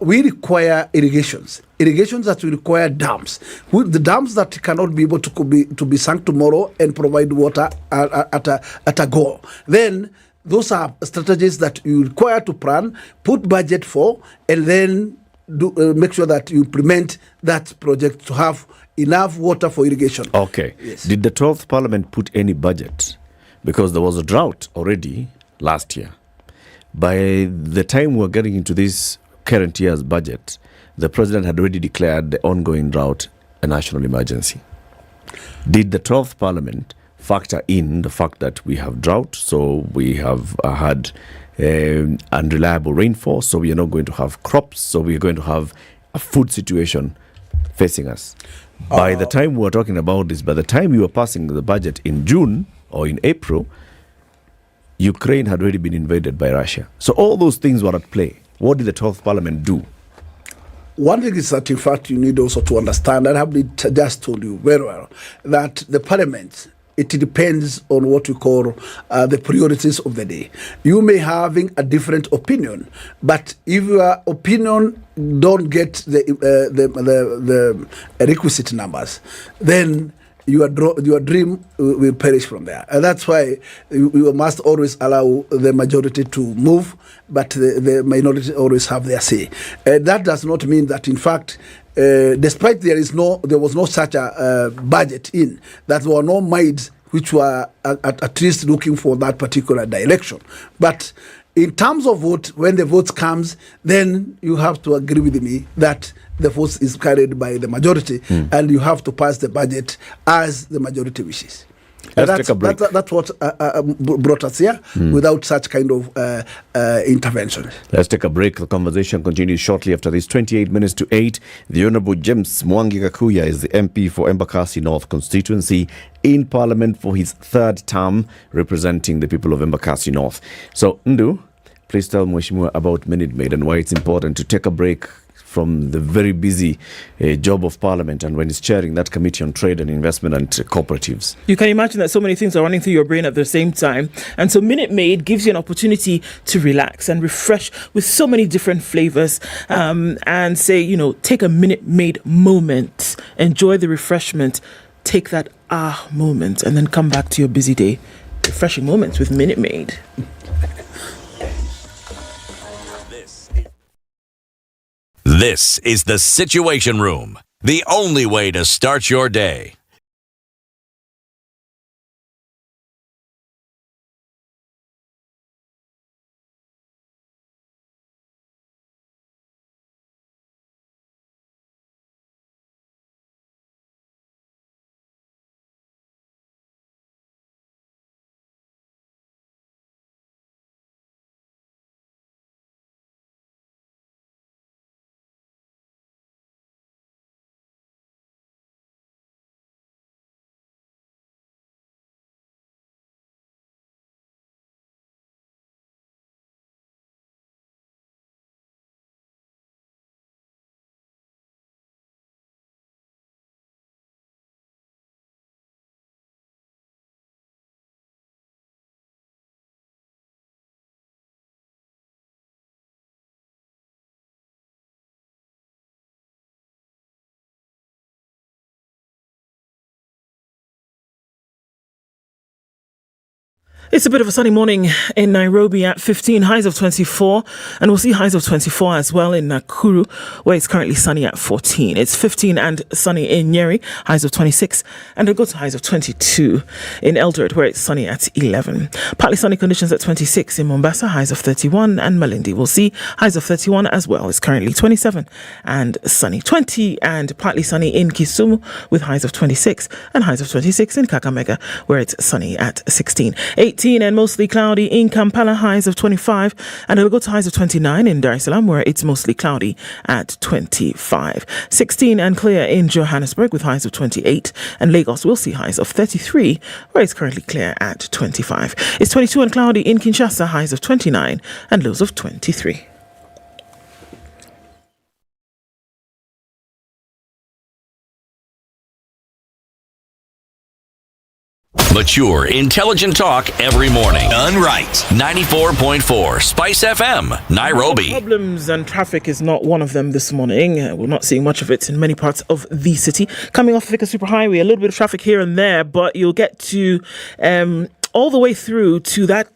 we require irrigations that will require dams. The dams that cannot be able to be sunk tomorrow and provide water at a go. Then those are strategies that you require to plan, put budget for, and then make sure that you implement that project to have enough water for irrigation. Okay. Yes. Did the 12th Parliament put any budget? Because there was a drought already last year. By the time we're getting into this current year's budget, the President had already declared the ongoing drought a national emergency. Did the 12th Parliament factor in the fact that we have drought, so we have had unreliable rainfall, so we are not going to have crops, so we are going to have a food situation facing us? By the time we were talking about this, by the time we were passing the budget in June or in April, Ukraine had already been invaded by Russia. So all those things were at play. What did the 12th Parliament do? One thing is that, in fact, you need also to understand, and I have just told you very well, that the Parliament, it depends on what we call the priorities of the day. You may having a different opinion, but if your opinion don't get the requisite numbers, then your dream will perish from there. And that's why you must always allow the majority to move, but the minority always have their say. That does not mean that, in fact, despite there was no such a budget in, that there were no minds which were at least looking for that particular direction. But in terms of vote, when the vote comes, then you have to agree with me that the vote is carried by the majority, and you have to pass the budget as the majority wishes. That's what brought us here, without such kind of intervention. Let's take a break. The conversation continues shortly after this. 28 minutes to 8. The Honourable James Mwangi Kakuya is the MP for Embakasi North constituency in Parliament for his third term, representing the people of Embakasi North. So, Ndu, please tell Mheshimiwa about Minute Maid and why it's important to take a break from the very busy job of Parliament and when he's chairing that Committee on Trade and Investment and Cooperatives. You can imagine that so many things are running through your brain at the same time. And so Minute Maid gives you an opportunity to relax and refresh with so many different flavors, and say, take a Minute Maid moment, enjoy the refreshment, take that moment, and then come back to your busy day. Refreshing moments with Minute Maid. This is the Situation Room, the only way to start your day. It's a bit of a sunny morning in Nairobi at 15, highs of 24, and we'll see highs of 24 as well in Nakuru, where it's currently sunny at 14. It's 15 and sunny in Nyeri, highs of 26, and it'll go to highs of 22 in Eldoret, where it's sunny at 11. Partly sunny conditions at 26 in Mombasa, highs of 31, and Malindi will see highs of 31 as well. It's currently 27 and sunny. 20 and partly sunny in Kisumu with highs of 26 and highs of 26 in Kakamega, where it's sunny at 16. 18 and mostly cloudy in Kampala, highs of 25, and it'll go to highs of 29 in Dar es Salaam, where it's mostly cloudy at 25. 16 and clear in Johannesburg with highs of 28, and Lagos will see highs of 33, where it's currently clear at 25. It's 22 and cloudy in Kinshasa, highs of 29 and lows of 23. Mature, intelligent talk every morning. Done right. 94.4 Spice FM, Nairobi. Problems and traffic is not one of them this morning. We're not seeing much of it in many parts of the city. Coming off Thika Superhighway, a little bit of traffic here and there, but you'll get to all the way through to that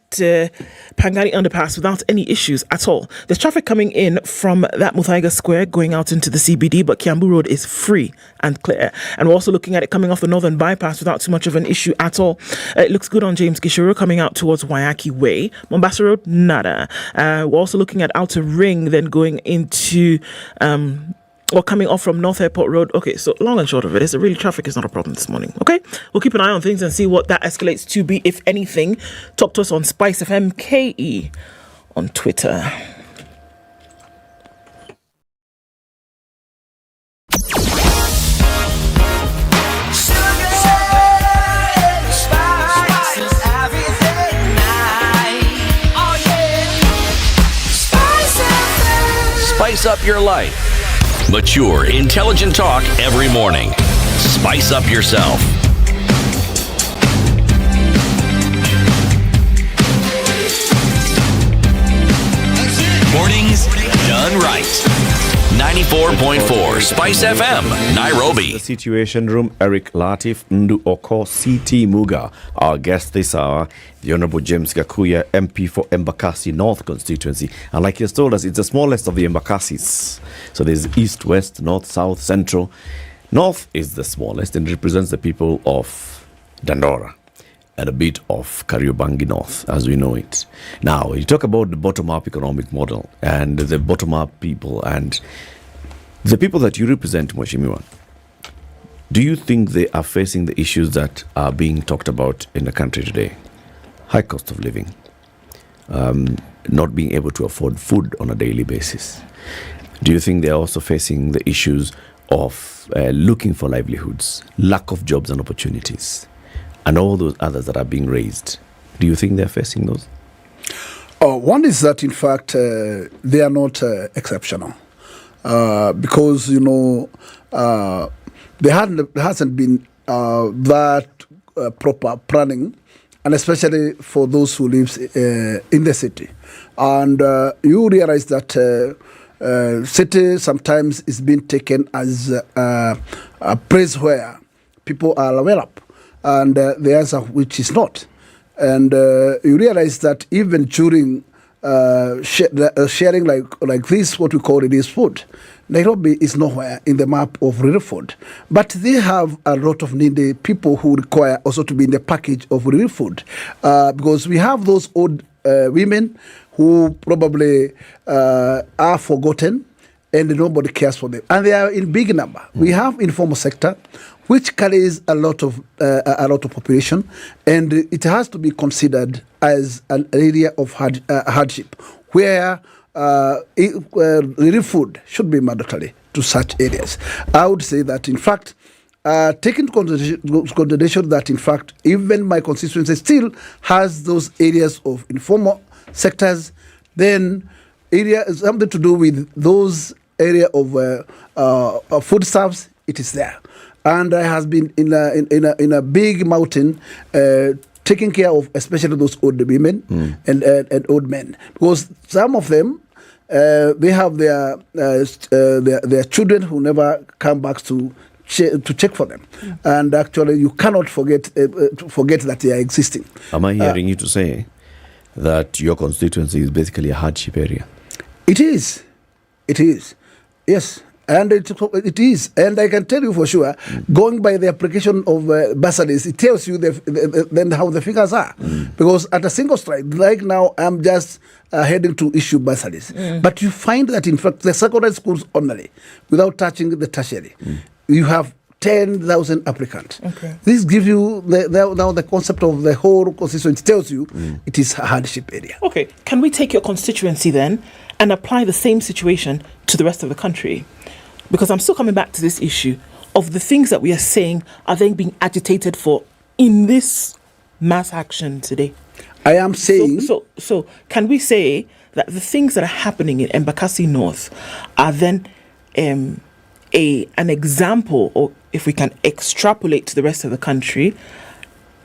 Pangani underpass without any issues at all. There's traffic coming in from that Muthaiga Square going out into the CBD, but Kiambu Road is free and clear. And we're also looking at it coming off the Northern Bypass without too much of an issue at all. It looks good on James Gishuru coming out towards Wayaki Way. Mombasa Road, nada. We're also looking at Outer Ring, then going into or coming off from North Airport Road. Okay, so long and short of it is really traffic is not a problem this morning. Okay, we'll keep an eye on things and see what that escalates to be, if anything. Talk to us on SpiceFM KE on Twitter. Spice up your life. Mature, intelligent talk every morning. Spice up yourself. Mornings done right. 94.4 Spice FM, Nairobi. The Situation Room, Eric Latif Ndu Oko, CT Muga. Our guest this hour, the Honorable James Gakuya, MP for Embakasi North constituency. And like he has told us, it's the smallest of the Embakasis. So there's East, West, North, South, Central. North is the smallest and represents the people of Dandora and a bit of Kariobangi North, as we know it. Now, you talk about the bottom-up economic model and the bottom-up people and the people that you represent, Mheshimiwa. Do you think they are facing the issues that are being talked about in the country today? High cost of living, not being able to afford food on a daily basis. Do you think they are also facing the issues of looking for livelihoods, lack of jobs and opportunities, and all those others that are being raised? Do you think they're facing those? One is that, in fact, they are not exceptional. Because, you know, there hasn't been that proper planning, and especially for those who live in the city. And you realize that city sometimes is being taken as a place where people are well up, and the answer which is not. And you realize that even during sharing like this, what we call it is food, Nairobi is nowhere in the map of relief food. But they have a lot of needy people who require also to be in the package of relief food. Because we have those old women who probably are forgotten and nobody cares for them. And they are in big number. We have informal sector, which carries a lot of population, and it has to be considered as an area of hardship, where relief food should be mandatory to such areas. I would say that, in fact, taking consideration that, in fact, even my constituency still has those areas of informal sectors, then area something to do with those area of food stuffs, it is there. And I has been in a big mountain taking care of especially those old women and old men, because some of them they have their children who never come back to check for them. And actually, you cannot forget that they are existing. Am I hearing you to say that your constituency is basically a hardship area? It is. Yes. And it is. And I can tell you for sure, going by the application of bursaries, it tells you then how the figures are. Because at a single strike, like now, I'm just heading to issue bursaries. But you find that, in fact, the secondary schools only, without touching the tertiary, you have 10,000 applicants. Okay. This gives you now the concept of the whole constituency. It tells you it is a hardship area. Okay. Can we take your constituency then and apply the same situation to the rest of the country? Because I'm still coming back to this issue of the things that we are saying are then being agitated for in this mass action today. I am saying... So can we say that the things that are happening in Embakasi North are then an example, or if we can extrapolate to the rest of the country,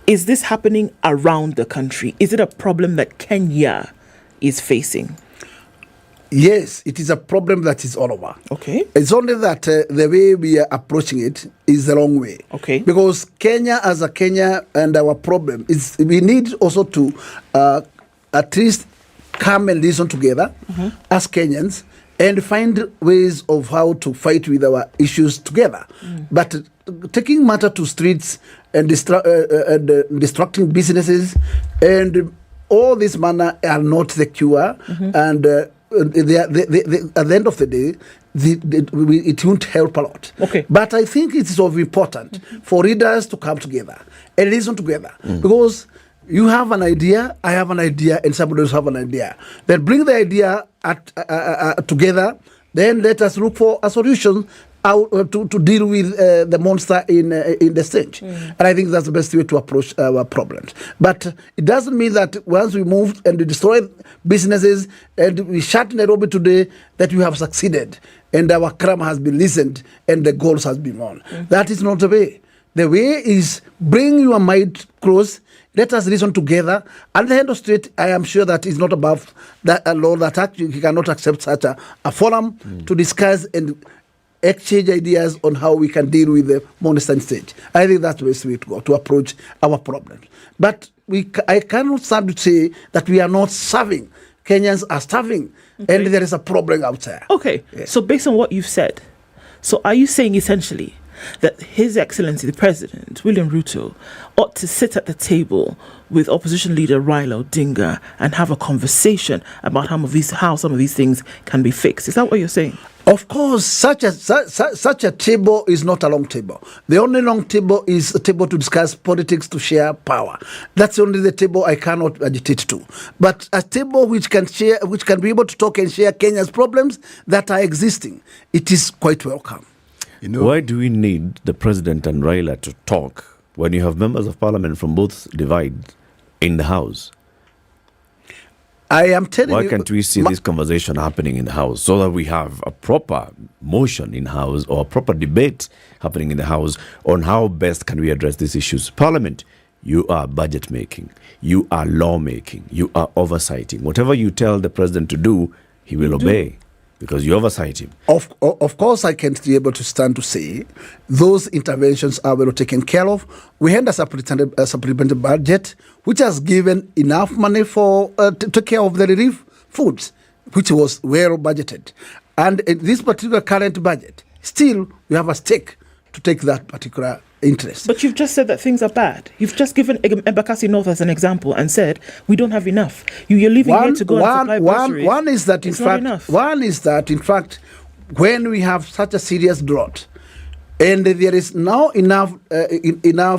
is this happening around the country? Is it a problem that Kenya is facing? Yes, it is a problem that is all over. Okay. It's only that the way we are approaching it is the wrong way. Okay. Because Kenya as a Kenya, and our problem is we need also to at least come and listen together as Kenyans and find ways of how to fight with our issues together. But taking matter to streets and destructing businesses and all this manner are not the cure. And at the end of the day, it won't help a lot. Okay. But I think it is of important for readers to come together and listen together. Because you have an idea, I have an idea, and somebody else have an idea. Then bring the idea together, then let us look for a solution to deal with the monster in the stage. And I think that's the best way to approach our problems. But it doesn't mean that once we move and we destroy businesses and we shut Nairobi today, that we have succeeded and our crime has been listened and the goals has been won. That is not the way. The way is bring your mind close. Let us listen together. At the end of the street, I am sure that it's not above that a law that actually he cannot accept such a forum to discuss and exchange ideas on how we can deal with the monster state. I think that's the best way to go to approach our problems. But I cannot stand to say that we are not serving. Kenyans are starving, and there is a problem out there. Okay, so based on what you've said, so are you saying essentially that His Excellency the President, William Ruto, ought to sit at the table with opposition leader Raila Odinga and have a conversation about how some of these things can be fixed? Is that what you're saying? Of course, such a table is not a long table. The only long table is a table to discuss politics, to share power. That's only the table I cannot agitate to. But a table which can be able to talk and share Kenya's problems that are existing, it is quite welcome. Why do we need the President and Raila to talk when you have members of parliament from both divide in the House? I am telling you... Why can't we see this conversation happening in the House so that we have a proper motion in House or a proper debate happening in the House on how best can we address these issues? Parliament, you are budget making, you are law making, you are oversighting. Whatever you tell the President to do, he will obey. Because you oversight him. Of course, I can't be able to stand to say those interventions are well taken care of. We had a supplementary budget which has given enough money for to take care of the relief foods, which was well budgeted. And in this particular current budget, still we have a stake to take that particular interest. But you've just said that things are bad. You've just given Embakasi North as an example and said we don't have enough. You're leaving here to go and supply groceries. One is that in fact, when we have such a serious drought, and there is now enough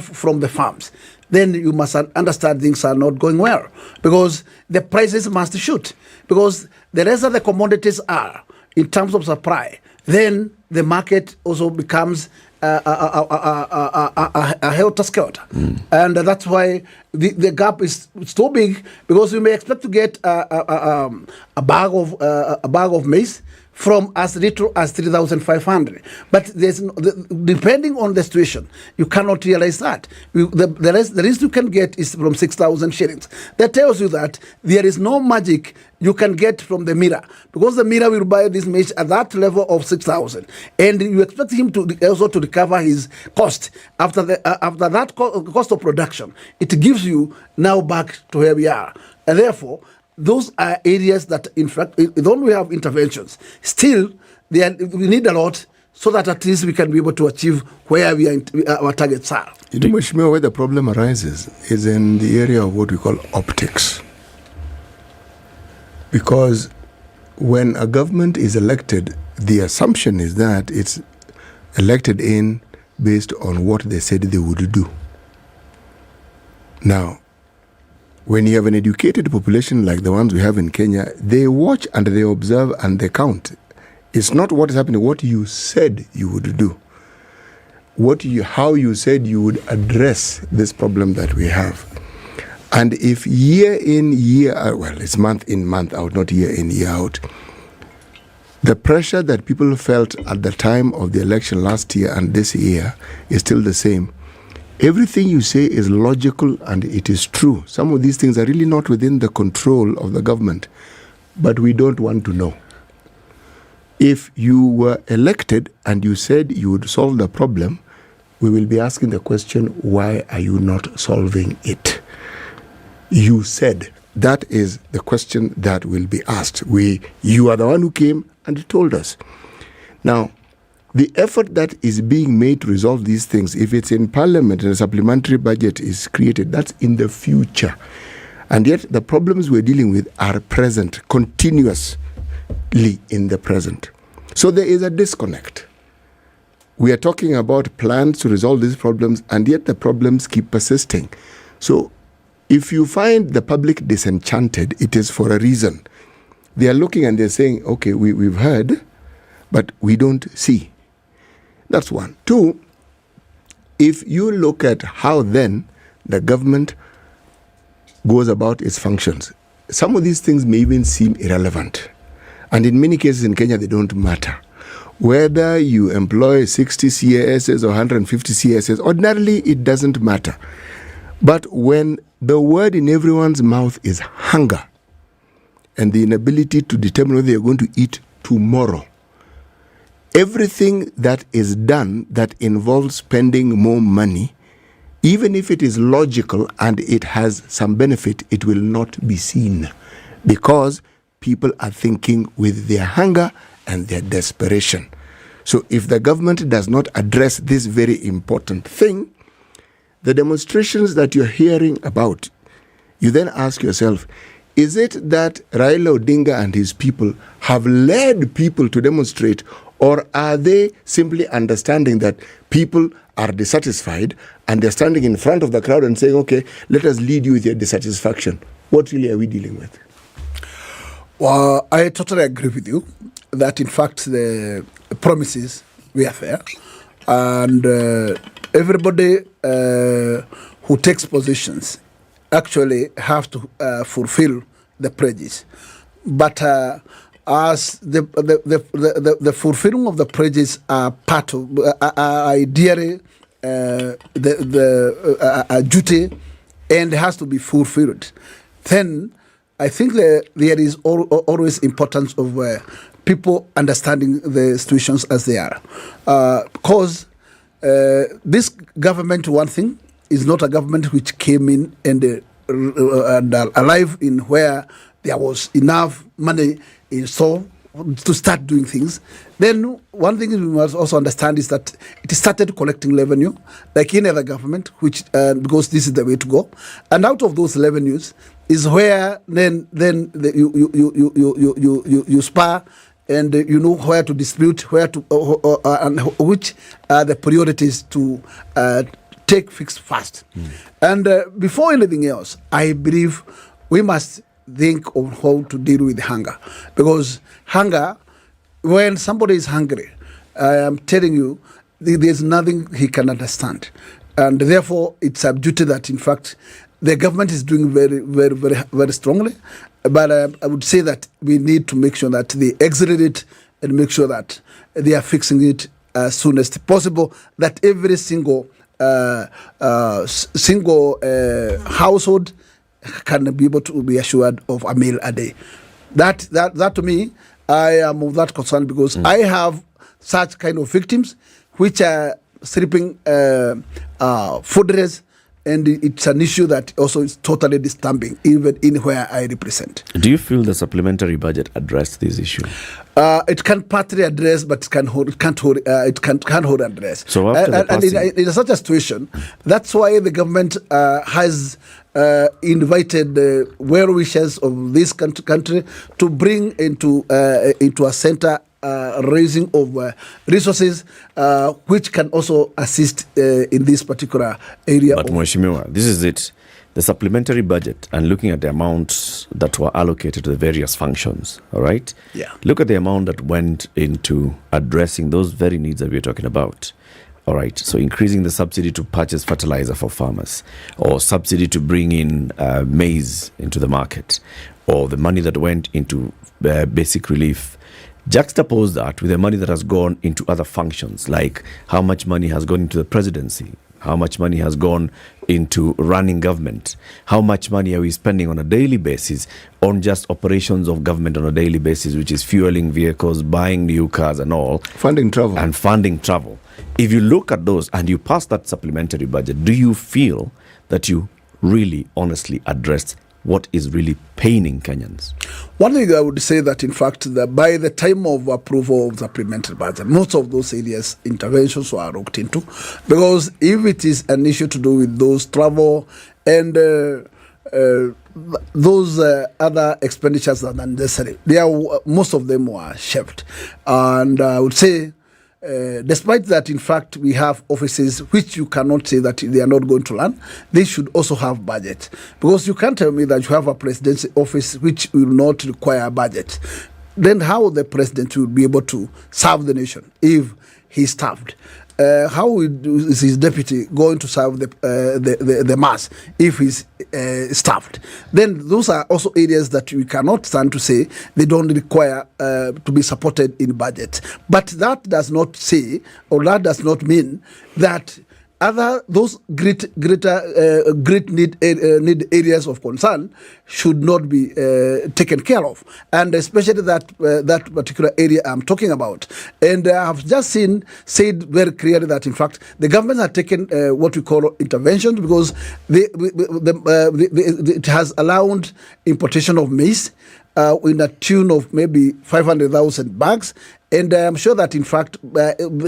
from the farms, then you must understand things are not going well, because the prices must shoot, because the rest of the commodities are in terms of supply. Then the market also becomes a helter-skelter. And that's why the gap is so big, because you may expect to get a bag of maize from as little as 3,500. But depending on the situation, you cannot realize that. The least you can get is from 6,000 shillings. That tells you that there is no magic you can get from the mirror, because the mirror will buy this mesh at that level of 6,000, and you expect him to also to recover his cost after that cost of production. It gives you now back to where we are, and therefore those are areas that, in fact, though we have interventions, still we need a lot so that at least we can be able to achieve where our targets are. You know, Mheshimiwa, where the problem arises is in the area of what we call optics. Because when a government is elected, the assumption is that it's elected in based on what they said they would do. Now, when you have an educated population like the ones we have in Kenya, they watch and they observe and they count. It's not what is happening, what you said you would do. How you said you would address this problem that we have. And if year in, year out, well, it's month in, month out, not year in, year out, the pressure that people felt at the time of the election last year and this year is still the same. Everything you say is logical and it is true. Some of these things are really not within the control of the government, but we don't want to know. If you were elected and you said you would solve the problem, we will be asking the question, why are you not solving it? You said. That is the question that will be asked. You are the one who came and told us. Now, the effort that is being made to resolve these things, if it's in Parliament and a supplementary budget is created, that's in the future. And yet the problems we're dealing with are present, continuously in the present. So there is a disconnect. We are talking about plans to resolve these problems, and yet the problems keep persisting. So if you find the public disenchanted, it is for a reason. They are looking and they're saying, okay, we've heard, but we don't see. That's one. Two, if you look at how then the government goes about its functions, some of these things may even seem irrelevant. And in many cases in Kenya, they don't matter. Whether you employ 60 CASs or 150 CASs, ordinarily it doesn't matter. But when the word in everyone's mouth is hunger and the inability to determine whether you're going to eat tomorrow, everything that is done that involves spending more money, even if it is logical and it has some benefit, it will not be seen because people are thinking with their hunger and their desperation. So if the government does not address this very important thing, the demonstrations that you're hearing about, you then ask yourself, is it that Raila Odinga and his people have led people to demonstrate, or are they simply understanding that people are dissatisfied and they're standing in front of the crowd and saying, okay, let us lead you with your dissatisfaction? What really are we dealing with? Well, I totally agree with you that, in fact, the promises were fair, and everybody who takes positions actually have to fulfill the pledges. But as the fulfilling of the pledges are part of ideally the duty and has to be fulfilled, then I think there is always importance of people understanding the situations as they are. Because this government, one thing, is not a government which came in and alive in where there was enough money in store to start doing things. Then one thing we must also understand is that it started collecting revenue like any other government, which because this is the way to go. And out of those revenues is where then you spar and you know where to dispute, where to and which are the priorities to take fixed fast. And before anything else, I believe we must think of how to deal with hunger, because hunger, when somebody is hungry, I am telling you, there's nothing he can understand, and therefore it's a duty that, in fact, the government is doing very, very, very, very strongly. But I would say that we need to make sure that they accelerate and make sure that they are fixing it as soon as possible, that every single household can be able to be assured of a meal a day. That to me, I am of that concern, because I have such kind of victims which are sleeping food rails, and it's an issue that also is totally disturbing, even in where I represent. Do you feel the supplementary budget addressed this issue? It can partly address, but it can't hold address. So after in such a situation, that's why the government has invited the well-wishers of this country to bring into a center raising of resources which can also assist in this particular area. But Mheshimiwa, this is it. The supplementary budget, and looking at the amounts that were allocated to the various functions, all right? Yeah. Look at the amount that went into addressing those very needs that we're talking about. All right, so increasing the subsidy to purchase fertilizer for farmers, or subsidy to bring in maize into the market, or the money that went into basic relief. Juxtapose that with the money that has gone into other functions, like how much money has gone into the presidency, how much money has gone into running government, how much money are we spending on a daily basis on just operations of government on a daily basis, which is fueling vehicles, buying new cars and all. Funding travel. If you look at those and you pass that supplementary budget, do you feel that you really honestly addressed what is really paining Kenyans? One thing I would say that, in fact, by the time of approval of the supplementary budget, most of those areas interventions were looked into, because if it is an issue to do with those travel and those other expenditures that are necessary, most of them were shelved. And I would say, despite that, in fact, we have offices which you cannot say that they are not going to run. They should also have budget, because you can't tell me that you have a presidency office which will not require a budget. Then how the president will be able to serve the nation if he's starved? How is his deputy going to serve the mass if he's staffed? Then those are also areas that we cannot stand to say they don't require to be supported in budget. But that does not say, or that does not mean that those great need areas of concern should not be taken care of, and especially that particular area I'm talking about. And I have just said very clearly that, in fact, the government has taken what we call intervention, because it has allowed importation of maize in a tune of maybe 500,000 bags. And I am sure that, in fact,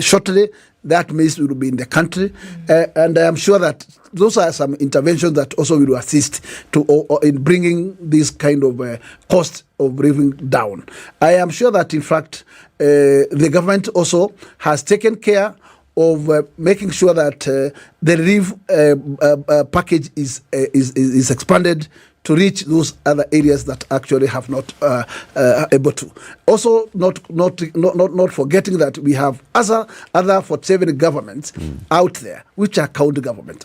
shortly that maize will be in the country. And I am sure that those are some interventions that also will assist in bringing this kind of cost of living down. I am sure that, in fact, the government also has taken care of making sure that the relief package is expanded to reach those other areas that actually have not able to. Also, not forgetting that we have other 47 governments out there, which are county government,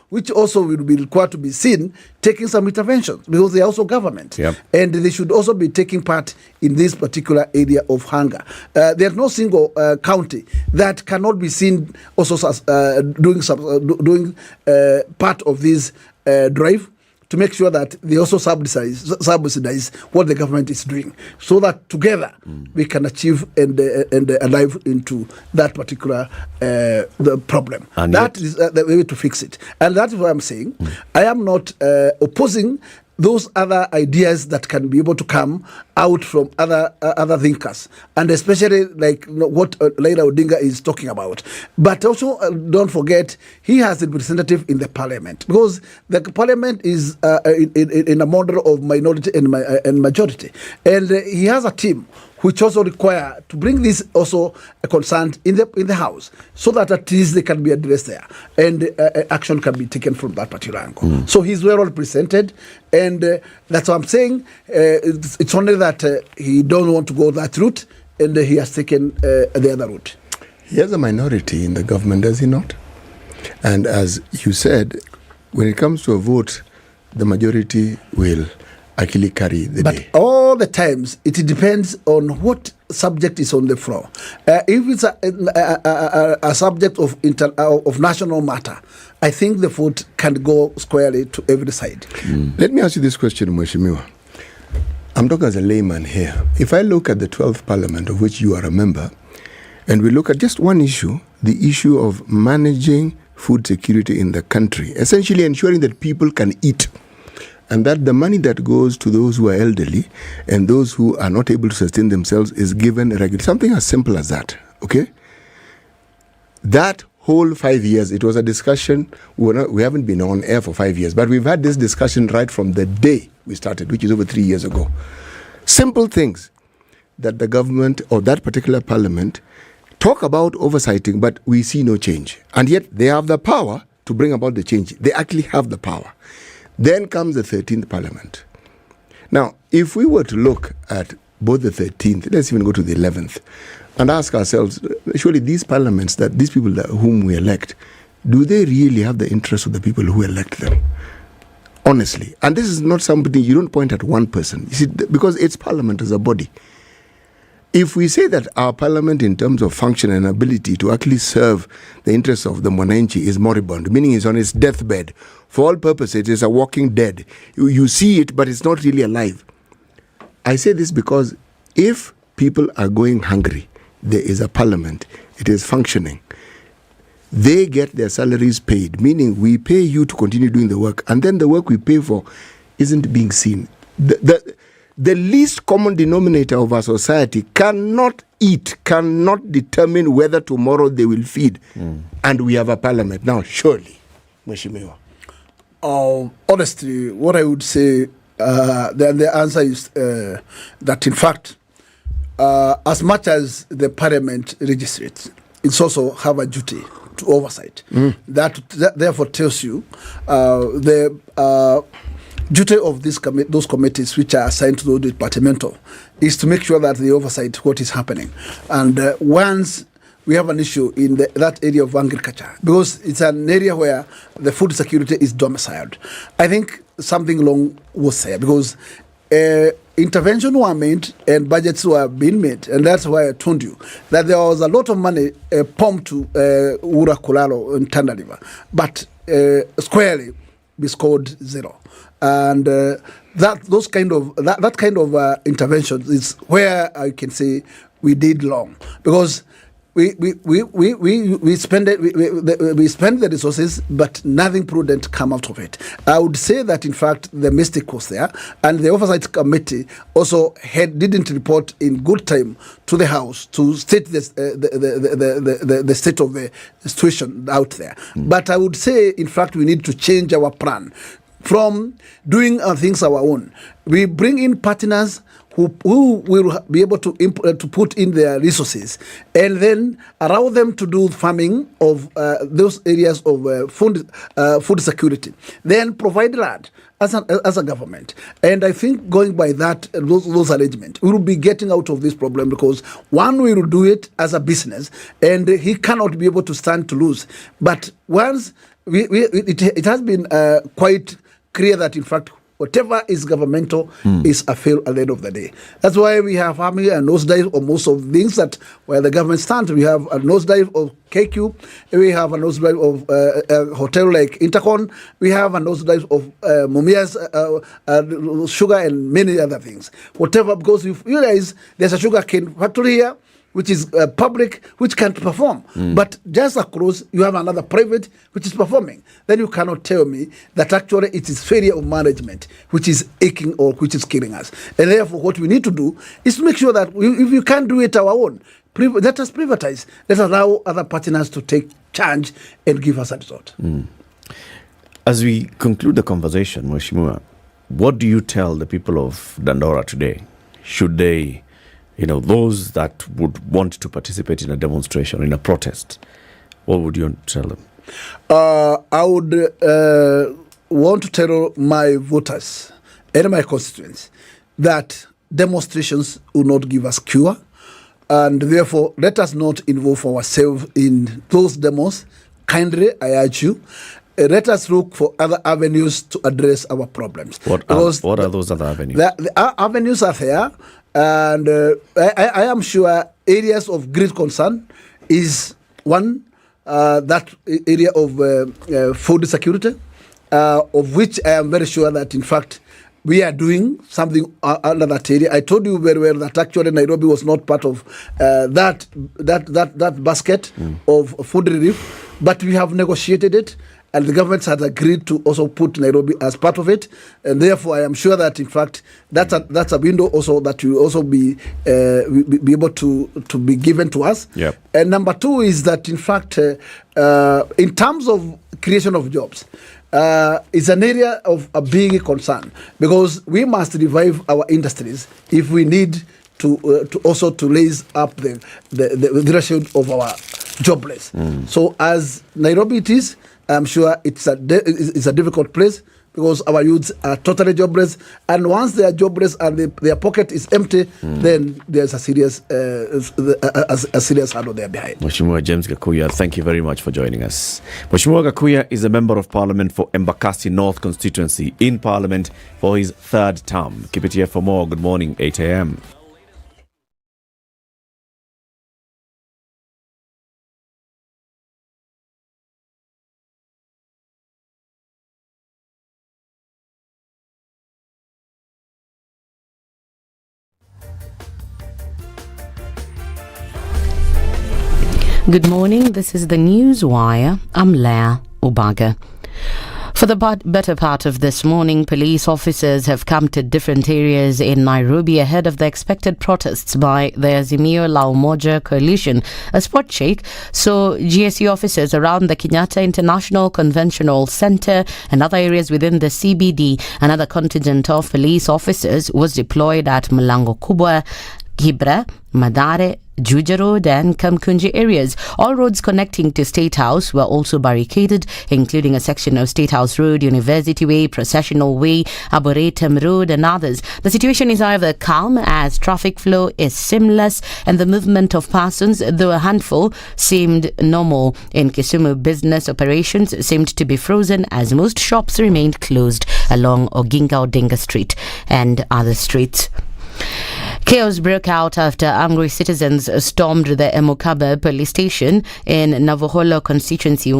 which also will be required to be seen taking some interventions, because they are also government. Yep. And they should also be taking part in this particular area of hunger. There's no single county that cannot be seen also doing part of this drive, to make sure that they also subsidize what the government is doing, so that together we can achieve and arrive into that particular the problem. And that is the way to fix it. And that's what I'm saying. I am not opposing those other ideas that can be able to come out from other thinkers, and especially like what Raila Odinga is talking about. But also don't forget, he has a representative in the parliament, because the parliament is in a model of minority and majority, and he has a team which also require to bring this also a concern in the house, so that at least they can be addressed there, and action can be taken from that particular angle. So he's well represented, and that's what I'm saying. It's only that he don't want to go that route, and he has taken the other route. He has a minority in the government, does he not? And as you said, when it comes to a vote, the majority will actually carry the but day. all the times, it depends on what subject is on the floor. If it's a subject of national matter, I think the vote can go squarely to every side. Let me ask you this question, Mheshimiwa. I'm talking as a layman here. If I look at the 12th Parliament, of which you are a member, and we look at just one issue, the issue of managing food security in the country, essentially ensuring that people can eat, and that the money that goes to those who are elderly and those who are not able to sustain themselves is given regularly. Something as simple as that, okay? That whole 5 years, it was a discussion. We haven't been on air for 5 years, but we've had this discussion right from the day we started, which is over 3 years ago. Simple things that the government or that particular parliament talk about oversighting, but we see no change. And yet they have the power to bring about the change. They actually have the power. Then comes the 13th Parliament. Now, if we were to look at both the 13th, let's even go to the 11th, and ask ourselves, surely these parliaments, that these people whom we elect, do they really have the interest of the people who elect them? Honestly. And this is not somebody, you don't point at one person. You see, because it's parliament as a body. If we say that our parliament in terms of function and ability to actually serve the interests of the Mwananchi is moribund, meaning it's on its deathbed, for all purposes it is a walking dead. You see it, but it's not really alive. I say this because if people are going hungry, there is a parliament, it is functioning. They get their salaries paid, meaning we pay you to continue doing the work, and then the work we pay for isn't being seen. The least common denominator of our society cannot determine whether tomorrow they will feed. And we have a parliament. Now, surely, Mheshimiwa. Honestly, what I would say, the answer is that, in fact, as much as the parliament legislates, it's also have a duty to oversight. That therefore tells you the duty of those committees which are assigned to those departmental is to make sure that they oversight what is happening. And once we have an issue in that area of agriculture, because it's an area where the food security is domiciled, I think something wrong was there, because intervention were made and budgets were being made, and that's why I told you that there was a lot of money pumped to Ura Kulalo in Tanda River, but squarely we scored zero. And that kind of intervention is where I can say we did wrong, because we spend the resources, but nothing prudent come out of it. I would say that in fact the mistake was there, and the oversight committee also didn't report in good time to the House to state the state of the situation out there. But I would say in fact we need to change our plan from doing things our own. We bring in partners who will be able to put in their resources, and then allow them to do farming of those areas of food security. Then provide land as a government. And I think going by those arrangements, we will be getting out of this problem, because one, we will do it as a business, and he cannot be able to stand to lose. But once it has been quite clear that in fact whatever is governmental is a fail at the end of the day. That's why we have having a nosedive of most of things that where the government stands. We have a nosedive of KQ, we have a nosedive of a hotel like Intercon, we have a nosedive of Mumia's sugar and many other things. Whatever, because you realize there's a sugar cane factory here, which is public, which can't perform. But just across, you have another private, which is performing. Then you cannot tell me that actually it is failure of management, which is aching or which is killing us. And therefore, what we need to do is to make sure that if you can't do it our own, let us privatize. Let us allow other partners to take charge and give us a result. As we conclude the conversation, Mheshimiwa, what do you tell the people of Dandora today? Should they, those that would want to participate in a demonstration, in a protest, what would you tell them? I would want to tell my voters and my constituents that demonstrations will not give us cure, and therefore let us not involve ourselves in those demos. Kindly, I urge you. let us look for other avenues to address our problems. What are those other avenues? The avenues are there, and I am sure areas of great concern is one, that area of food security, of which I am very sure that, in fact, we are doing something under that area. I told you very well that actually Nairobi was not part of that basket of food relief, but we have negotiated it, and the government has agreed to also put Nairobi as part of it, and therefore I am sure that, in fact, that's a window also that will also be able to be given to us. Yep. And number two is that, in fact, in terms of creation of jobs, is an area of a big concern, because we must revive our industries if we need to also to raise up the threshold of our jobless. So as Nairobi it is, I'm sure it's a difficult place, because our youths are totally jobless, and once they are jobless and their pocket is empty, then there's a serious hurdle there behind. Mheshimiwa James Gakuya, thank you very much for joining us. Mheshimiwa Gakuya is a member of Parliament for Embakasi North constituency in Parliament for his third term. Keep it here for more. Good morning, 8 a.m. Good morning, this is the News Wire. I'm Leah Ubaga. For the better part of this morning, police officers have come to different areas in Nairobi ahead of the expected protests by the Azimio la Umoja coalition. A spot check saw GSU officers around the Kenyatta International Conventional Centre and other areas within the CBD. Another contingent of police officers was deployed at Mlango Kubwa, Kibra, Madare, Juja Road and Kamkunji areas. All roads connecting to State House were also barricaded, including a section of State House Road, University Way, Processional Way, Arboretum Road and others. The situation is however calm as traffic flow is seamless and the movement of persons, though a handful, seemed normal. In Kisumu, business operations seemed to be frozen as most shops remained closed along Oginga Odinga Street and other streets. Chaos broke out after angry citizens stormed the Emukaba police station in Navoholo constituency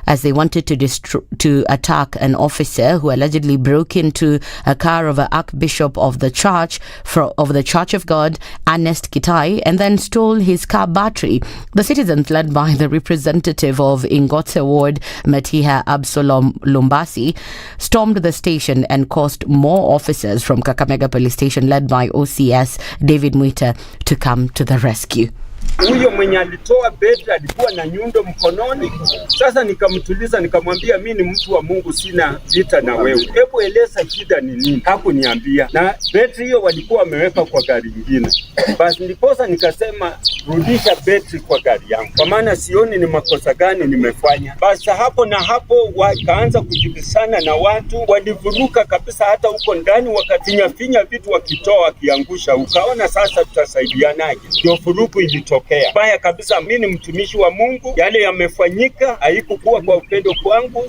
as they wanted to attack an officer who allegedly broke into a car of an Archbishop of the Church of God, Ernest Kitai, and then stole his car battery. The citizens, led by the representative of Ingotse Ward, Matiha Absalom Lumbasi, stormed the station and caused more officers from Kakamega police station, led by OCS David Mwita, to come to the rescue. Huyo mwenye alitoa betri alikuwa na nyundo mkononi. Sasa nikamtuliza, nikamwambia mimi ni mtu wa Mungu, sina vita na wewe. Hebu eleza shida ni nini? Hakuniambia. Na betri hiyo walikuwa wameweka kwa gari nyingine. Basi ndiposa nikasema rudisha betri kwa gari yangu, kwa maana sioni ni makosa gani nimefanya. Basi hapo na hapo wakaanza kujibisana na watu, walivuruka kabisa hata huko ndani, wakafinya vitu wakitoa wakiangusha. Ukaona sasa tutasaidianaje? Ndio furuku ilitokea. Baya kabisa, mimi ni mtumishi wa Mungu, yale yamefanyika haikukuwa kwa upendo kwangu.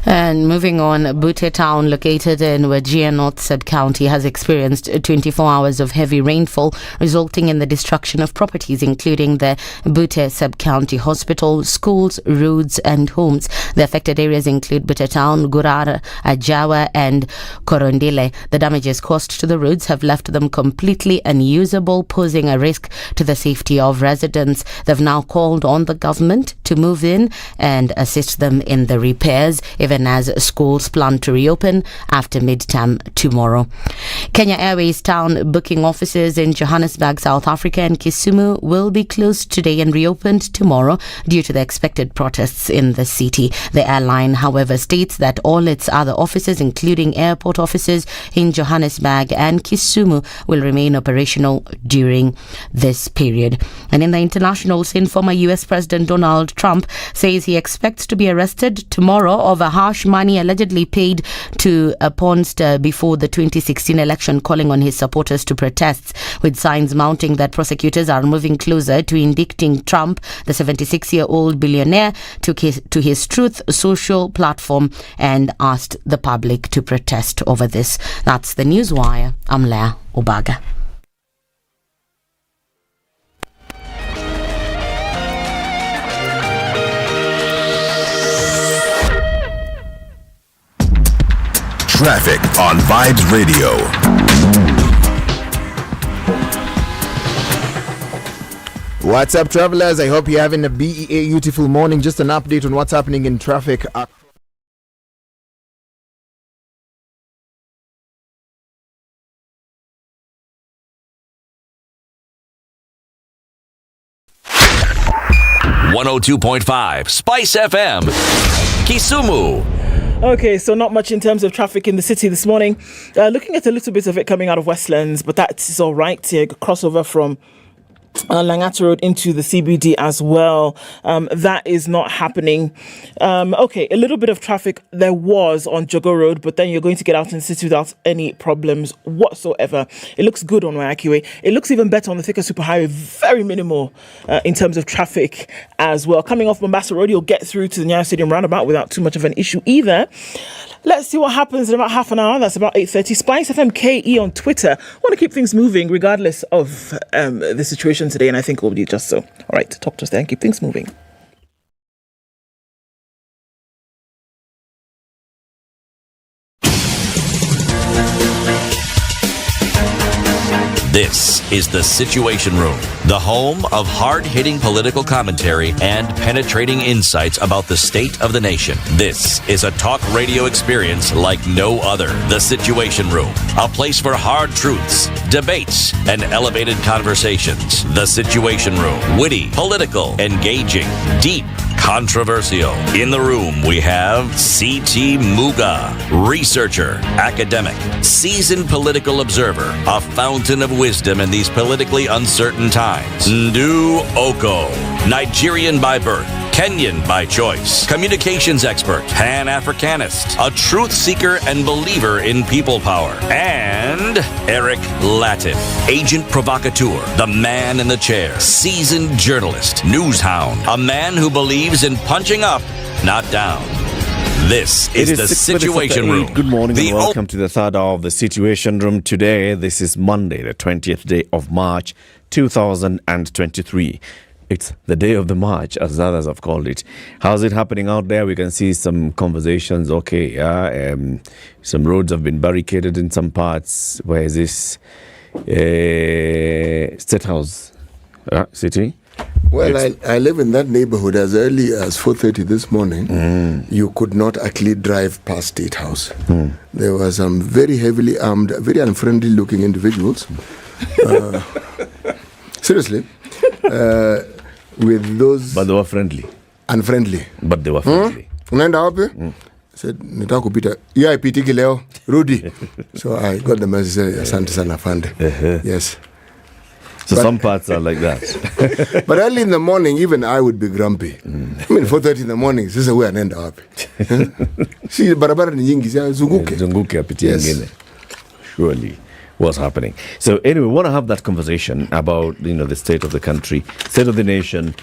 And moving on, Butte town, located in Wajir North Sub-County, has experienced 24 hours of heavy rainfall, resulting in the destruction of properties, including the Butte Sub-County Hospital, schools, roads and homes. The affected areas include Butte town, Gurara, Ajawa and Korondile. The damages caused to the roads have left them completely unusable, posing a risk to the safety of residents. They've now called on the government to move in and assist them in the repairs, even as schools plan to reopen after mid-term tomorrow. Kenya Airways town booking offices in Johannesburg, South Africa and Kisumu will be closed today and reopened tomorrow due to the expected protests in the city. The airline, however, states that all its other offices, including airport offices in Johannesburg and Kisumu, will remain operational during this period. And in the international scene, former US President Donald Trump says he expects to be arrested tomorrow over cash money allegedly paid to a porn star before the 2016 election, calling on his supporters to protest, with signs mounting that prosecutors are moving closer to indicting Trump, the 76-year-old billionaire, took to his Truth Social platform and asked the public to protest over this. That's the Newswire. I'm Leah Obaga. Traffic on Vibes Radio. What's up, travelers? I hope you're having a beautiful morning. Just an update on what's happening in traffic. .5 Spice FM, Kisumu. Okay, so not much in terms of traffic in the city this morning. Looking at a little bit of it coming out of Westlands, but that's all right. Crossover from Langata Road into the CBD as well. That is not happening. Okay, a little bit of traffic there was on Jogo Road, but then you're going to get out in the city without any problems whatsoever. It looks good on Waiakiwe. It looks even better on the Thika Superhighway. Very minimal in terms of traffic as well. Coming off Mombasa Road, you'll get through to the Nyeri Stadium roundabout without too much of an issue either. Let's see what happens in about half an hour. That's about 8:30. SpiceFM KE on Twitter. I want to keep things moving regardless of the situation today, and I think we'll be just so. All right, talk to us there and keep things moving. This is the Situation Room, the home of hard-hitting political commentary and penetrating insights about the state of the nation. This is a talk radio experience like no other. The Situation Room, a place for hard truths, debates, and elevated conversations. The Situation Room, witty, political, engaging, deep, controversial. In the room, we have C.T. Muga, researcher, academic, seasoned political observer, a fountain of wisdom in these politically uncertain times. Ndu Oko, Nigerian by birth, Kenyan by choice, communications expert, Pan-Africanist, a truth seeker and believer in people power, and Eric Latif, agent provocateur, the man in the chair, seasoned journalist, news hound, a man who believes in punching up, not down. This is the Situation Room. Good morning and welcome to the third hour of the Situation Room. Today, this is Monday, the 20th day of March, 2023. It's the day of the march, as others have called it. How's it happening out there? We can see some conversations. Okay, some roads have been barricaded in some parts. Where is this? State House City? Well, I live in that neighborhood. As early as 4:30 this morning, you could not actually drive past State House. There were some very heavily armed, very unfriendly looking individuals. Seriously. With those... But they were friendly. Unfriendly. But they were friendly. Unaenda wapi? Said, nitaka kupita. Yeah, ipitiki leo. Rudi. So I got the message, asante sana afande. Yes. So some parts are like that. But early in the morning, even I would be grumpy. I mean, 4:30 in the morning, sasa huyu anaenda wapi? Si barabara ni nyingi, zunguke. Zunguke apitie nyingine. Surely. What's happening. So anyway, we want to have that conversation about, the state of the country, state of the nation,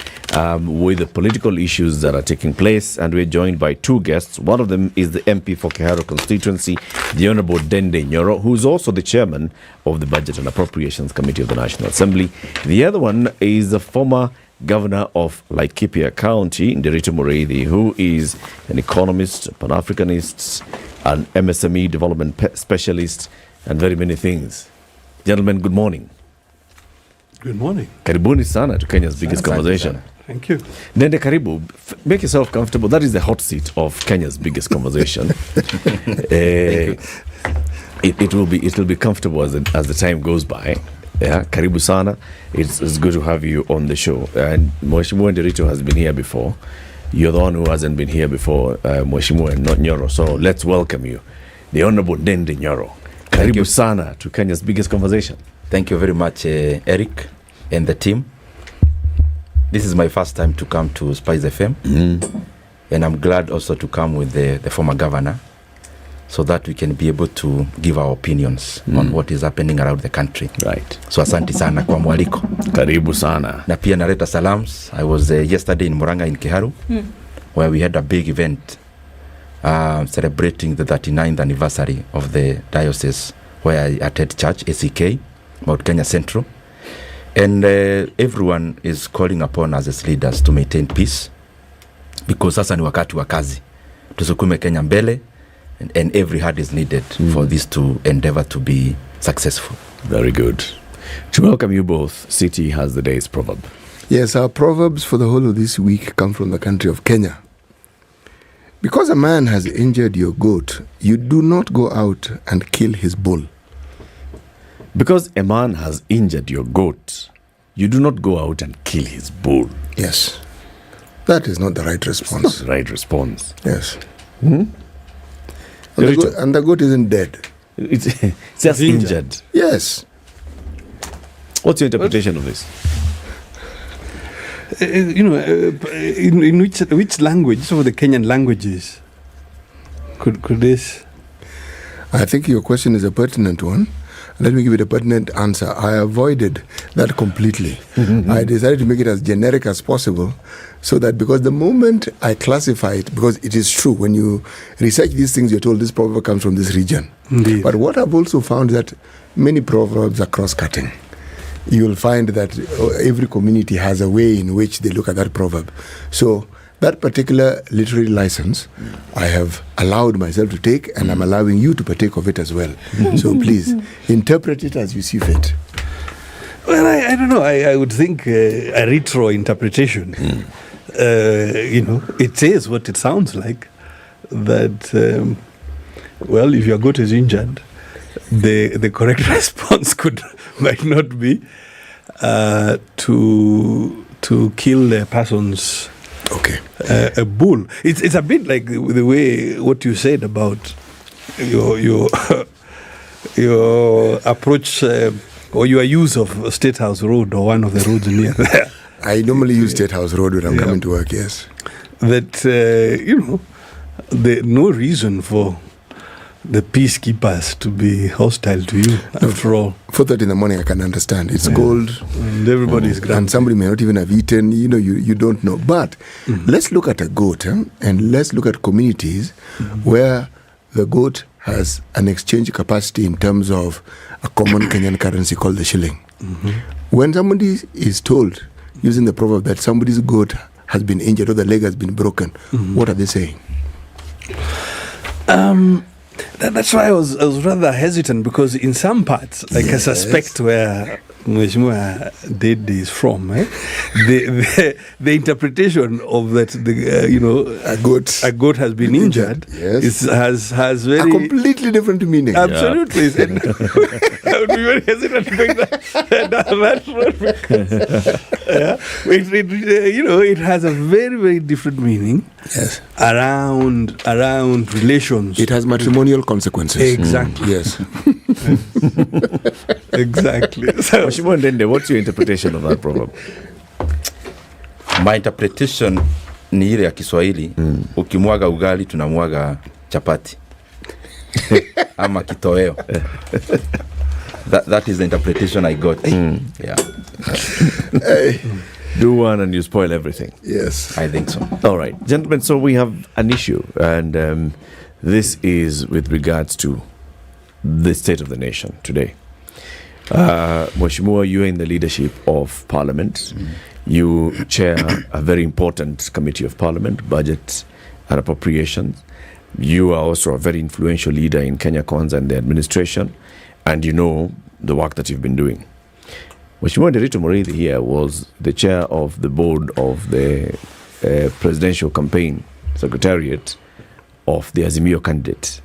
with the political issues that are taking place. And we're joined by two guests. One of them is the MP for Keharo constituency, the Honorable Dende Nyoro, who's also the chairman of the Budget and Appropriations Committee of the National Assembly. The other one is the former governor of Laikipia County, Nderitu Mureithi, who is an economist, Pan-Africanist, an MSME development specialist, and very many things. Gentlemen, good morning. Good morning. Karibuni sana to Kenya's biggest conversation. Thank you. Nende karibu, make yourself comfortable. That is the hot seat of Kenya's biggest conversation. It will be comfortable as the time goes by. Yeah, karibu sana. It's good to have you on the show. And Mheshimiwa Nderitu has been here before. You're the one who hasn't been here before, Mheshimiwa Nyoro. So let's welcome you, the Honorable Dende Nyoro. Karibu sana to Kenya's biggest conversation. Thank you very much, Eric and the team. This is my first time to come to Spice FM. And I'm glad also to come with the former governor so that we can be able to give our opinions on what is happening around the country. Right. So asante sana kwa mwaliko. Karibu sana. Na pia naleta salams. I was yesterday in Murang'a in Kiharu where we had a big event celebrating the 39th anniversary of the diocese where I attend church, ACK, Mount Kenya Central. And everyone is calling upon us as leaders to maintain peace because sasa ni wakati wa kazi. Tusukume Kenya mbele and every heart is needed for this to endeavor to be successful. Very good. To welcome you both, City has the day's proverb. Yes, our proverbs for the whole of this week come from the country of Kenya. Because a man has injured your goat, you do not go out and kill his bull. Because a man has injured your goat, you do not go out and kill his bull. Yes. That is not the right response. It's not the right response. Yes. And the goat isn't dead. It's just injured. Yes. What's your interpretation of this? In which language, some of the Kenyan languages, could this? I think your question is a pertinent one. Let me give it a pertinent answer. I avoided that completely. I decided to make it as generic as possible so that because the moment I classify it, because it is true, when you research these things, you're told this proverb comes from this region. Indeed. But what I've also found is that many proverbs are cross-cutting. You'll find that every community has a way in which they look at that proverb. So that particular literary license, I have allowed myself to take, and I'm allowing you to partake of it as well. So please, interpret it as you see fit. Well, I don't know. I would think a retro interpretation. It says what it sounds like. That, if your goat is injured, the correct response might not be to kill the person's a bull. It's a bit like the way what you said about your approach or your use of State House Road or one of the roads near there. I normally use State House Road when I'm coming to work. Yes, that there's no reason for the peacekeepers to be hostile to you. After all, 4:30 in the morning, I can understand. It's cold, and everybody's grumpy. And somebody may not even have eaten. You don't know. But let's look at a goat, and let's look at communities where the goat has an exchange capacity in terms of a common Kenyan currency called the shilling. When somebody is told, using the proverb, that somebody's goat has been injured or the leg has been broken, what are they saying? That's why I was rather hesitant, because in some parts, I suspect where Mheshimiwa did this from, the interpretation of that a goat has been injured has very a completely different meaning. Absolutely, and I would be very hesitant to make that road. It has a very, very different meaning. Yes, around relations. It has matrimonial consequences. Exactly. Yes. Exactly. So, Mheshimiwa Ndende, what's your interpretation of that proverb? My interpretation ni ile ya Kiswahili, ukimwaga ugali tunamwaga chapati ama kitoweo. That is the interpretation I got. Yeah. Do one and you spoil everything. Yes, I think so. All right, gentlemen, so we have an issue, and this is with regards to the state of the nation today. Mheshimiwa, you are in the leadership of Parliament. You chair a very important committee of Parliament, Budget and Appropriations. You are also a very influential leader in Kenya Cons and the administration, and you know the work that you've been doing. Mheshimiwa Derito Muriithi here was the chair of the board of the presidential campaign secretariat of the Azimio candidate.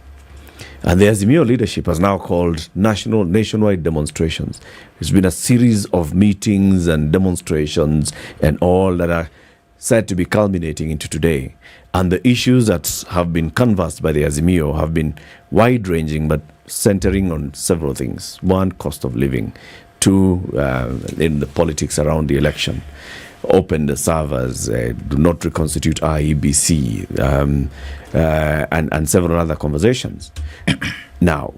And the Azimio leadership has now called nationwide demonstrations. There's been a series of meetings and demonstrations and all that are said to be culminating into today. And the issues that have been canvassed by the Azimio have been wide-ranging but centering on several things. One, cost of living. Two, in the politics around the election. Open the servers, do not reconstitute IEBC, and several other conversations. Now,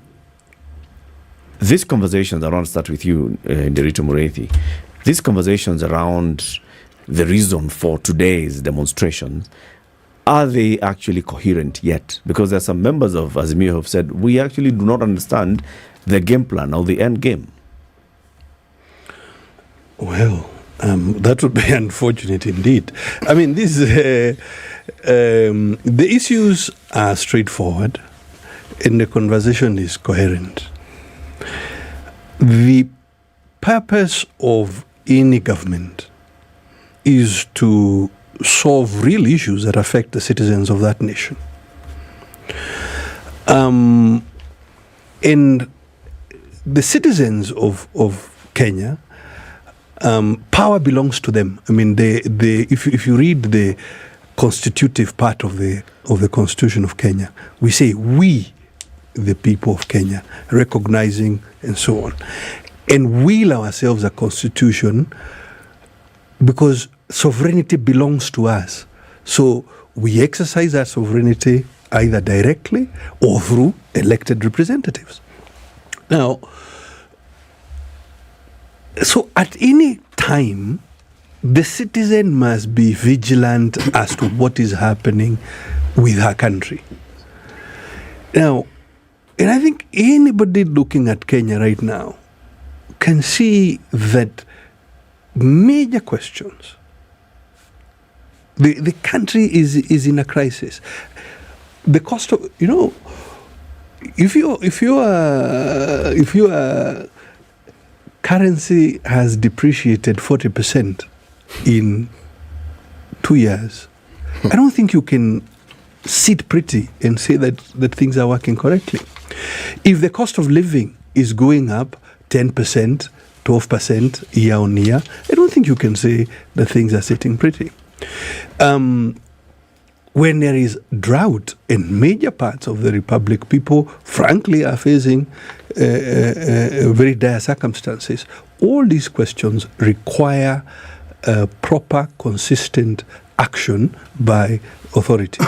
these conversations, I want to start with you, Nderito Mureithi. These conversations around the reason for today's demonstrations, are they actually coherent yet? Because there are some members of Azimio who have said, we actually do not understand the game plan or the end game. Well, that would be unfortunate indeed. I mean, the issues are straightforward and the conversation is coherent. The purpose of any government is to solve real issues that affect the citizens of that nation. And the citizens of Kenya, power belongs to them. I mean, if you read the constitutive part of the Constitution of Kenya, we say we, the people of Kenya, recognizing and so on, and will ourselves a constitution because sovereignty belongs to us. So we exercise that sovereignty either directly or through elected representatives. Now, so at any time, the citizen must be vigilant as to what is happening with her country. Now, and I think anybody looking at Kenya right now can see that major questions. The country is in a crisis. The cost of, if your currency has depreciated 40% in 2 years, I don't think you can sit pretty and say that things are working correctly. If the cost of living is going up 10%, 12% year on year, I don't think you can say that things are sitting pretty. When there is drought in major parts of the Republic, people frankly are facing very dire circumstances. All these questions require proper, consistent action by authorities.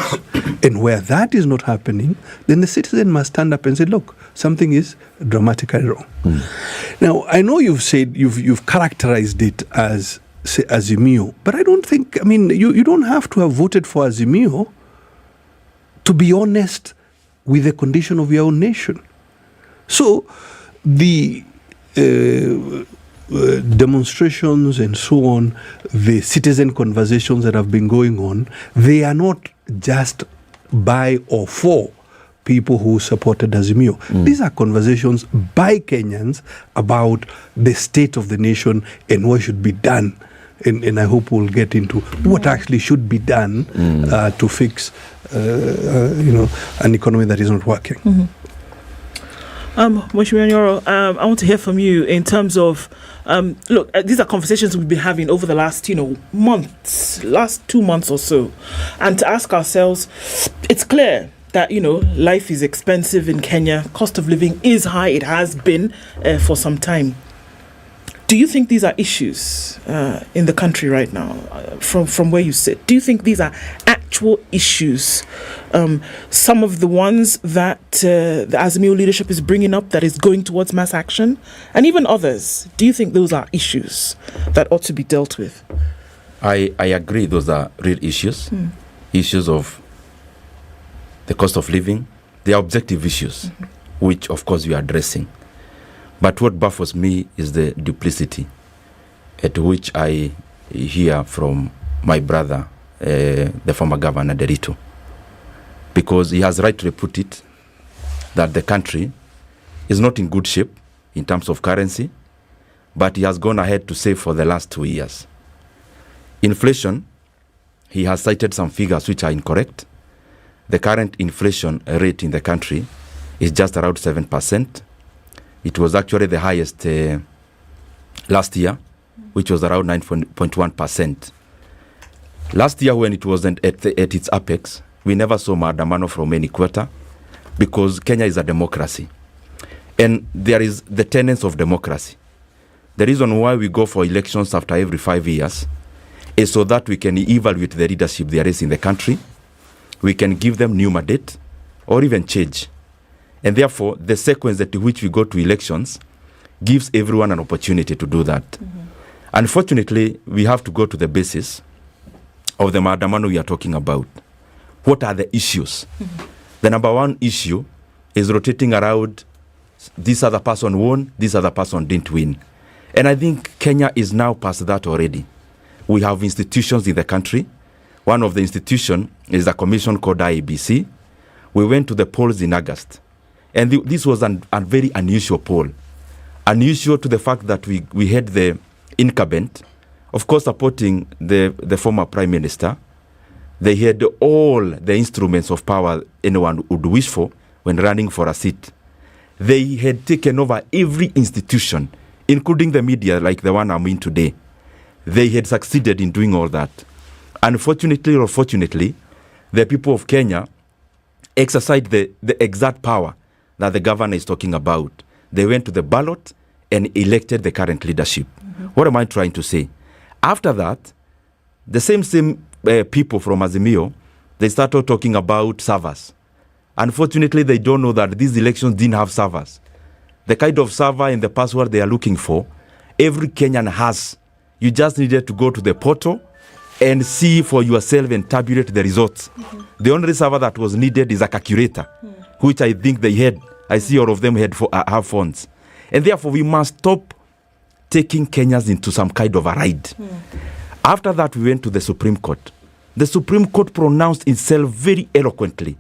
And where that is not happening, then the citizen must stand up and say, look, something is dramatically wrong. Now, I know you've said, you've characterized it as, say, Azimio, but I don't think, you don't have to have voted for Azimio to be honest with the condition of your own nation. So the demonstrations and so on, the citizen conversations that have been going on, they are not just by or for people who supported Azimio. These are conversations by Kenyans about the state of the nation and what should be done. And I hope we'll get into what actually should be done to fix, an economy that is not working. Mheshimiwa Nyoro, I want to hear from you in terms of, look, these are conversations we've been having over the last, months, last 2 months or so. And to ask ourselves, it's clear that, life is expensive in Kenya. Cost of living is high. It has been for some time. Do you think these are issues in the country right now, from where you sit? Do you think these are actual issues? Some of the ones that the Azimio leadership is bringing up that is going towards mass action, and even others. Do you think those are issues that ought to be dealt with? I agree those are real issues. Issues of the cost of living. They are objective issues, which of course we are addressing. But what baffles me is the duplicity at which I hear from my brother, the former governor, Nderito. Because he has rightly put it that the country is not in good shape in terms of currency, but he has gone ahead to say for the last 2 years. Inflation, he has cited some figures which are incorrect. The current inflation rate in the country is just around 7%. It was actually the highest last year, which was around 9.1%. Last year, when it was at its apex, we never saw maandamano from any quarter because Kenya is a democracy. And there is the tenets of democracy. The reason why we go for elections after every 5 years is so that we can evaluate the leadership there is in the country. We can give them new mandate or even change. And therefore, the sequence at which we go to elections gives everyone an opportunity to do that. Unfortunately, we have to go to the basis of the maandamano we are talking about. What are the issues? The number one issue is rotating around this other person won, this other person didn't win. And I think Kenya is now past that already. We have institutions in the country. One of the institutions is a commission called IEBC. We went to the polls in August. And this was a very unusual poll. Unusual to the fact that we had the incumbent, of course, supporting the former prime minister. They had all the instruments of power anyone would wish for when running for a seat. They had taken over every institution, including the media like the one I'm in today. They had succeeded in doing all that. Unfortunately or fortunately, the people of Kenya exercised the exact power that the governor is talking about. They went to the ballot and elected the current leadership. What am I trying to say? After that, the same people from Azimio, they started talking about servers. Unfortunately, they don't know that these elections didn't have servers. The kind of server and the password they are looking for, every Kenyan has. You just needed to go to the portal and see for yourself and tabulate the results. The only server that was needed is a calculator, which I think they had. I see all of them have phones. And therefore, we must stop taking Kenyans into some kind of a ride. After that, we went to the Supreme Court. The Supreme Court pronounced itself very eloquently.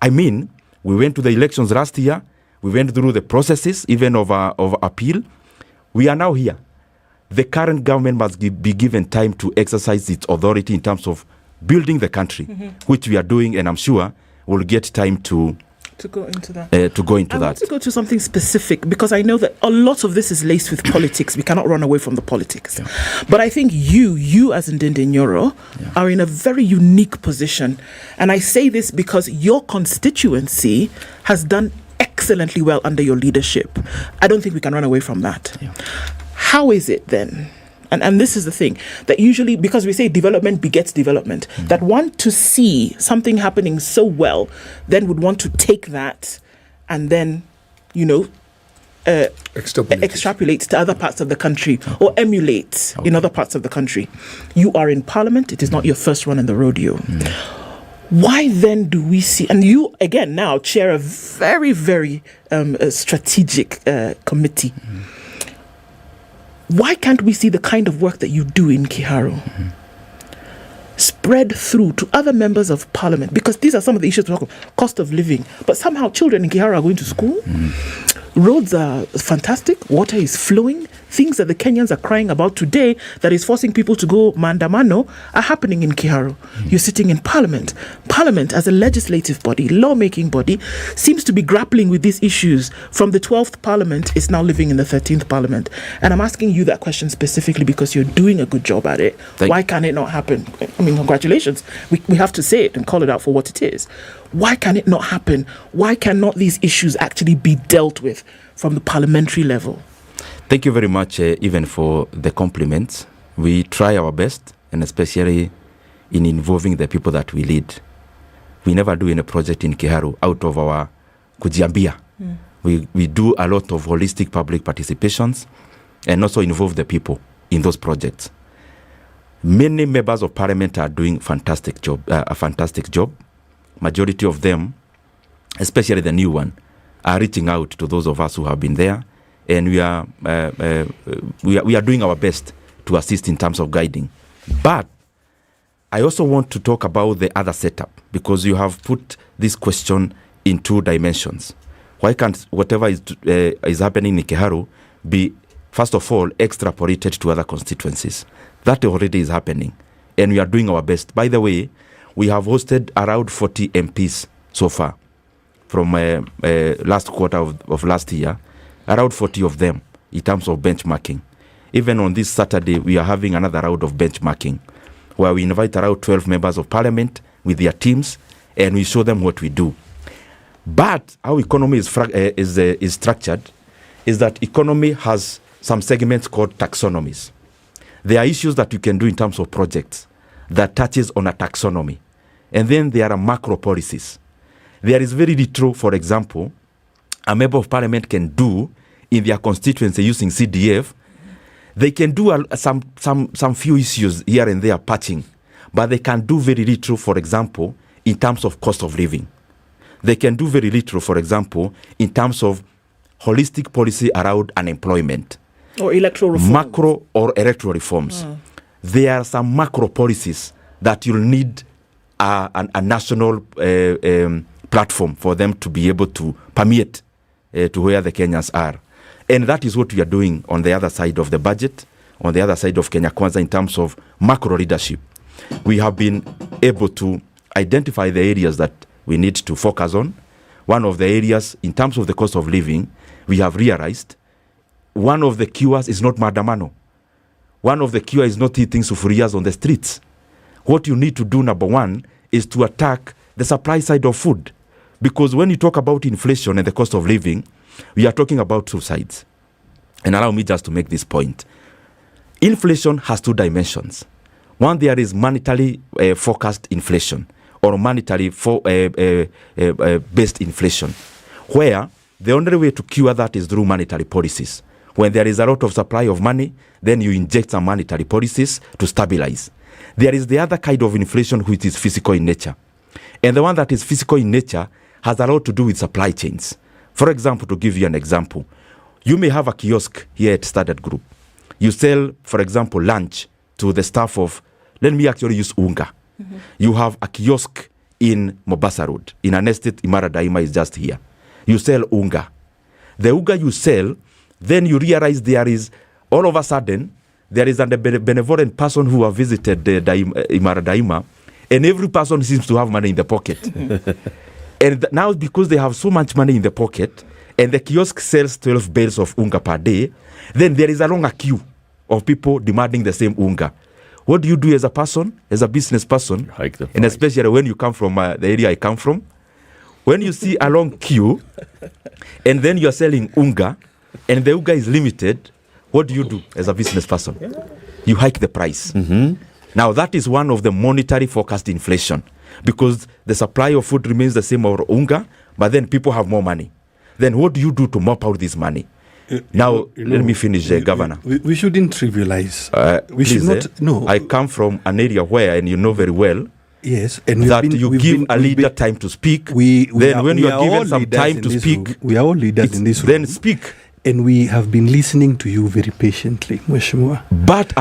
I mean, we went to the elections last year. We went through the processes, even of appeal. We are now here. The current government must be given time to exercise its authority in terms of building the country, which we are doing, and I'm sure we'll get time to go into that. I want to go to something specific because I know that a lot of this is laced with politics. We cannot run away from the politics. Yeah. But I think you as Ndindi Nyoro, are in a very unique position. And I say this because your constituency has done excellently well under your leadership. I don't think we can run away from that. Yeah. How is it then? And this is the thing, that usually, because we say development begets development, that want to see something happening so well, then would want to take that and then, extrapolate to other parts of the country or emulate in other parts of the country. You are in parliament. It is not your first run in the rodeo. Why then do we see, and you again now chair a very, very strategic committee. Why can't we see the kind of work that you do in Kiharu spread through to other members of parliament? Because these are some of the issues we talk about, cost of living. But somehow children in Kiharu are going to school. Roads are fantastic. Water is flowing. Things that the Kenyans are crying about today that is forcing people to go maandamano are happening in Kiharu. You're sitting in parliament. Parliament as a legislative body, lawmaking body, seems to be grappling with these issues. From the 12th parliament, it's now living in the 13th parliament. And I'm asking you that question specifically because you're doing a good job at it. Why can it not happen? I mean, congratulations. We have to say it and call it out for what it is. Why can it not happen? Why cannot these issues actually be dealt with from the parliamentary level? Thank you very much, even for the compliments. We try our best, and especially in involving the people that we lead. We never do any project in Kiharu out of our kujiambia. We do a lot of holistic public participations and also involve the people in those projects. Many members of parliament are doing a fantastic job. Majority of them, especially the new one, are reaching out to those of us who have been there. And we are doing our best to assist in terms of guiding. But I also want to talk about the other setup, because you have put this question in two dimensions. Why can't whatever is happening in Kiharu be, first of all, extrapolated to other constituencies? That already is happening, and we are doing our best. By the way, we have hosted around 40 MPs so far from last quarter of last year. Around 40 of them in terms of benchmarking. Even on this Saturday, we are having another round of benchmarking where we invite around 12 members of parliament with their teams and we show them what we do. But how economy is structured is that economy has some segments called taxonomies. There are issues that you can do in terms of projects that touches on a taxonomy. And then there are macro policies. There is very little, for example, a member of parliament can do in their constituency using CDF. They can do some few issues here and there patching, but they can do very little, for example, in terms of cost of living. They can do very little, for example, in terms of holistic policy around unemployment. Or electoral reforms. Macro or electoral reforms. There are some macro policies that you'll need a national platform for them to be able to permeate to where the Kenyans are. And that is what we are doing on the other side of the budget, on the other side of Kenya Kwanza in terms of macro leadership. We have been able to identify the areas that we need to focus on. One of the areas, in terms of the cost of living, we have realized one of the cures is not maandamano. One of the cures is not eating sufurias on the streets. What you need to do, number one, is to attack the supply side of food. Because when you talk about inflation and the cost of living, we are talking about two sides. And allow me just to make this point. Inflation has two dimensions. One, there is monetary focused inflation or monetary based inflation, where the only way to cure that is through monetary policies. When there is a lot of supply of money, then you inject some monetary policies to stabilize. There is the other kind of inflation which is physical in nature. And the one that is physical in nature has a lot to do with supply chains. For example, to give you an example, you may have a kiosk here at Standard Group. You sell, for example, lunch to the staff of, let me actually use Unga. You have a kiosk in Mombasa Road, in an estate, Imara Daima is just here. You sell Unga. The Unga you sell, then you realize there is, all of a sudden, there is a benevolent person who have visited the Imara Daima, and every person seems to have money in the pocket. And now because they have so much money in the pocket, and the kiosk sells 12 bales of Unga per day, then there is a longer queue of people demanding the same Unga. What do you do as a person, as a business person, and especially when you come from the area I come from? When you see a long queue, and then you are selling Unga, and the Unga is limited, what do you do as a business person? You hike the price. Now that is one of the monetary focused inflation, because the supply of food remains the same or Unga, but then people have more money. Then what do you do to mop out this money? Now, let me finish, Governor. We shouldn't trivialize. We please, should not. No, I come from an area where, and you know very well, yes, and that you give a leader time to speak. Then when you are given some time to speak, we are all leaders in this room. Then speak. And we have been listening to you very patiently, Mheshimiwa. But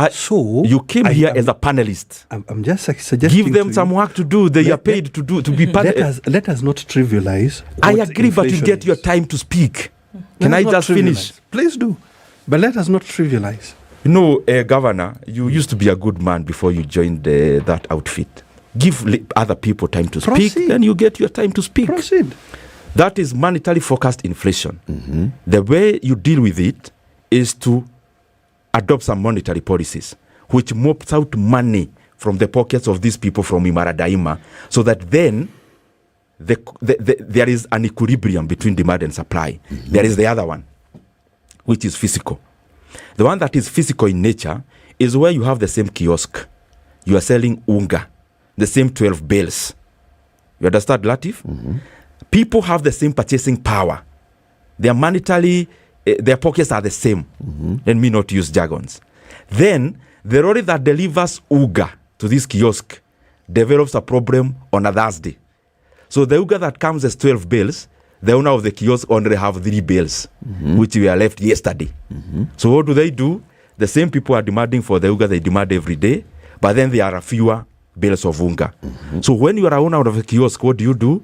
you came here as a panelist. I'm just suggesting. Give them some work to do. They are paid to be panelists. Let us not trivialize. I agree, but you get your time to speak. Can I just finish? Please do. But let us not trivialize. You know, Governor, you used to be a good man before you joined that outfit. Give other people time to speak, then you get your time to speak. Proceed. That is monetary focused inflation. The way you deal with it is to adopt some monetary policies which mops out money from the pockets of these people from Imara Daima, so that then there is an equilibrium between demand and supply. There is the other one, which is physical. The one that is physical in nature is where you have the same kiosk. You are selling Unga, the same 12 bales. You understand, Latif? People have the same purchasing power. Their monetary, their pockets are the same. Let me not use jargons. Then, the lorry that delivers Uga to this kiosk develops a problem on a Thursday. So the Uga that comes as 12 bales, the owner of the kiosk only have 3 bales, which were left yesterday. So what do? The same people are demanding for the Uga they demand every day, but then there are fewer bales of Unga. So when you are a owner of a kiosk, what do?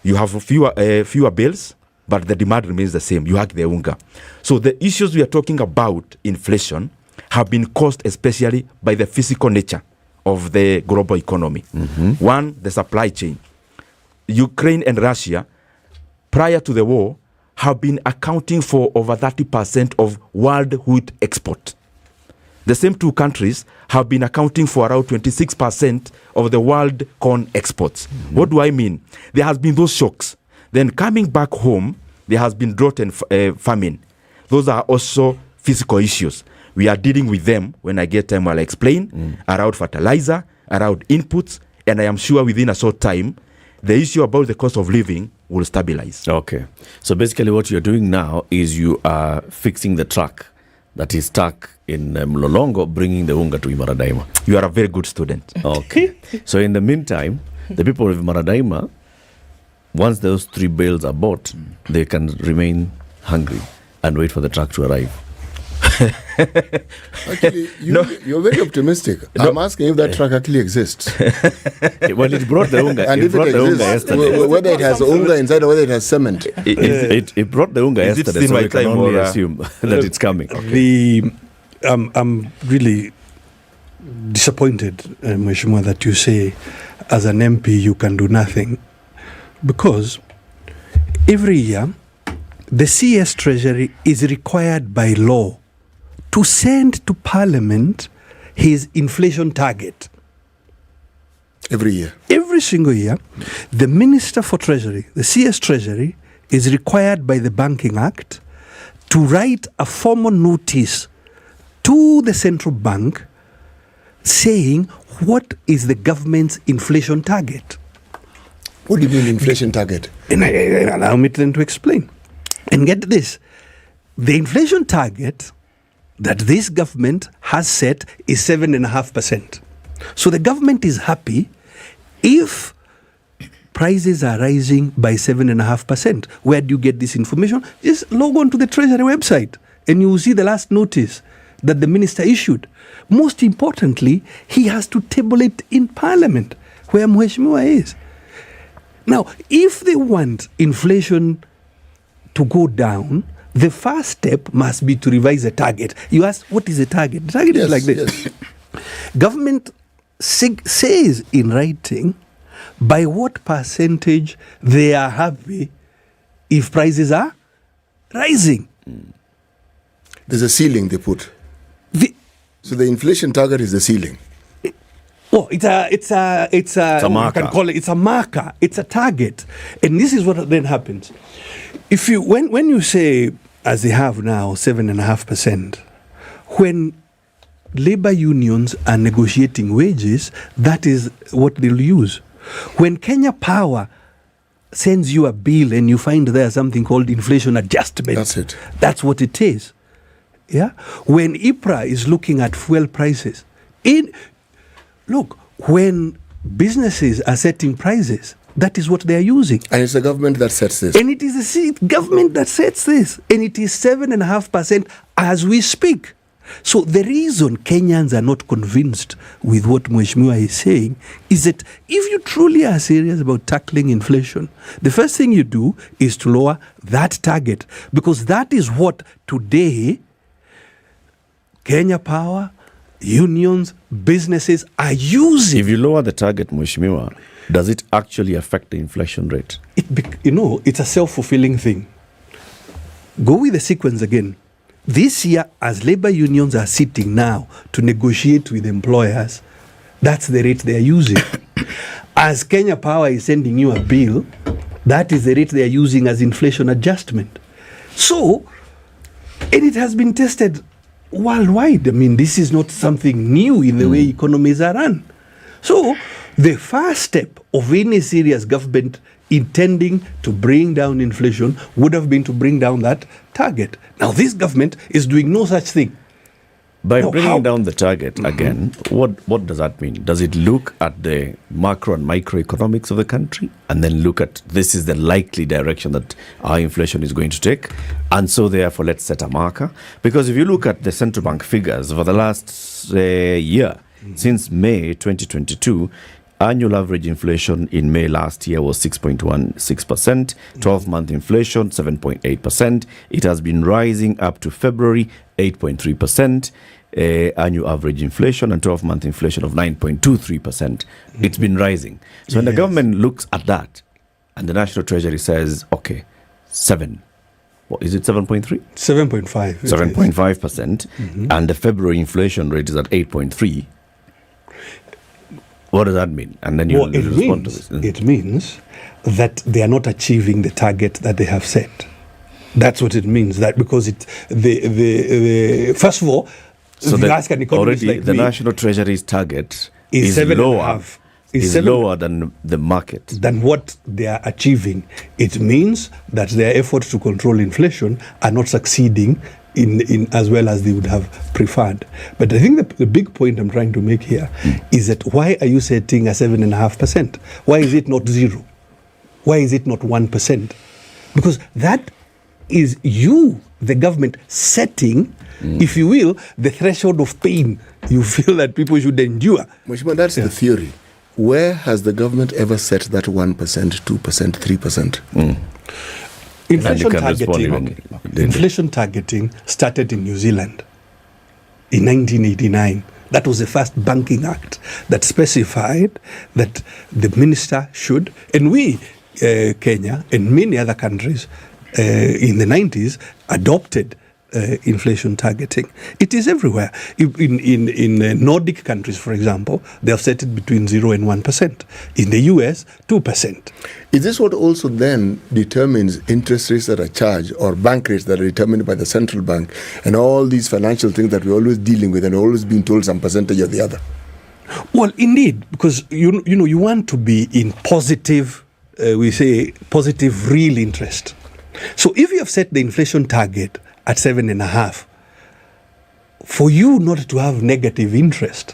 You have fewer bales, but the demand remains the same. You hack the Unga. So the issues we are talking about, inflation, have been caused especially by the physical nature of the global economy. One, the supply chain. Ukraine and Russia, prior to the war, have been accounting for over 30% of world wheat export. The same two countries have been accounting for around 26% of the world corn exports. What do I mean? There has been those shocks. Then coming back home, there has been drought and famine. Those are also physical issues. We are dealing with them. When I get time, I'll explain around fertilizer, around inputs, and I am sure within a short time, the issue about the cost of living will stabilize. Okay. So basically what you're doing now is you are fixing the truck that is stuck in Mlolongo, bringing the unga to Imaradaima. You are a very good student. Okay. So in the meantime, the people of Imaradaima, once those 3 bales are bought, they can remain hungry and wait for the truck to arrive. Actually, you're very optimistic. I'm asking if that truck actually exists. Well, it brought the unga. And if it exists, whether it has unga inside or whether it has cement. It brought the unga yesterday, so we can only assume that it's coming. I'm really disappointed, Mheshimiwa, that you say as an MP you can do nothing, because every year the CS Treasury is required by law to send to Parliament his inflation target. Every year. Every single year, the Minister for Treasury, the CS Treasury, is required by the Banking Act to write a formal notice to the central bank saying what is the government's inflation target. What do you mean inflation target? And allow me then to explain. And get this, the inflation target that this government has set is 7.5%. So the government is happy if prices are rising by 7.5%. Where do you get this information? Just log on to the Treasury website and you will see the last notice that the minister issued. Most importantly, he has to table it in Parliament, where Mheshimiwa is. Now, if they want inflation to go down, the first step must be to revise the target. You ask, what is the target? The target is like this. Government says in writing by what percentage they are happy if prices are rising. There's a ceiling they put. So the inflation target is the ceiling. Oh, it's a marker. You can call it. It's a marker. It's a target, and this is what then happens. If you when you say, as they have now, 7.5%, when labor unions are negotiating wages, that is what they'll use. When Kenya Power sends you a bill and you find there something called inflation adjustment, that's it. That's what it is. Yeah. When IPRA is looking at fuel prices, look, when businesses are setting prices, that is what they are using. And it's the government that sets this. And it is the government that sets this. And it is 7.5% as we speak. So the reason Kenyans are not convinced with what Mheshimiwa is saying is that if you truly are serious about tackling inflation, the first thing you do is to lower that target. Because that is what today Kenya Power, unions, businesses are using. If you lower the target, Mheshimiwa, does it actually affect the inflation rate? It's a self-fulfilling thing. Go with the sequence again. This year, as labor unions are sitting now to negotiate with employers, that's the rate they are using. As Kenya Power is sending you a bill, that is the rate they are using as inflation adjustment. So, and it has been tested worldwide. I mean, this is not something new in the way economies are run. So, the first step of any serious government intending to bring down inflation would have been to bring down that target. Now, this government is doing no such thing. By bringing down the target again, what does that mean? Does it look at the macro and microeconomics of the country and then look at this is the likely direction that our inflation is going to take, and so therefore let's set a marker? Because if you look at the central bank figures for the last year, since May 2022, annual average inflation in May last year was 6.16%, 12-month inflation 7.8%. It has been rising up to February, 8.3%, annual average inflation, and 12-month inflation of 9.23%. It's been rising. So when the government looks at that and the National Treasury says, okay, 7, what is it, 7.3? 7.5. 7.5%, and the February inflation rate is at 8.3%. What does that mean? And then you respond to this. It means that they are not achieving the target that they have set. That's what it means. That because the first of all, So if you ask an economist already like the me, National Treasury's target is lower. 7.5. Is lower than the market. Than what they are achieving. It means that their efforts to control inflation are not succeeding in as well as they would have preferred. But I think the big point I'm trying to make here is that why are you setting a 7.5%? Why is it not 0? Why is it not 1%? Because that is you, the government, setting, if you will, the threshold of pain you feel that people should endure. Mheshimiwa, that's the theory. Where has the government ever set that 1%, 2%, 3%? Inflation targeting started in New Zealand in 1989. That was the first banking act that specified that the minister should, and we, Kenya and many other countries in the 90s adopted inflation targeting. It is everywhere. In Nordic countries, for example, they have set it between 0 and 1%. In the US, 2%. Is this what also then determines interest rates that are charged or bank rates that are determined by the central bank and all these financial things that we're always dealing with and always being told some percentage or the other? Well, indeed, because you want to be in positive, we say positive real interest. So if you have set the inflation target at 7.5, for you not to have negative interest,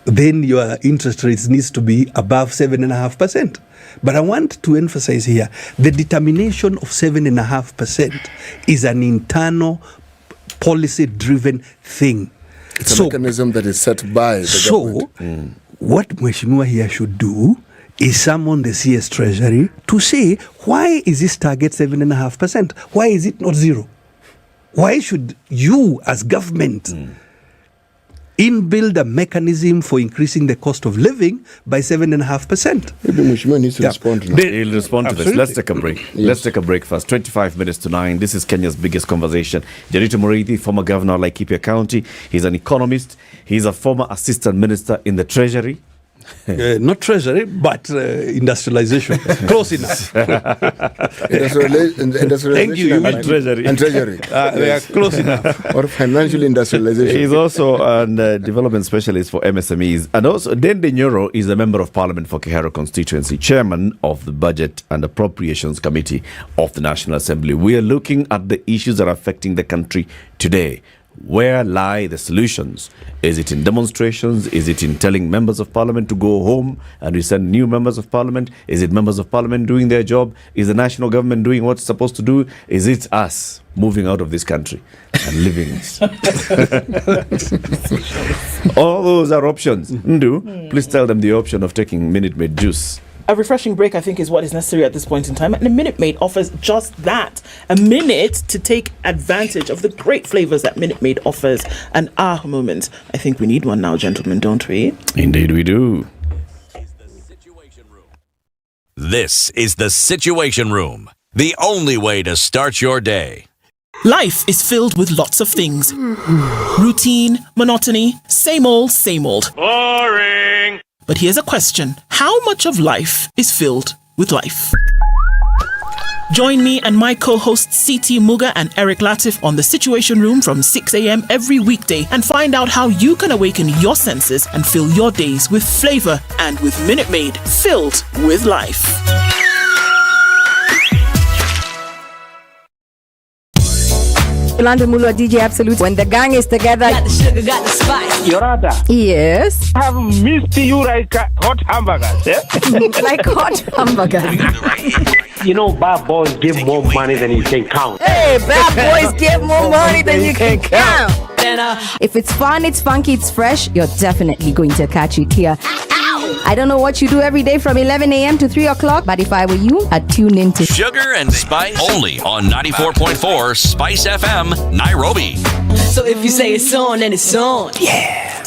then your interest rates needs to be above 7.5%. But I want to emphasize here, the determination of 7.5% is an internal policy-driven thing. It's a mechanism that is set by the government. So, what Mheshimiwa here should do is summon the CS Treasury to say, why is this target 7.5%? Why is it not 0? Why should you as government inbuild a mechanism for increasing the cost of living by 7.5%? Maybe Mheshimiwa needs to respond to that. He'll respond to this. Let's take a break. Yes. Let's take a break first. 25 minutes to 9. This is Kenya's biggest conversation. Jarito Muriithi, former governor of Laikipia County. He's an economist. He's a former assistant minister in the Treasury. Not treasury, but industrialization. Close enough. Industrialization. Thank you. And Treasury. And Treasury. They are close enough. Or financial industrialization. He's also a development specialist for MSMEs. And also, Dende Nyoro is a member of parliament for Kiharo constituency, chairman of the Budget and Appropriations Committee of the National Assembly. We are looking at the issues that are affecting the country today. Where lie the solutions? Is it in demonstrations? Is it in telling members of parliament to go home and we send new members of parliament? Is it members of parliament doing their job? Is the national government doing what it's supposed to do? Is it us moving out of this country and living it? All those are options. Ndu, please tell them the option of taking Minute Maid juice. A refreshing break, I think, is what is necessary at this point in time. And the Minute Maid offers just that. A minute to take advantage of the great flavors that Minute Maid offers. An aha moment. I think we need one now, gentlemen, don't we? Indeed we do. This is the Situation Room, the only way to start your day. Life is filled with lots of things. Routine, monotony, same old, same old. Boring. But here's a question. How much of life is filled with life? Join me and my co-hosts CT Muga and Eric Latif on the Situation Room from 6 a.m. every weekday and find out how you can awaken your senses and fill your days with flavor and with Minute Maid filled with life. Yolanda Mulu, DJ Absolute. When the gang is together. Got the sugar, got the spice. Yorada. Yes. I have missed you like hot hamburgers. Eh? Like hot hamburgers. You know, bad boys give more money than you can count. Hey, bad boys give more money than you can count. If it's fun, it's funky, it's fresh, you're definitely going to catch it here. I don't know what you do every day from 11 a.m. to 3 o'clock, but if I were you, I'd tune in to Sugar and Spice only on 94.4 Spice FM, Nairobi. So if you say it's on, then it's on. Yeah.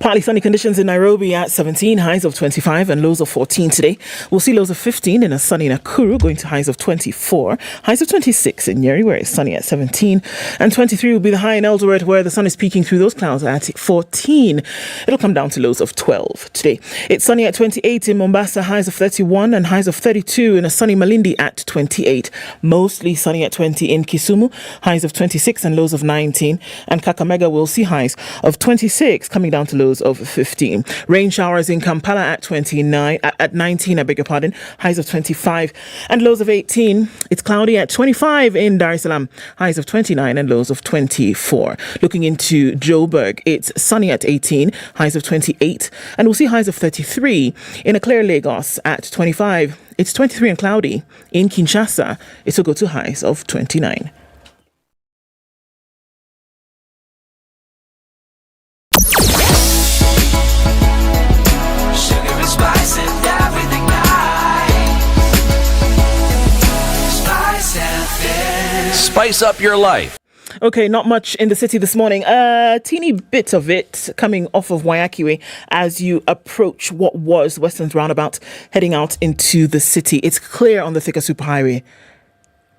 Partly sunny conditions in Nairobi at 17, highs of 25 and lows of 14 today. We'll see lows of 15 in a sunny Nakuru, going to highs of 24. Highs of 26 in Nyeri, where it's sunny at 17. And 23 will be the high in Eldoret, where the sun is peeking through those clouds at 14. It'll come down to lows of 12 today. It's sunny at 28 in Mombasa, highs of 31 and highs of 32 in a sunny Malindi at 28. Mostly sunny at 20 in Kisumu, highs of 26 and lows of 19. And Kakamega will see highs of 26 coming down to lows of 15. Rain showers in Kampala at 19, I beg your pardon, highs of 25 and lows of 18. It's cloudy at 25 in Dar es Salaam, highs of 29 and lows of 24. Looking into Joburg, it's sunny at 18, highs of 28, and we'll see highs of 33. In a clear Lagos at 25, it's 23 and cloudy. In Kinshasa, it will go to highs of 29. Spice up your life. Okay, not much in the city this morning. A teeny bit of it coming off of Waiakiwe as you approach what was Western's Roundabout, heading out into the city. It's clear on the Thika Superhighway.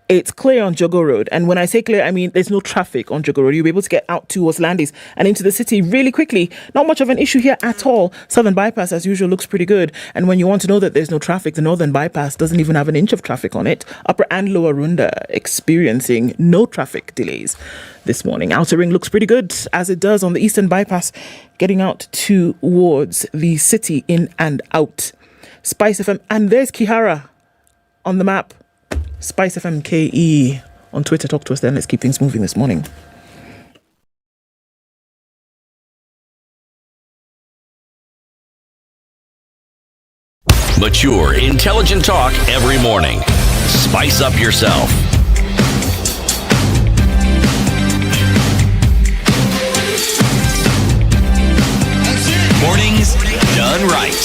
It's clear on Jogo Road. And when I say clear, I mean there's no traffic on Jogo Road. You'll be able to get out towards Landis and into the city really quickly. Not much of an issue here at all. Southern Bypass, as usual, looks pretty good. And when you want to know that there's no traffic, the Northern Bypass doesn't even have an inch of traffic on it. Upper and Lower Runda experiencing no traffic delays this morning. Outer Ring looks pretty good, as it does on the Eastern Bypass, getting out towards the city in and out. SpiceFM, and there's Kihara on the map. SpiceFM KE on Twitter. Talk to us then. Let's keep things moving this morning. Mature, intelligent talk every morning. Spice up yourself. Mornings done right.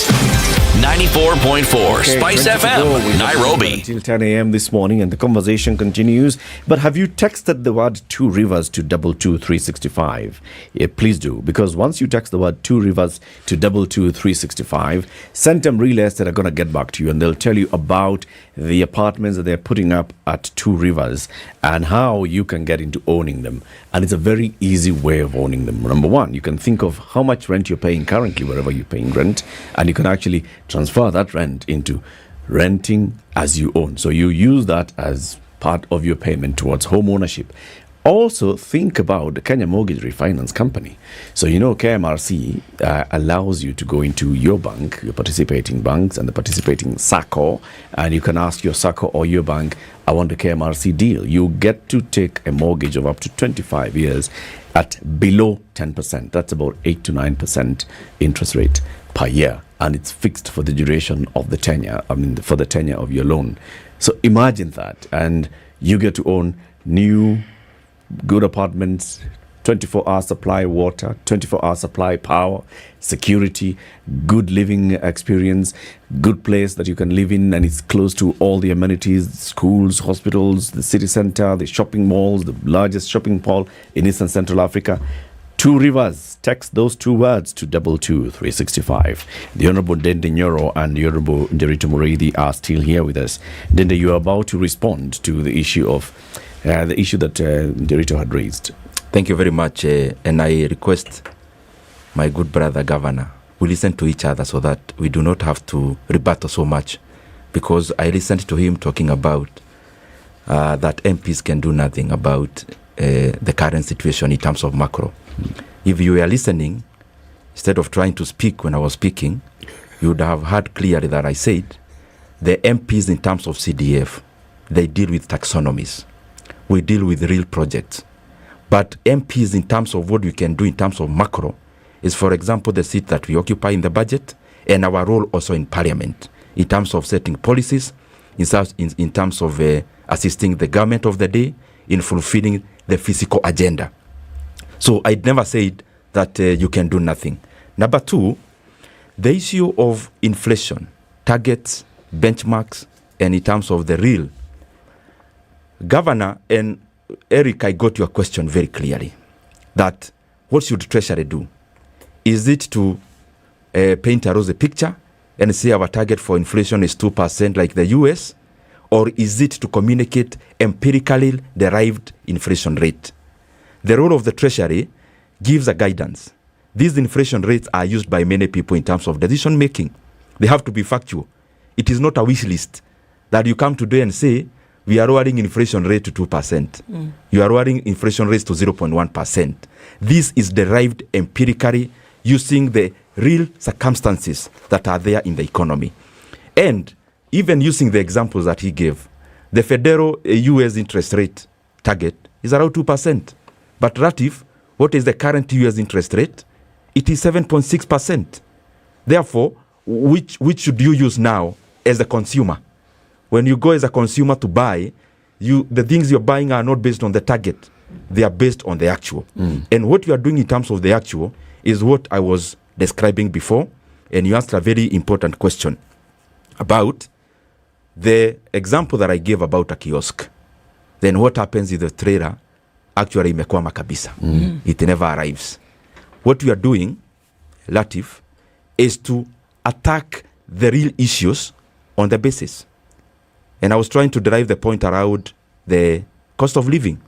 94.4 Spice FM, Nairobi. Until 10 a.m. this morning, and the conversation continues. But have you texted the word Two Rivers to 22365? Yeah, please do, because once you text the word Two Rivers to 22365, Centum Real Estate are going to get back to you, and they'll tell you about the apartments that they're putting up at Two Rivers and how you can get into owning them. And it's a very easy way of owning them. Number one, you can think of how much rent you're paying currently wherever you're paying rent, and you can actually transfer that rent into renting as you own. So you use that as part of your payment towards home ownership. Also, think about the Kenya Mortgage Refinance Company. So, you know, KMRC allows you to go into your bank, your participating banks and the participating SACCO, and you can ask your SACCO or your bank, I want a KMRC deal. You get to take a mortgage of up to 25 years at below 10%. That's about 8 to 9% interest rate per year. And it's fixed for the duration of the tenure, for the tenure of your loan. So imagine that. And you get to own new, good apartments, 24-hour supply water, 24-hour supply power, security, good living experience, good place that you can live in, and it's close to all the amenities, schools, hospitals, the city center, the shopping malls, the largest shopping mall in Eastern Central Africa. Two Rivers. Text those two words to 22365. The Honorable Dende Nyoro and the Honorable Nderito Muridi are still here with us. Dende, you are about to respond to the issue of that Nderito had raised. Thank you very much, and I request my good brother Governor, we listen to each other so that we do not have to rebuttal so much, because I listened to him talking about that MPs can do nothing about the current situation in terms of macro. If you were listening, instead of trying to speak when I was speaking, you would have heard clearly that I said the MPs in terms of CDF, they deal with taxonomies. We deal with real projects. But MPs in terms of what we can do in terms of macro is, for example, the seat that we occupy in the budget and our role also in parliament in terms of setting policies, in terms of assisting the government of the day in fulfilling the physical agenda. So I never said that you can do nothing. Number two, the issue of inflation, targets, benchmarks, and in terms of the real. Governor and Eric, I got your question very clearly, that what should Treasury do? Is it to paint a rosy picture and say our target for inflation is 2% like the US? Or is it to communicate empirically derived inflation rate? The role of the Treasury gives a guidance. These inflation rates are used by many people in terms of decision making. They have to be factual. It is not a wish list that you come today and say, we are lowering inflation rate to 2%. You are lowering inflation rates to 0.1%. This is derived empirically using the real circumstances that are there in the economy. And even using the examples that he gave, the federal US interest rate target is around 2%. But relative, what is the current US interest rate? It is 7.6%. Therefore, which should you use now as a consumer? When you go as a consumer to buy, the things you're buying are not based on the target. They are based on the actual. And what you are doing in terms of the actual is what I was describing before. And you asked a very important question about the example that I gave about a kiosk. Then what happens if the trailer actually imekwama kabisa? It never arrives. What we are doing, Latif, is to attack the real issues on the basis. And I was trying to derive the point around the cost of living.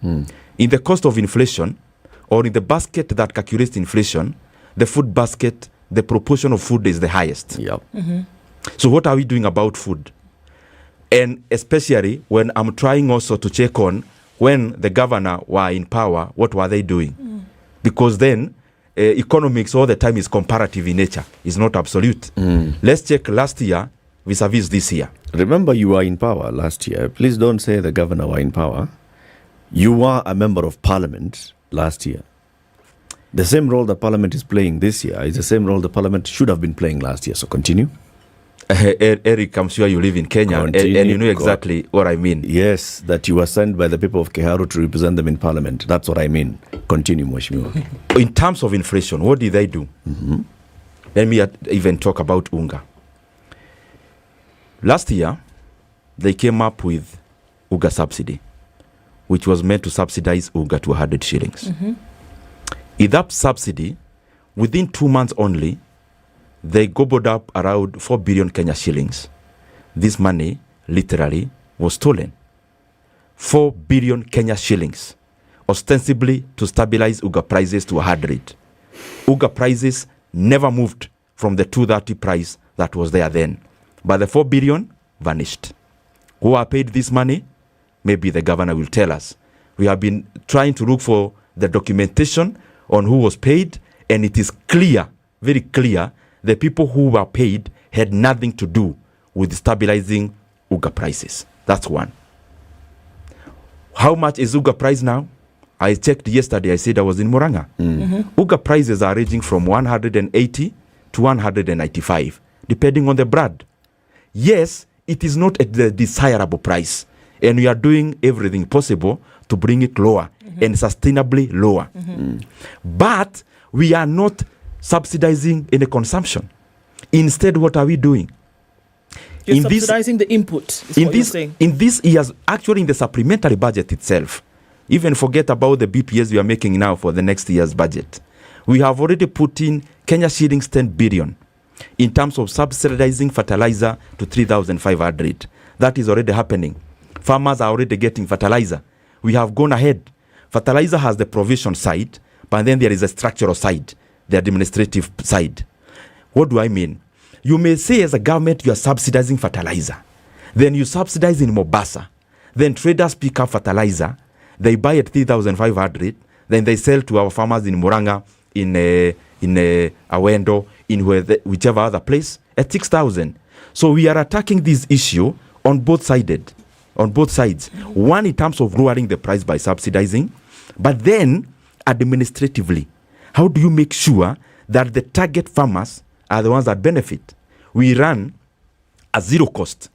In the cost of inflation, or in the basket that calculates inflation, the food basket, the proportion of food is the highest. So what are we doing about food? And especially when I'm trying also to check on when the governor were in power, what were they doing? Because then economics all the time is comparative in nature. It's not absolute. Let's check last year vis-a-vis this year. Remember, you were in power last year. Please don't say the governor were in power. You were a member of parliament last year. The same role the parliament is playing this year is the same role the parliament should have been playing last year. So continue. Eric, I'm sure you live in Kenya and you know exactly what I mean. Yes, that you were sent by the people of Kiharu to represent them in parliament. That's what I mean. Continue, Mheshimiwa. In terms of inflation, what did they do? Let me even talk about unga. Last year, they came up with unga subsidy, which was meant to subsidize unga to 100 shillings. In that subsidy, within 2 months only, they gobbled up around 4 billion Kenya shillings. This money literally was stolen. 4 billion Kenya shillings, ostensibly to stabilize unga prices to 100. Unga prices never moved from the 230 price that was there then. But the 4 billion vanished. Who are paid this money? Maybe the governor will tell us. We have been trying to look for the documentation on who was paid, and it is clear, very clear, the people who were paid had nothing to do with stabilizing unga prices. That's one. How much is unga price now? I checked yesterday. I said I was in Murang'a. Unga prices are ranging from 180 to 195, depending on the brand. Yes, it is not at the desirable price, and we are doing everything possible to bring it lower and sustainably lower. But we are not subsidizing any consumption. Instead, what are we doing? You're subsidizing the input, is what you're saying. In this year's, actually in the supplementary budget itself, even forget about the BPS we are making now for the next year's budget. We have already put in Kenya shillings 10 billion in terms of subsidizing fertilizer to 3,500. That is already happening. Farmers are already getting fertilizer. We have gone ahead. Fertilizer has the provision side, but then there is a structural side, the administrative side. What do I mean? You may say as a government you are subsidizing fertilizer. Then you subsidize in Mombasa. Then traders pick up fertilizer. They buy at 3,500. Then they sell to our farmers in Murang'a, in Awendo, in whichever other place at 6,000. So we are attacking this issue on both sides. One, in terms of lowering the price by subsidizing, but then administratively, how do you make sure that the target farmers are the ones that benefit? We run a zero cost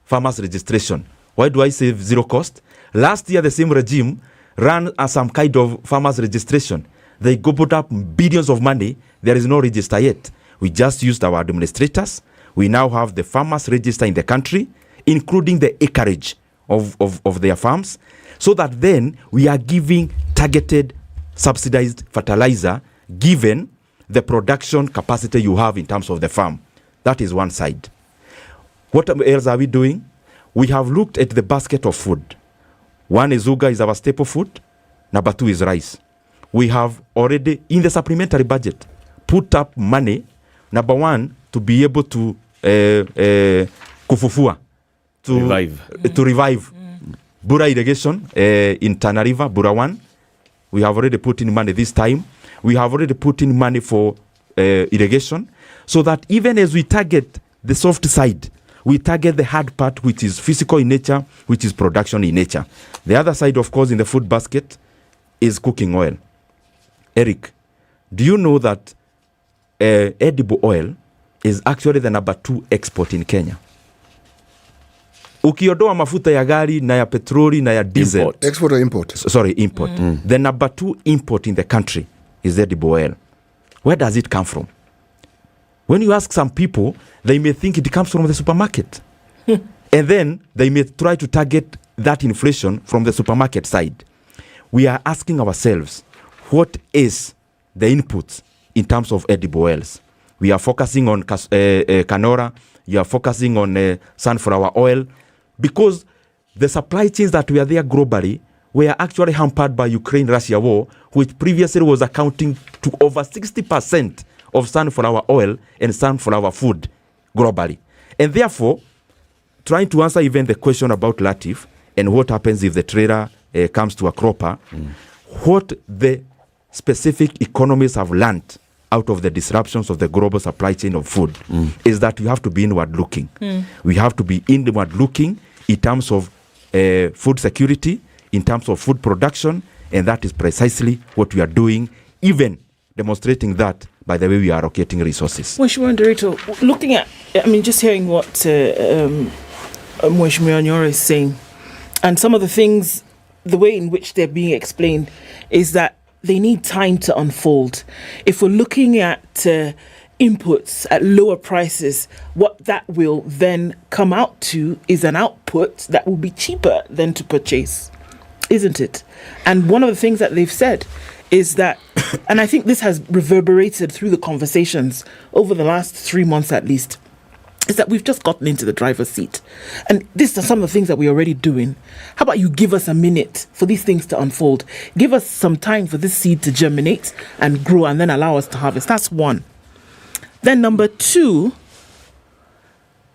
farmers registration. Why do I say zero cost? Last year, the same regime ran some kind of farmers registration. They gobbled up billions of money. There is no register yet. We just used our administrators. We now have the farmers register in the country, including the acreage of their farms, so that then we are giving targeted subsidized fertilizer given the production capacity you have in terms of the farm. That is one side. What else are we doing? We have looked at the basket of food. One is uga, is our staple food. Number 2 is rice. We have already, in the supplementary budget, put up money, number 1, to be able to kufufua, to revive Bura irrigation in Tana River, Bura 1. We have already put in money this time. We have already put in money for irrigation, so that even as we target the soft side, we target the hard part, which is physical in nature, which is production in nature. The other side, of course, in the food basket is cooking oil. Eric, do you know that edible oil is actually the number 2 export in Kenya? Ukiondoa mafuta ya gari na ya petroli na ya diesel. Import. Export or import? Sorry, import. The number 2 import in the country is edible oil. Where does it come from? When you ask some people, they may think it comes from the supermarket. And then they may try to target that inflation from the supermarket side. We are asking ourselves, what is the input in terms of edible oils? We are focusing on canola, we are focusing on sunflower oil, because the supply chains that were there globally were actually hampered by Ukraine-Russia war, which previously was accounting to over 60% of sunflower oil and sunflower food globally. And therefore, trying to answer even the question about Latif and what happens if the trader comes to a cropper, what the specific economists have learned out of the disruptions of the global supply chain of food is that we have to be inward looking. We have to be inward looking in terms of food security, in terms of food production, and that is precisely what we are doing, even demonstrating that by the way we are allocating resources. Mheshimiwa Nderitu, looking at, just hearing what Mheshimiwa Nyeri is saying, and some of the things, the way in which they're being explained is that they need time to unfold. If we're looking at inputs at lower prices, what that will then come out to is an output that will be cheaper than to purchase, isn't it? And one of the things that they've said is that, and I think this has reverberated through the conversations over the last 3 months at least, is that we've just gotten into the driver's seat. And these are some of the things that we're already doing. How about you give us a minute for these things to unfold? Give us some time for this seed to germinate and grow, and then allow us to harvest. That's one. Then number 2,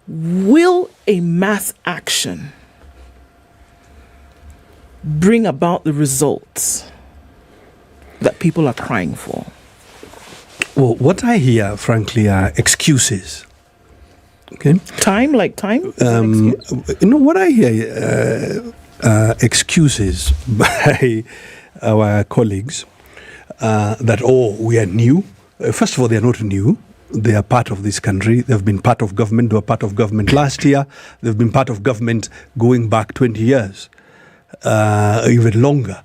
will a mass action bring about the results that people are crying for? Well, what I hear, frankly, are excuses. Okay. Time? What I hear excuses by our colleagues that, we are new. First of all, they are not new. They are part of this country. They've been part of government. They were part of government last year. They've been part of government going back 20 years, even longer.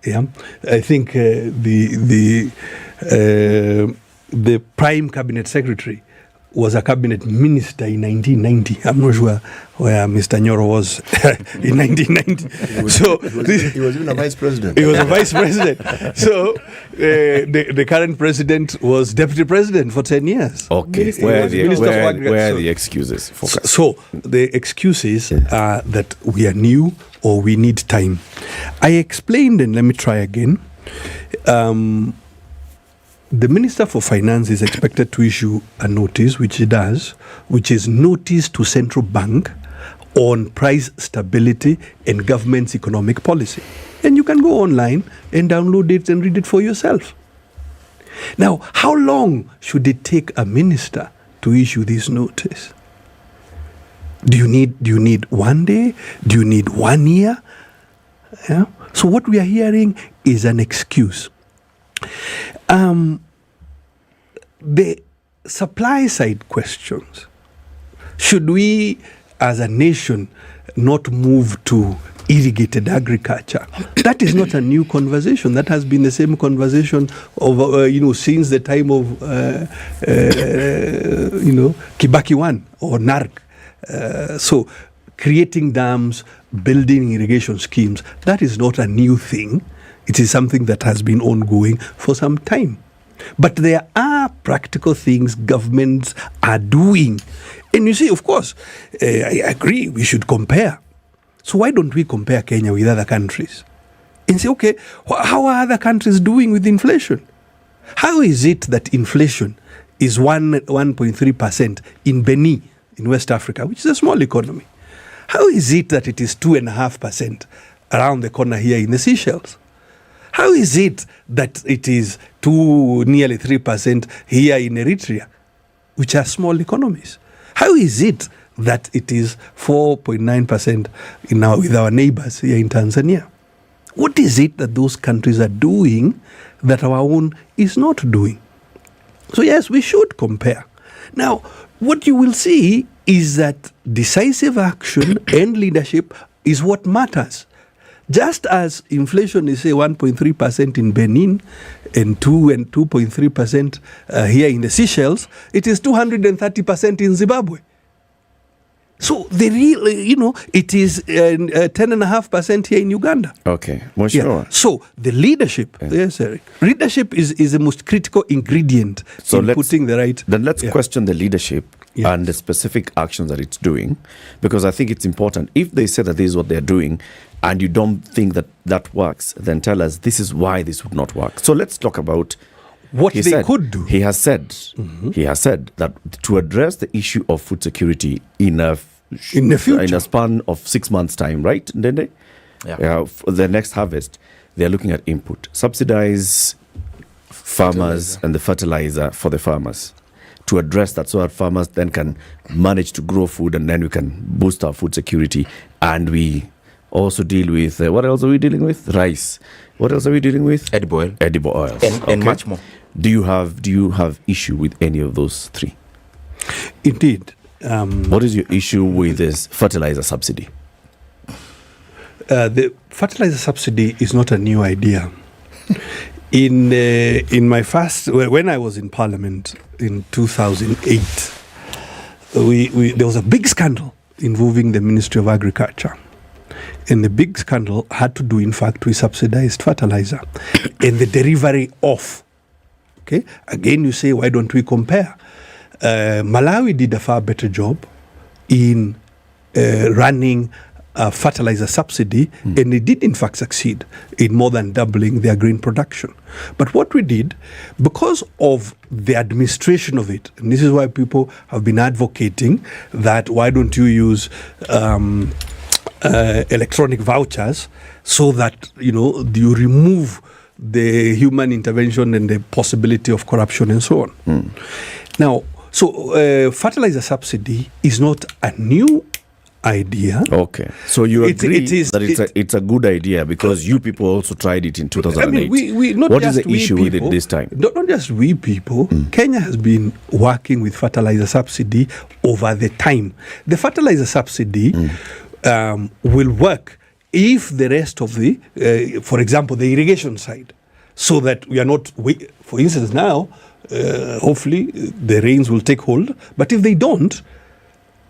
Yeah, I think the Prime Cabinet Secretary was a cabinet minister in 1990. I'm not sure where Mr. Nyoro was in 1990. He was even a vice president. He was a vice president. So the current president was deputy president for 10 years. Okay, where are the excuses? So the excuses are that we are new or we need time. I explained, and let me try again. The Minister for Finance is expected to issue a notice, which he does, which is notice to central bank on price stability and government's economic policy. And you can go online and download it and read it for yourself. Now, how long should it take a minister to issue this notice? Do you need 1 day? Do you need 1 year? Yeah? So what we are hearing is an excuse. The supply side questions. Should we as a nation not move to irrigated agriculture? That is not a new conversation. That has been the same conversation of since the time of Kibaki 1 or NARC. So creating dams, building irrigation schemes, that is not a new thing. It is something that has been ongoing for some time. But there are practical things governments are doing. And you see, of course, I agree, we should compare. So why don't we compare Kenya with other countries? And say, okay, how are other countries doing with inflation? How is it that inflation is 1.3% in Benin, in West Africa, which is a small economy? How is it that it is 2.5% around the corner here in the Seychelles? How is it that it is nearly 3% here in Eritrea, which are small economies? How is it that it is 4.9% with our neighbors here in Tanzania? What is it that those countries are doing that our own is not doing? So yes, we should compare. Now, what you will see is that decisive action and leadership is what matters. Just as inflation is, say, 1.3% in Benin and 2.3% here in the Seychelles, it is 230% in Zimbabwe. So the real, it is 10.5% here in Uganda. Okay, well, sure. So the leadership, yes, Eric, leadership is the most critical ingredient in putting the right. Then let's question the leadership and the specific actions that it's doing, because I think it's important. If they say that this is what they're doing, and you don't think that that works, then tell us this is why this would not work. So let's talk about what they could do. He has said that to address the issue of food security in the future, in a span of 6 months' time, right? Ndende? Yeah. For the next harvest, they are looking at input, subsidize farmers and the fertilizer for the farmers to address that, so that farmers then can manage to grow food, and then we can boost our food security, and we also deal with what else are we dealing with? Rice. What else are we dealing with? Edible oil. Edible oils. And much more. Do you have issue with any of those three? Indeed. What is your issue with this fertilizer subsidy? The fertilizer subsidy is not a new idea. In my when I was in Parliament in 2008, there was a big scandal involving the Ministry of Agriculture. And the big scandal had to do, in fact, with subsidized fertilizer and the delivery of. Okay? Again, you say, why don't we compare? Malawi did a far better job in running a fertilizer subsidy, and they did, in fact, succeed in more than doubling their grain production. But what we did, because of the administration of it, and this is why people have been advocating that why don't you use electronic vouchers, so that you remove the human intervention and the possibility of corruption and so on. Now, so fertilizer subsidy is not a new idea. Okay, so you agree that it's a good idea, because you people also tried it in 2008. What is the issue with it this time? Not just we people. Kenya has been working with fertilizer subsidy over the time. The fertilizer subsidy will work if the rest of the, for example, the irrigation side, so that we are not, for instance, now, hopefully the rains will take hold, but if they don't,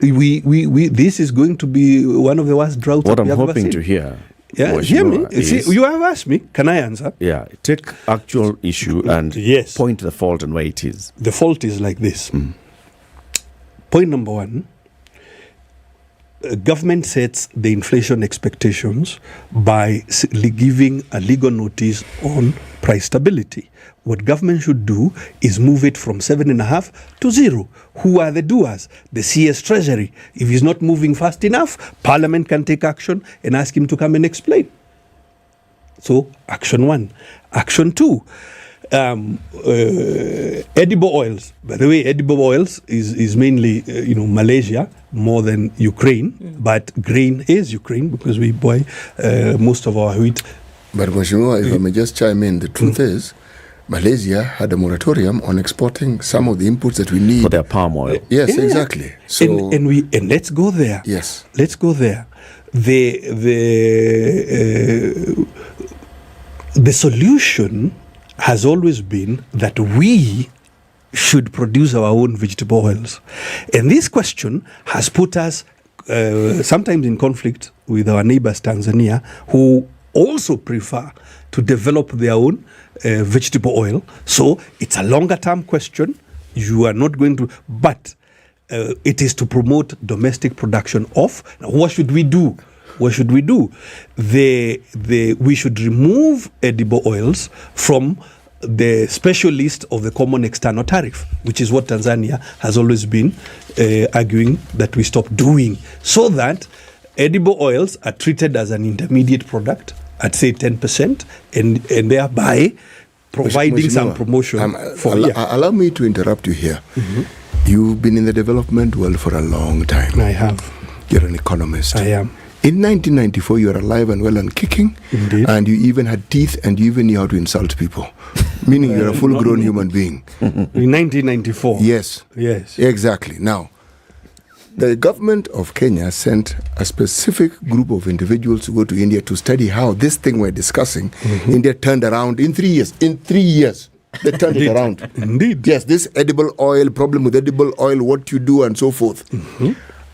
this is going to be one of the worst droughts. What I'm hoping to hear. Yeah, hear me. See, you have asked me. Can I answer? Yeah, take actual issue and point the fault and where it is. The fault is like this. Point number one. Government sets the inflation expectations by giving a legal notice on price stability. What government should do is move it from 7.5 to 0. Who are the doers? The CS Treasury. If he's not moving fast enough, Parliament can take action and ask him to come and explain. So, action one. Action two. Edible oils. By the way, edible oils is mainly Malaysia more than Ukraine, but grain is Ukraine because we buy most of our wheat. But Mheshimiwa, if I may just chime in, the truth is Malaysia had a moratorium on exporting some of the inputs that we need for their palm oil. Yes, exactly. So and let's go there. Yes, let's go there. The solution has always been that we should produce our own vegetable oils. And this question has put us sometimes in conflict with our neighbors Tanzania, who also prefer to develop their own vegetable oil. So it's a longer term question. You are not going to, but it is to promote domestic production of. Now, what should we do? What should we do? We should remove edible oils from the special list of the common external tariff, which is what Tanzania has always been arguing that we stop doing, so that edible oils are treated as an intermediate product at say 10%, and thereby providing some promotion. Allow me to interrupt you here. Mm-hmm. You've been in the development world for a long time. I have. You're an economist. I am. In 1994, you were alive and well and kicking. Indeed. And you even had teeth, and you even knew how to insult people. Meaning you're a full-grown human being. In 1994? Yes. Yes. Exactly. Now, the government of Kenya sent a specific group of individuals to go to India to study how this thing we're discussing, India turned around in 3 years. In 3 years, they turned it around. Indeed. Yes, this edible oil, problem with edible oil, what you do and so forth.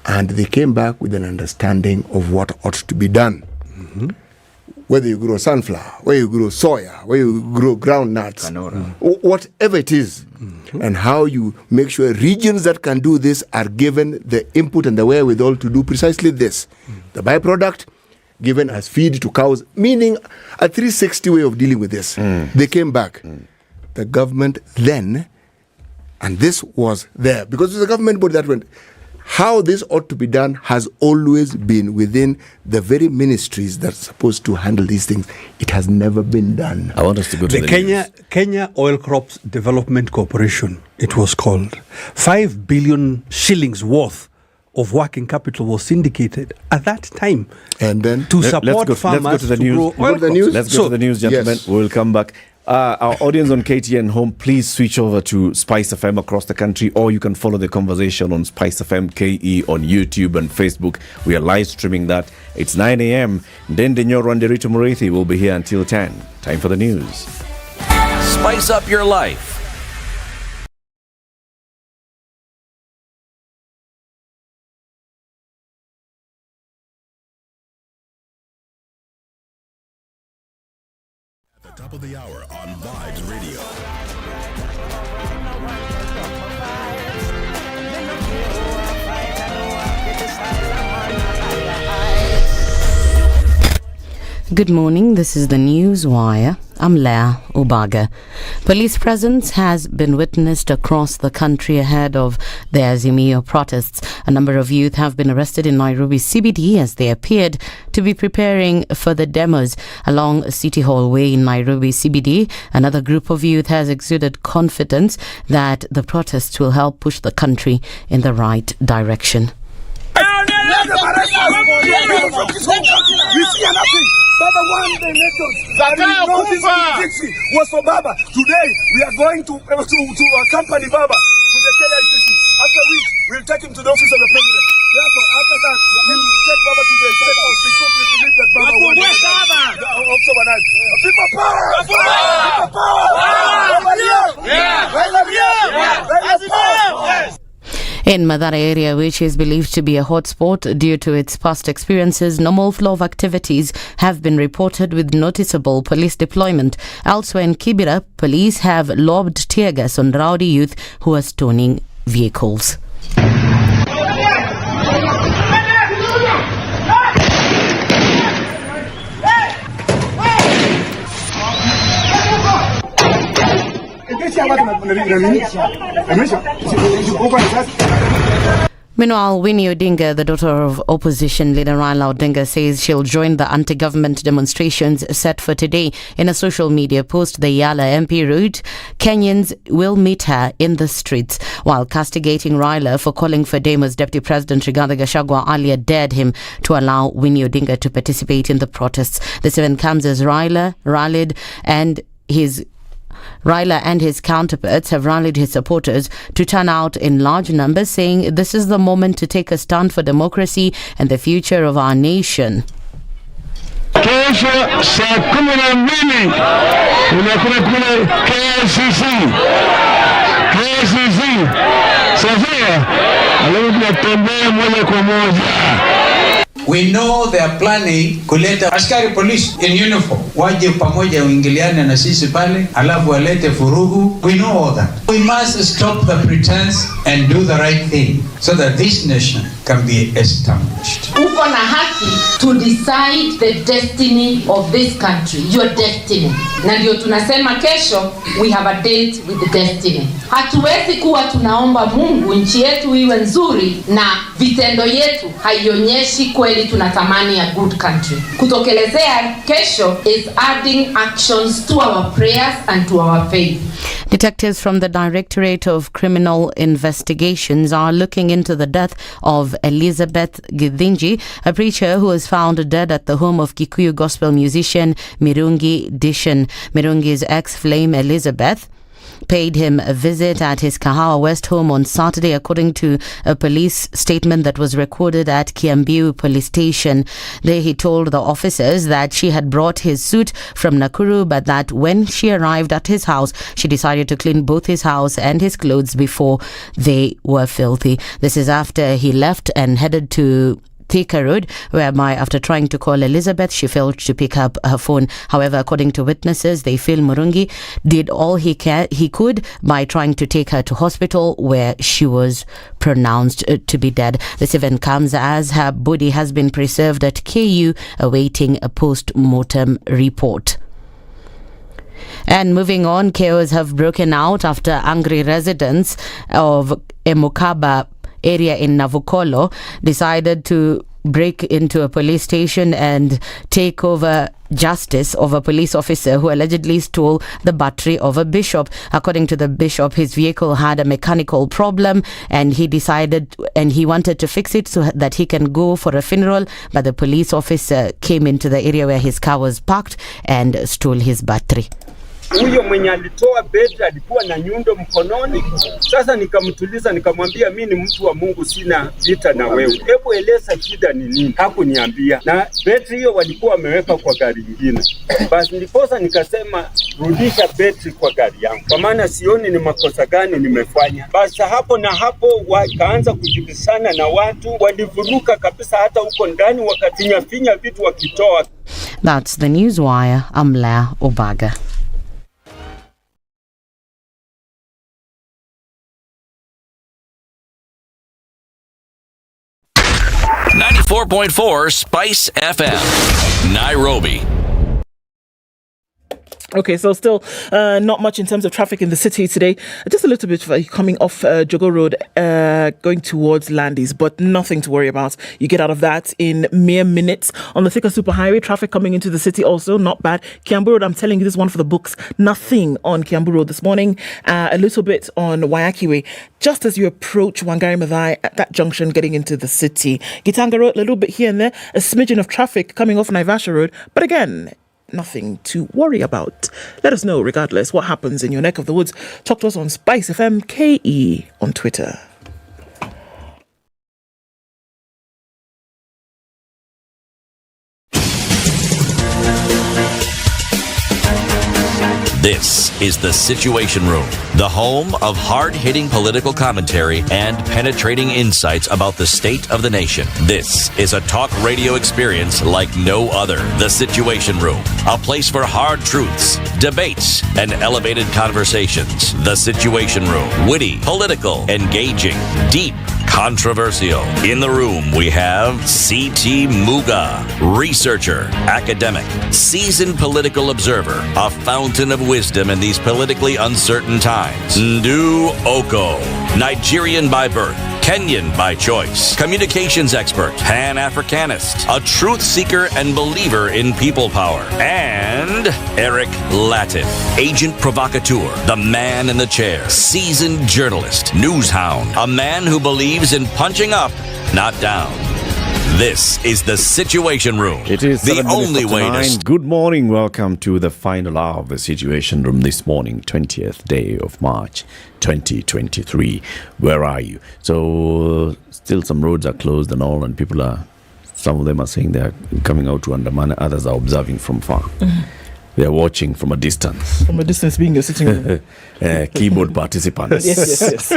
And they came back with an understanding of what ought to be done. Whether you grow sunflower, whether you grow soya, whether you grow groundnuts, whatever it is, and how you make sure regions that can do this are given the input and the wherewithal to do precisely this. The byproduct given as feed to cows, meaning a 360 way of dealing with this. They came back. The government then, and this was there, because it was a government body that went, how this ought to be done has always been within the very ministries that are supposed to handle these things. It has never been done. I want us to go to the Kenya Oil Crops Development Corporation, it was called. 5 billion shillings worth of working capital was syndicated at that time. And then to support farmers let's go to the news. Let's go to the news, gentlemen. Yes. We'll come back. Our audience on KTN Home, please switch over to SpiceFM across the country, or you can follow the conversation on SpiceFM KE on YouTube and Facebook. We are live streaming that. It's 9 a.m. Ndende Nyoro and Derito Murithi will be here until 10. Time for the news. Spice up your life. Top of the hour on Vibes Radio. Good morning, this is the News Wire. I'm Leah Ubaga. Police presence has been witnessed across the country ahead of the Azimio protests. A number of youth have been arrested in Nairobi CBD as they appeared to be preparing for the demos along City Hall Way in Nairobi CBD. Another group of youth has exuded confidence that the protests will help push the country in the right direction. Baba won the elections. There is no victory was for Baba. Today we are going to accompany Baba to the KICC. After which we'll take him to the office of the president. Therefore, after that we'll take Baba to the state house because we believe that Baba won the October 9th. People power! People power! In Madara area, which is believed to be a hotspot due to its past experiences, normal flow of activities have been reported with noticeable police deployment. Elsewhere in Kibera, police have lobbed tear gas on rowdy youth who are stoning vehicles. Meanwhile, Winnie Odinga, the daughter of opposition leader Raila Odinga, says she'll join the anti-government demonstrations set for today. In a social media post, the Yala MP wrote, Kenyans will meet her in the streets. While castigating Raila for calling for demos, Deputy President Rigathi Gachagua earlier dared him to allow Winnie Odinga to participate in the protests. This event comes as Raila and his counterparts have rallied his supporters to turn out in large numbers, saying this is the moment to take a stand for democracy and the future of our nation. Kesho saa 12 unakuwa kule KICC. Sasa alafu tunatembea moja kwa moja. We know they are planning kuleta askari police in uniform waje pamoja uingiliane na sisi pale alafu walete furugu. We know all that. We must stop the pretense and do the right thing so that this nation can be established. Uko na haki to decide the destiny of this country, your destiny. Na ndio tunasema kesho we have a date with the destiny. Hatuwezi kuwa tunaomba Mungu nchi yetu iwe nzuri na vitendo yetu haionyeshi kweli tunatamani a good country. Kutokelezea kesho is adding actions to our prayers and to our faith. Detectives from the Directorate of Criminal Investigations are looking into the death of Elizabeth Githinji, a preacher who was found dead at the home of Kikuyu gospel musician Mirungi Dishan. Mirungi's ex-flame Elizabeth paid him a visit at his Kahawa West home on Saturday, according to a police statement that was recorded at Kiambu police station. There he told the officers that she had brought his suit from Nakuru, but that when she arrived at his house, she decided to clean both his house and his clothes before they were filthy. This is after he left and headed to Thika Road, whereby after trying to call Elizabeth, she failed to pick up her phone. However, according to witnesses, they feel Murungi did all he could by trying to take her to hospital, where she was pronounced to be dead. This event comes as her body has been preserved at KU, awaiting a post-mortem report. And moving on, chaos have broken out after angry residents of Emukaba area in Navukolo decided to break into a police station and take over justice of a police officer who allegedly stole the battery of a bishop. According to the bishop, his vehicle had a mechanical problem and he wanted to fix it so that he can go for a funeral, but the police officer came into the area where his car was parked and stole his battery. Huyo mwenye alitoa betri alikuwa na nyundo mkononi. Sasa nikamtuliza nikamwambia mimi ni mtu wa Mungu, sina vita na wewe. Hebu eleza shida ni nini? Hakuniambia. Na betri hiyo walikuwa wameweka kwa gari nyingine. Basi ndiposa nikasema rudisha betri kwa gari yangu, kwa maana sioni ni makosa gani nimefanya. Basi hapo na hapo wakaanza kujibishana na watu, walivuruka kabisa hata huko ndani wakafinya vitu wakitoa. That's the Newswire. I'm Lea Obaga. .4 Spice FM, Nairobi. Okay, so still not much in terms of traffic in the city today. Just a little bit coming off Jogo Road, going towards Landis, but nothing to worry about. You get out of that in mere minutes. On the Thika Superhighway, traffic coming into the city also not bad. Kiambu Road, I'm telling you, this is one for the books. Nothing on Kiambu Road this morning. A little bit on Wayaki Way, just as you approach Wangari Maathai at that junction getting into the city. Gitanga Road, a little bit here and there. A smidgen of traffic coming off Naivasha Road, but again, nothing to worry about. Let us know, regardless, what happens in your neck of the woods. Talk to us on SpiceFM KE on Twitter. This is the Situation Room, the home of hard-hitting political commentary and penetrating insights about the state of the nation. This is a talk radio experience like no other. The Situation Room, a place for hard truths, debates, and elevated conversations. The Situation Room, witty, political, engaging, deep, controversial. In the room, we have C.T. Muga, researcher, academic, seasoned political observer, a fountain of wisdom in these politically uncertain times. Ndu Oko, Nigerian by birth, Kenyan by choice, communications expert, Pan-Africanist, a truth seeker and believer in people power, and Eric Latif, agent provocateur, the man in the chair, seasoned journalist, news hound, a man who believes in punching up, not down. This is the Situation Room. It is the only way to... Good morning. Welcome to the final hour of the Situation Room this morning, 20th day of March, 2023. Where are you? So, still some roads are closed and all, and people are... Some of them are saying they're coming out to Andaman, others are observing from far. They are watching from a distance. From a distance, being a sitting room. Keyboard participants. yes.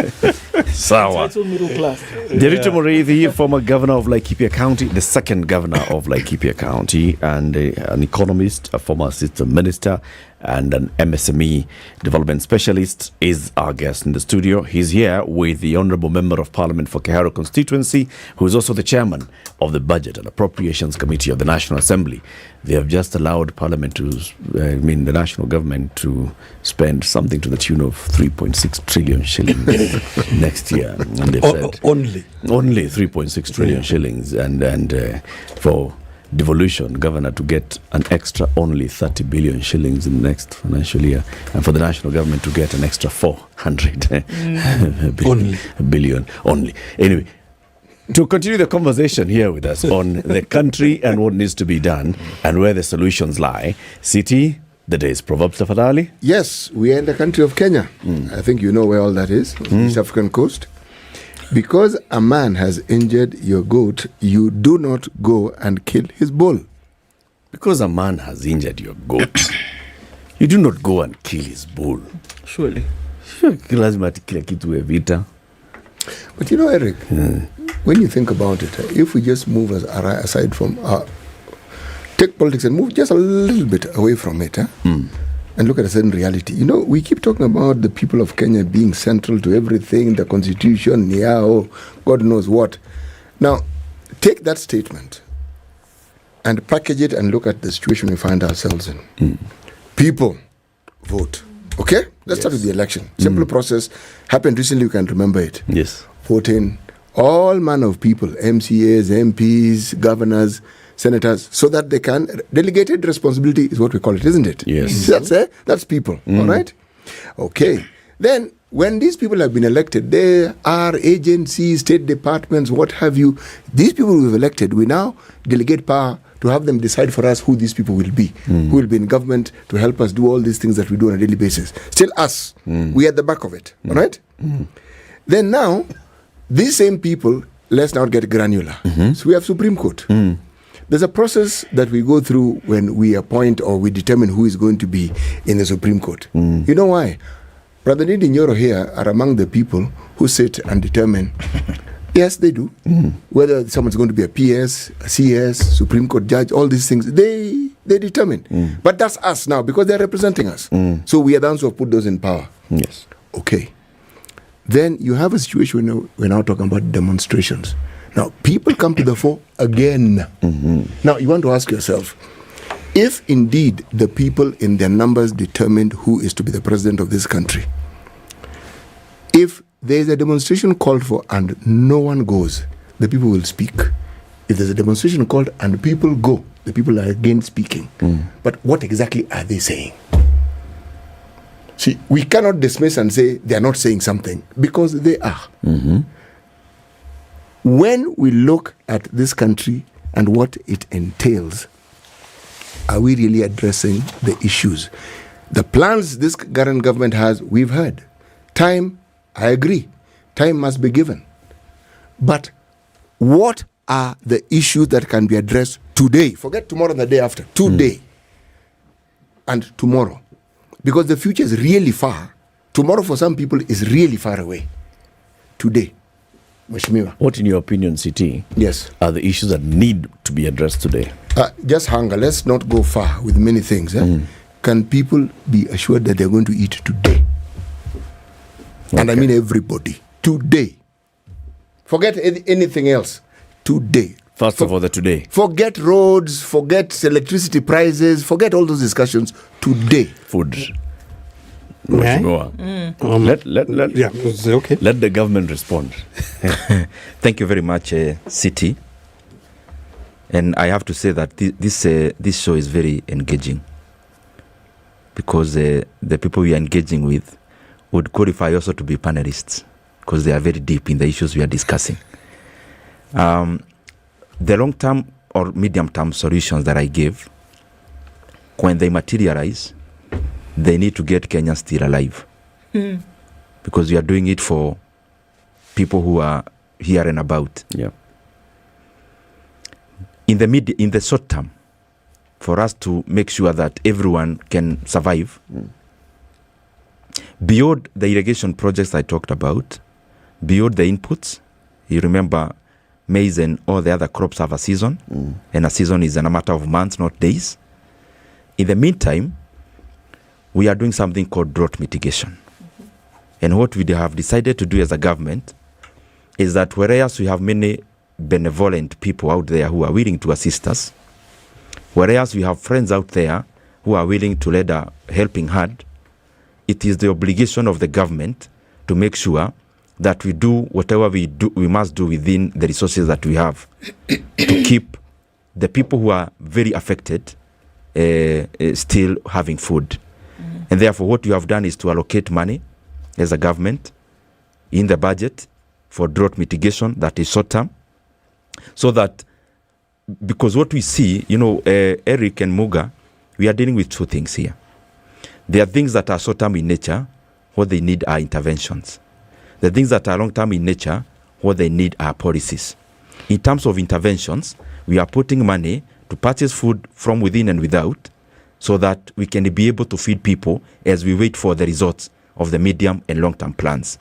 Sawa. Title middle class. Derito Moreithi, former governor of Laikipia County, the second governor of Laikipia County, and an economist, a former assistant minister, and an MSME development specialist, is our guest in the studio. He's here with the Honourable Member of Parliament for Keharu constituency, who is also the chairman of the Budget and Appropriations Committee of the National Assembly. They have just allowed Parliament to, the national government to spend something to the tune of 3.6 trillion shillings next year. And they've said only 3.6 trillion shillings, and for devolution, governor to get an extra only 30 billion shillings in the next financial year, and for the national government to get an extra 400 billion only. Anyway, to continue the conversation here with us on the country and what needs to be done and where the solutions lie, City, the day's Proverbs Tafadhali. Yes, we are in the country of Kenya. I think you know where all that is, East African coast. Because a man has injured your goat, you do not go and kill his bull. Because a man has injured your goat, you do not go and kill his bull. Surely. Lazima kila kitu evita. But you know, Eric, when you think about it, if we just move aside from take politics and move just a little bit away from it, and look at a certain reality. You know, we keep talking about the people of Kenya being central to everything, the constitution, Niao, God knows what. Now, take that statement and package it and look at the situation we find ourselves in. People vote. Okay? Let's start with the election. Simple process. Happened recently, you can remember it. Yes. Voting all manner of people, MCAs, MPs, governors, senators, so that they can, delegated responsibility is what we call it, isn't it? Yes. That's people, all right? Okay. Then, when these people have been elected, there are agencies, state departments, what have you. These people we've elected, we now delegate power to have them decide for us who these people will be, who will be in government to help us do all these things that we do on a daily basis. Still us. We are at the back of it, all right? Then now, these same people, let's now get granular. So we have Supreme Court. There's a process that we go through when we appoint or we determine who is going to be in the Supreme Court. You know why? Brother Nidi Nyoro here are among the people who sit and determine, yes, they do, whether someone's going to be a PS, a CS, Supreme Court judge, all these things, they determine. But that's us now because they're representing us. So we are the ones who have put those in power. Yes. Okay. Then you have a situation where we're now talking about demonstrations. Now, people come to the fore again. Now, you want to ask yourself, if indeed the people in their numbers determined who is to be the president of this country, if there is a demonstration called for and no one goes, the people will speak. If there's a demonstration called and people go, the people are again speaking. But what exactly are they saying? See, we cannot dismiss and say they are not saying something because they are. When we look at this country and what it entails, are we really addressing the issues? The plans this current government has, we've heard. Time, I agree. Time must be given. But what are the issues that can be addressed today? Forget tomorrow and the day after. Today and tomorrow. Because the future is really far. Tomorrow for some people is really far away. Today. Mheshimiwa. What, in your opinion, CT, yes, are the issues that need to be addressed today? Just hunger. Let's not go far with many things. Can people be assured that they're going to eat today? And I mean everybody. Today. Forget anything else. Today. First of all, the today. Forget roads, forget electricity prices, forget all those discussions. Today. Food. Okay. Let the government respond. Thank you very much, City. And I have to say that this show is very engaging because the people we are engaging with would qualify also to be panelists because they are very deep in the issues we are discussing. The long-term or medium-term solutions that I gave, when they materialize, they need to get Kenya still alive. Because we are doing it for people who are here and about. Yeah. In the short term, for us to make sure that everyone can survive. Beyond the irrigation projects I talked about, beyond the inputs, you remember maize and all the other crops have a season, and a season is in a matter of months, not days. In the meantime, we are doing something called drought mitigation. And what we have decided to do as a government is that whereas we have many benevolent people out there who are willing to assist us, whereas we have friends out there who are willing to lend a helping hand, it is the obligation of the government to make sure that we do whatever we must do within the resources that we have to keep the people who are very affected still having food. And therefore, what we have done is to allocate money as a government in the budget for drought mitigation that is short term, so that, because what we see, Eric and Muga, we are dealing with two things here. There are things that are short term in nature. What they need are interventions. The things that are long term in nature, what they need are policies. In terms of interventions, we are putting money to purchase food from within and without, so that we can be able to feed people as we wait for the results of the medium and long term plans.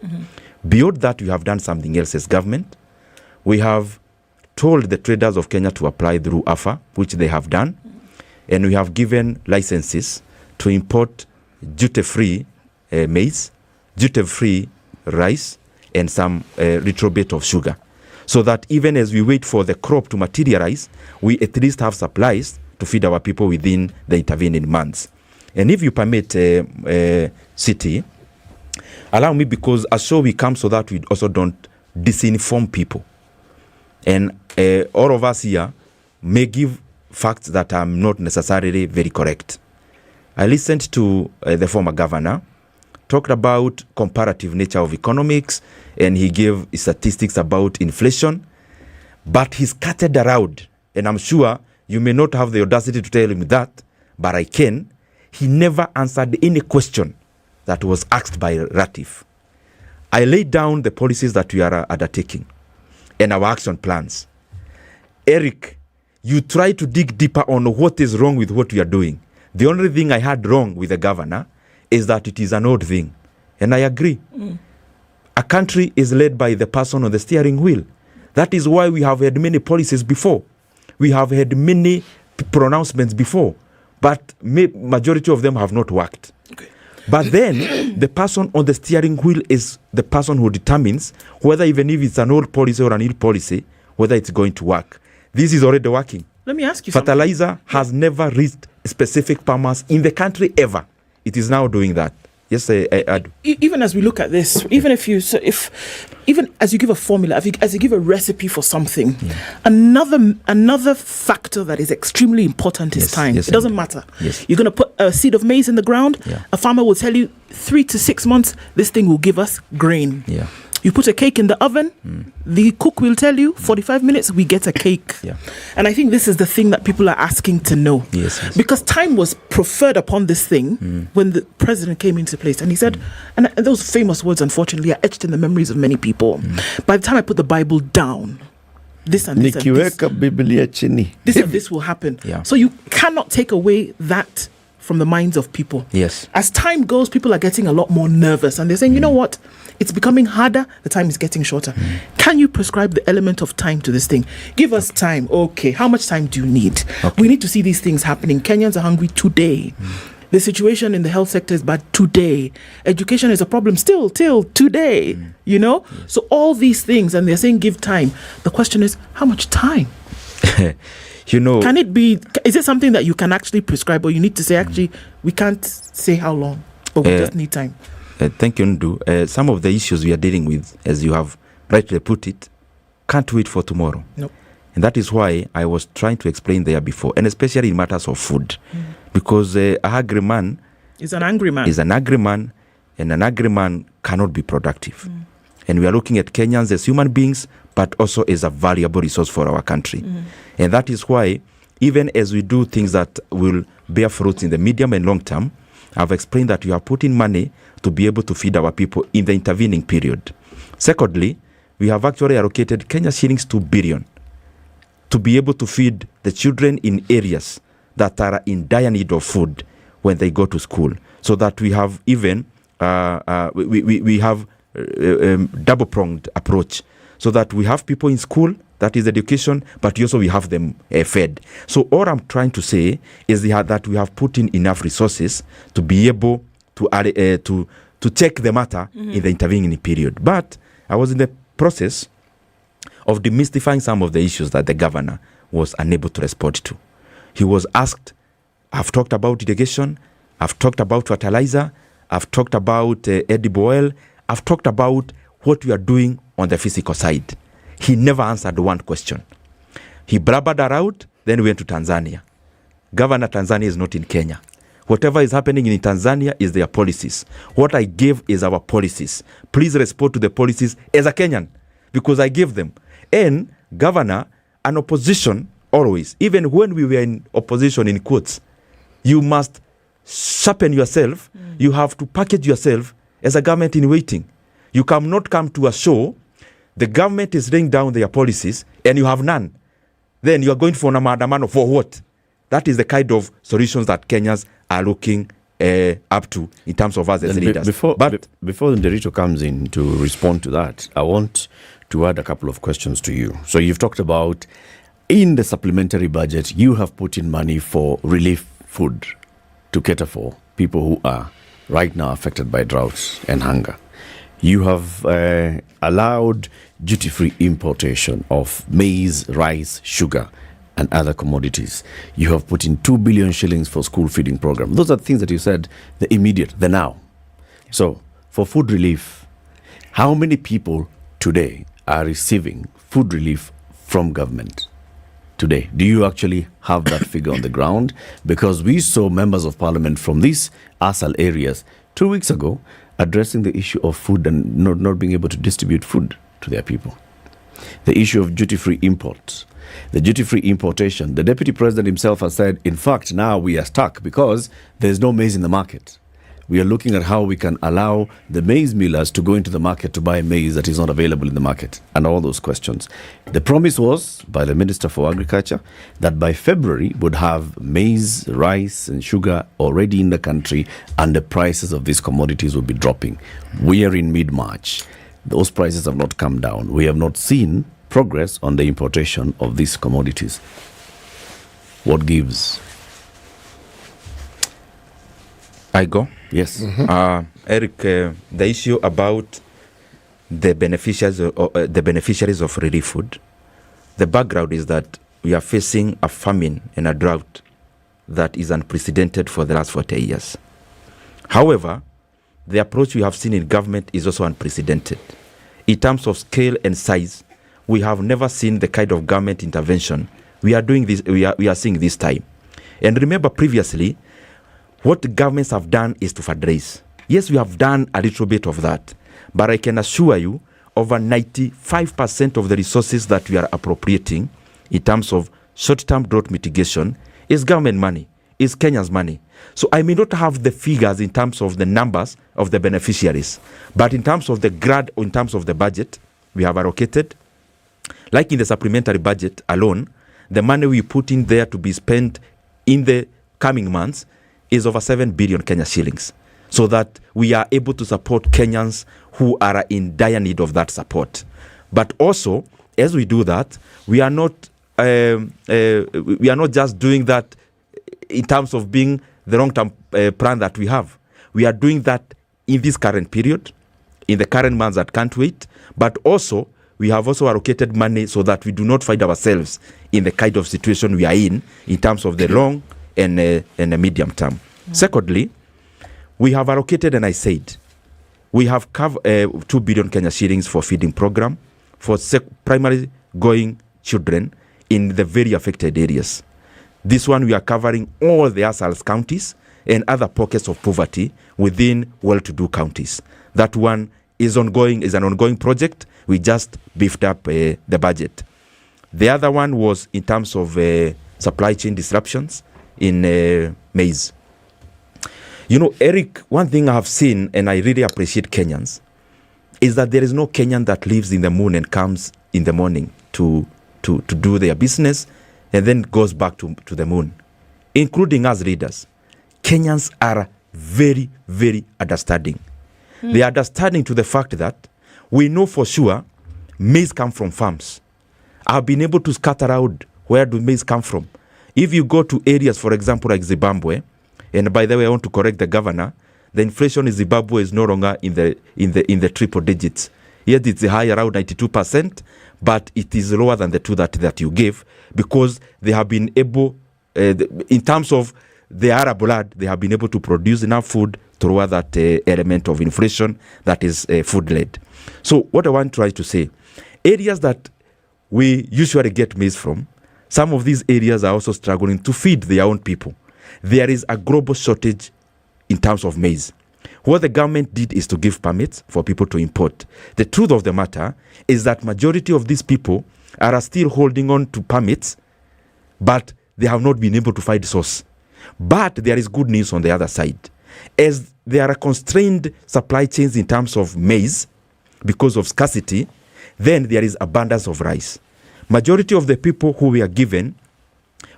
Beyond that, we have done something else as government. We have told the traders of Kenya to apply through AFA, which they have done, and we have given licenses to import duty-free maize, duty-free rice, and some retrobate of sugar, so that even as we wait for the crop to materialize, we at least have supplies to feed our people within the intervening months. And if you permit, City, allow me, because as so we come so that we also don't disinform people. And all of us here may give facts that are not necessarily very correct. I listened to the former governor, talked about comparative nature of economics, and he gave statistics about inflation, but he scattered around, and I'm sure you may not have the audacity to tell him that, but I can. He never answered any question that was asked by Ratif. I laid down the policies that we are undertaking and our action plans. Eric, you try to dig deeper on what is wrong with what we are doing. The only thing I had wrong with the governor is that it is an old thing. And I agree. A country is led by the person on the steering wheel. That is why we have had many policies before. We have had many pronouncements before, but majority of them have not worked. But then the person on the steering wheel is the person who determines whether, even if it's an old policy or an ill policy, whether it's going to work. This is already working. Let me ask you Fertilizer something. has never reached specific farmers in the country ever. It is now doing that. Yes, I do. Even as we look at this, even as you give a formula, as you give a recipe for something, another factor that is extremely important is time. It doesn't matter. You're going to put a seed of maize in the ground. A farmer will tell you 3 to 6 months, this thing will give us grain. You put a cake in the oven, the cook will tell you 45 minutes, we get a cake. And I think this is the thing that people are asking to know. Because time was preferred upon this thing when the president came into place. And he said, and those famous words, unfortunately, are etched in the memories of many people. By the time I put the Bible down, this and this and this will happen. So you cannot take away that from the minds of people. As time goes, people are getting a lot more nervous, and they're saying, you know what? It's becoming harder. The time is getting shorter. Can you prescribe the element of time to this thing? Give us time. Okay. How much time do you need? We need to see these things happening. Kenyans are hungry today. The situation in the health sector is bad today. Education is a problem still till today. So all these things, and they're saying give time. The question is, how much time? Can it be, is it something that you can actually prescribe, or you need to say, actually, we can't say how long, but we just need time? Thank you, Ndu. Some of the issues we are dealing with, as you have rightly put it, can't wait for tomorrow. And that is why I was trying to explain there before, and especially in matters of food. Because a hungry man is an angry man. And an angry man cannot be productive. And we are looking at Kenyans as human beings, but also as a valuable resource for our country. And that is why, even as we do things that will bear fruits in the medium and long term, I've explained that we are putting money to be able to feed our people in the intervening period. Secondly, we have actually allocated Kenya shillings 2 billion to be able to feed the children in areas that are in dire need of food when they go to school, so that we have even we have double-pronged approach, so that we have people in school, that is education, but also we have them fed. So all I'm trying to say is that we have put in enough resources to be able to check the matter in the intervening period. But I was in the process of demystifying some of the issues that the governor was unable to respond to. He was asked, I've talked about irrigation, I've talked about fertilizer, I've talked about edible oil, I've talked about what we are doing on the physical side. He never answered one question. He blabbered around, then went to Tanzania. Governor, Tanzania is not in Kenya. Whatever is happening in Tanzania is their policies. What I gave is our policies. Please respond to the policies as a Kenyan, because I gave them. And governor, an opposition always, even when we were in opposition in quotes, you must sharpen yourself. You have to package yourself as a government in waiting. You cannot come to a show, the government is laying down their policies and you have none. Then you are going for a maandamano for what? That is the kind of solutions that Kenyans are looking up to in terms of us as leaders. Before Nderito comes in to respond to that, I want to add a couple of questions to you. So you've talked about, in the supplementary budget, you have put in money for relief food to cater for people who are right now affected by droughts and hunger. You have allowed duty-free importation of maize, rice, sugar, and other commodities. You have put in 2 billion shillings for school feeding program. Those are things that you said, the immediate, the now. So, for food relief, how many people today are receiving food relief from government today? Do you actually have that figure on the ground? Because we saw members of parliament from these ASAL areas 2 weeks ago addressing the issue of food and not being able to distribute food to their people. The issue of duty-free imports. The duty-free importation, the deputy president himself has said, in fact, now we are stuck because there's no maize in the market. We are looking at how we can allow the maize millers to go into the market to buy maize that is not available in the market, and all those questions. The promise was by the Minister for Agriculture that by February would have maize, rice and sugar already in the country, and the prices of these commodities will be dropping. We are in mid-March. Those prices have not come down. We have not seen progress on the importation of these commodities. What gives? I go? Yes. Eric, the issue about the beneficiaries of relief food, the background is that we are facing a famine and a drought that is unprecedented for the last 40 years. However, the approach we have seen in government is also unprecedented. In terms of scale and size, we have never seen the kind of government intervention we are doing this. We are seeing this time. And remember, previously, what the governments have done is to fundraise. Yes, we have done a little bit of that, but I can assure you, over 95% of the resources that we are appropriating in terms of short-term drought mitigation is government money, is Kenya's money. So I may not have the figures in terms of the numbers of the beneficiaries, but in terms of the grad, or in terms of the budget, we have allocated, like in the supplementary budget alone, the money we put in there to be spent in the coming months is over 7 billion Kenya shillings, so that we are able to support Kenyans who are in dire need of that support. But also, as we do that, we are not just doing that in terms of being the long-term plan that we have. We are doing that in this current period, in the current months that can't wait, but also we have also allocated money so that we do not find ourselves in the kind of situation we are in terms of the long and the medium term. Secondly, we have allocated, and I said, we have covered 2 billion Kenya shillings for feeding program for primary going children in the very affected areas. This one we are covering all the ASAL's counties and other pockets of poverty within well-to-do counties. That one is ongoing, is an ongoing project. We just beefed up the budget. The other one was in terms of supply chain disruptions in maize. You know, Eric, one thing I have seen, and I really appreciate Kenyans, is that there is no Kenyan that lives in the moon and comes in the morning to do their business and then goes back to the moon. including us leaders, Kenyans are very, very understanding. They are understanding to the fact that we know for sure maize come from farms. I've been able to scatter out where do maize come from. If you go to areas, for example, like Zimbabwe, and by the way, I want to correct the governor, the inflation in Zimbabwe is no longer in the triple digits. Yet it's high, around 92%, but it is lower than the 2 that you gave, because they have been able, in terms of the Arab blood, they have been able to produce enough food to lower that element of inflation that is food-led. So what I want to try to say, areas that we usually get maize from, some of these areas are also struggling to feed their own people. There is a global shortage in terms of maize. What the government did is to give permits for people to import. The truth of the matter is that majority of these people are still holding on to permits, but they have not been able to find source. But there is good news on the other side. As there are constrained supply chains in terms of maize because of scarcity, then there is abundance of rice. Majority of the people who were given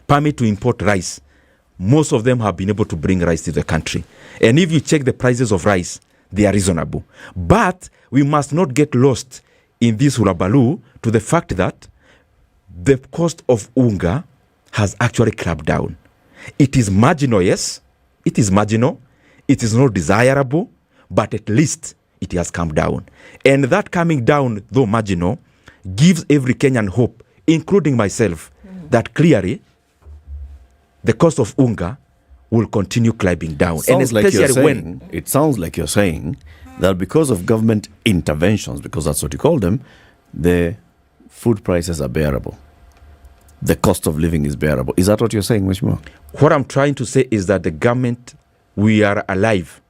permit to import rice, most of them have been able to bring rice to the country. And if you check the prices of rice, they are reasonable. But we must not get lost in this hulabaloo to the fact that the cost of unga has actually clamped down. It is marginal, yes. It is marginal. It is not desirable, but at least it has come down. And that coming down, though marginal, gives every Kenyan hope, including myself, that clearly the cost of unga will continue climbing down. And especially it sounds like you're saying that because of government interventions, because that's what you call them, the food prices are bearable. The cost of living is bearable. Is that what you're saying, Mheshimiwa? What I'm trying to say is that the government, we are alive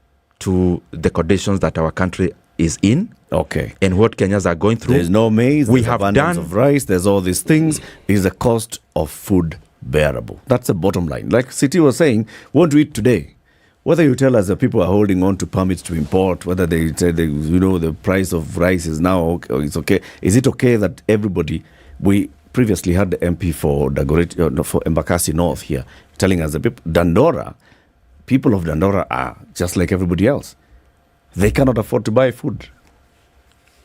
to the conditions that our country is in. Okay. And what Kenyans are going through. There's no maize, we there's have abundance done of rice, there's all these things. Is the cost of food bearable? That's the bottom line. Like City was saying, won't we today? Whether you tell us that people are holding on to permits to import, whether they say the price of rice is now okay, or it's okay. Is it okay that everybody, we previously had the MP for for Embakasi North here, telling us that people of Dandora are just like everybody else. They cannot afford to buy food.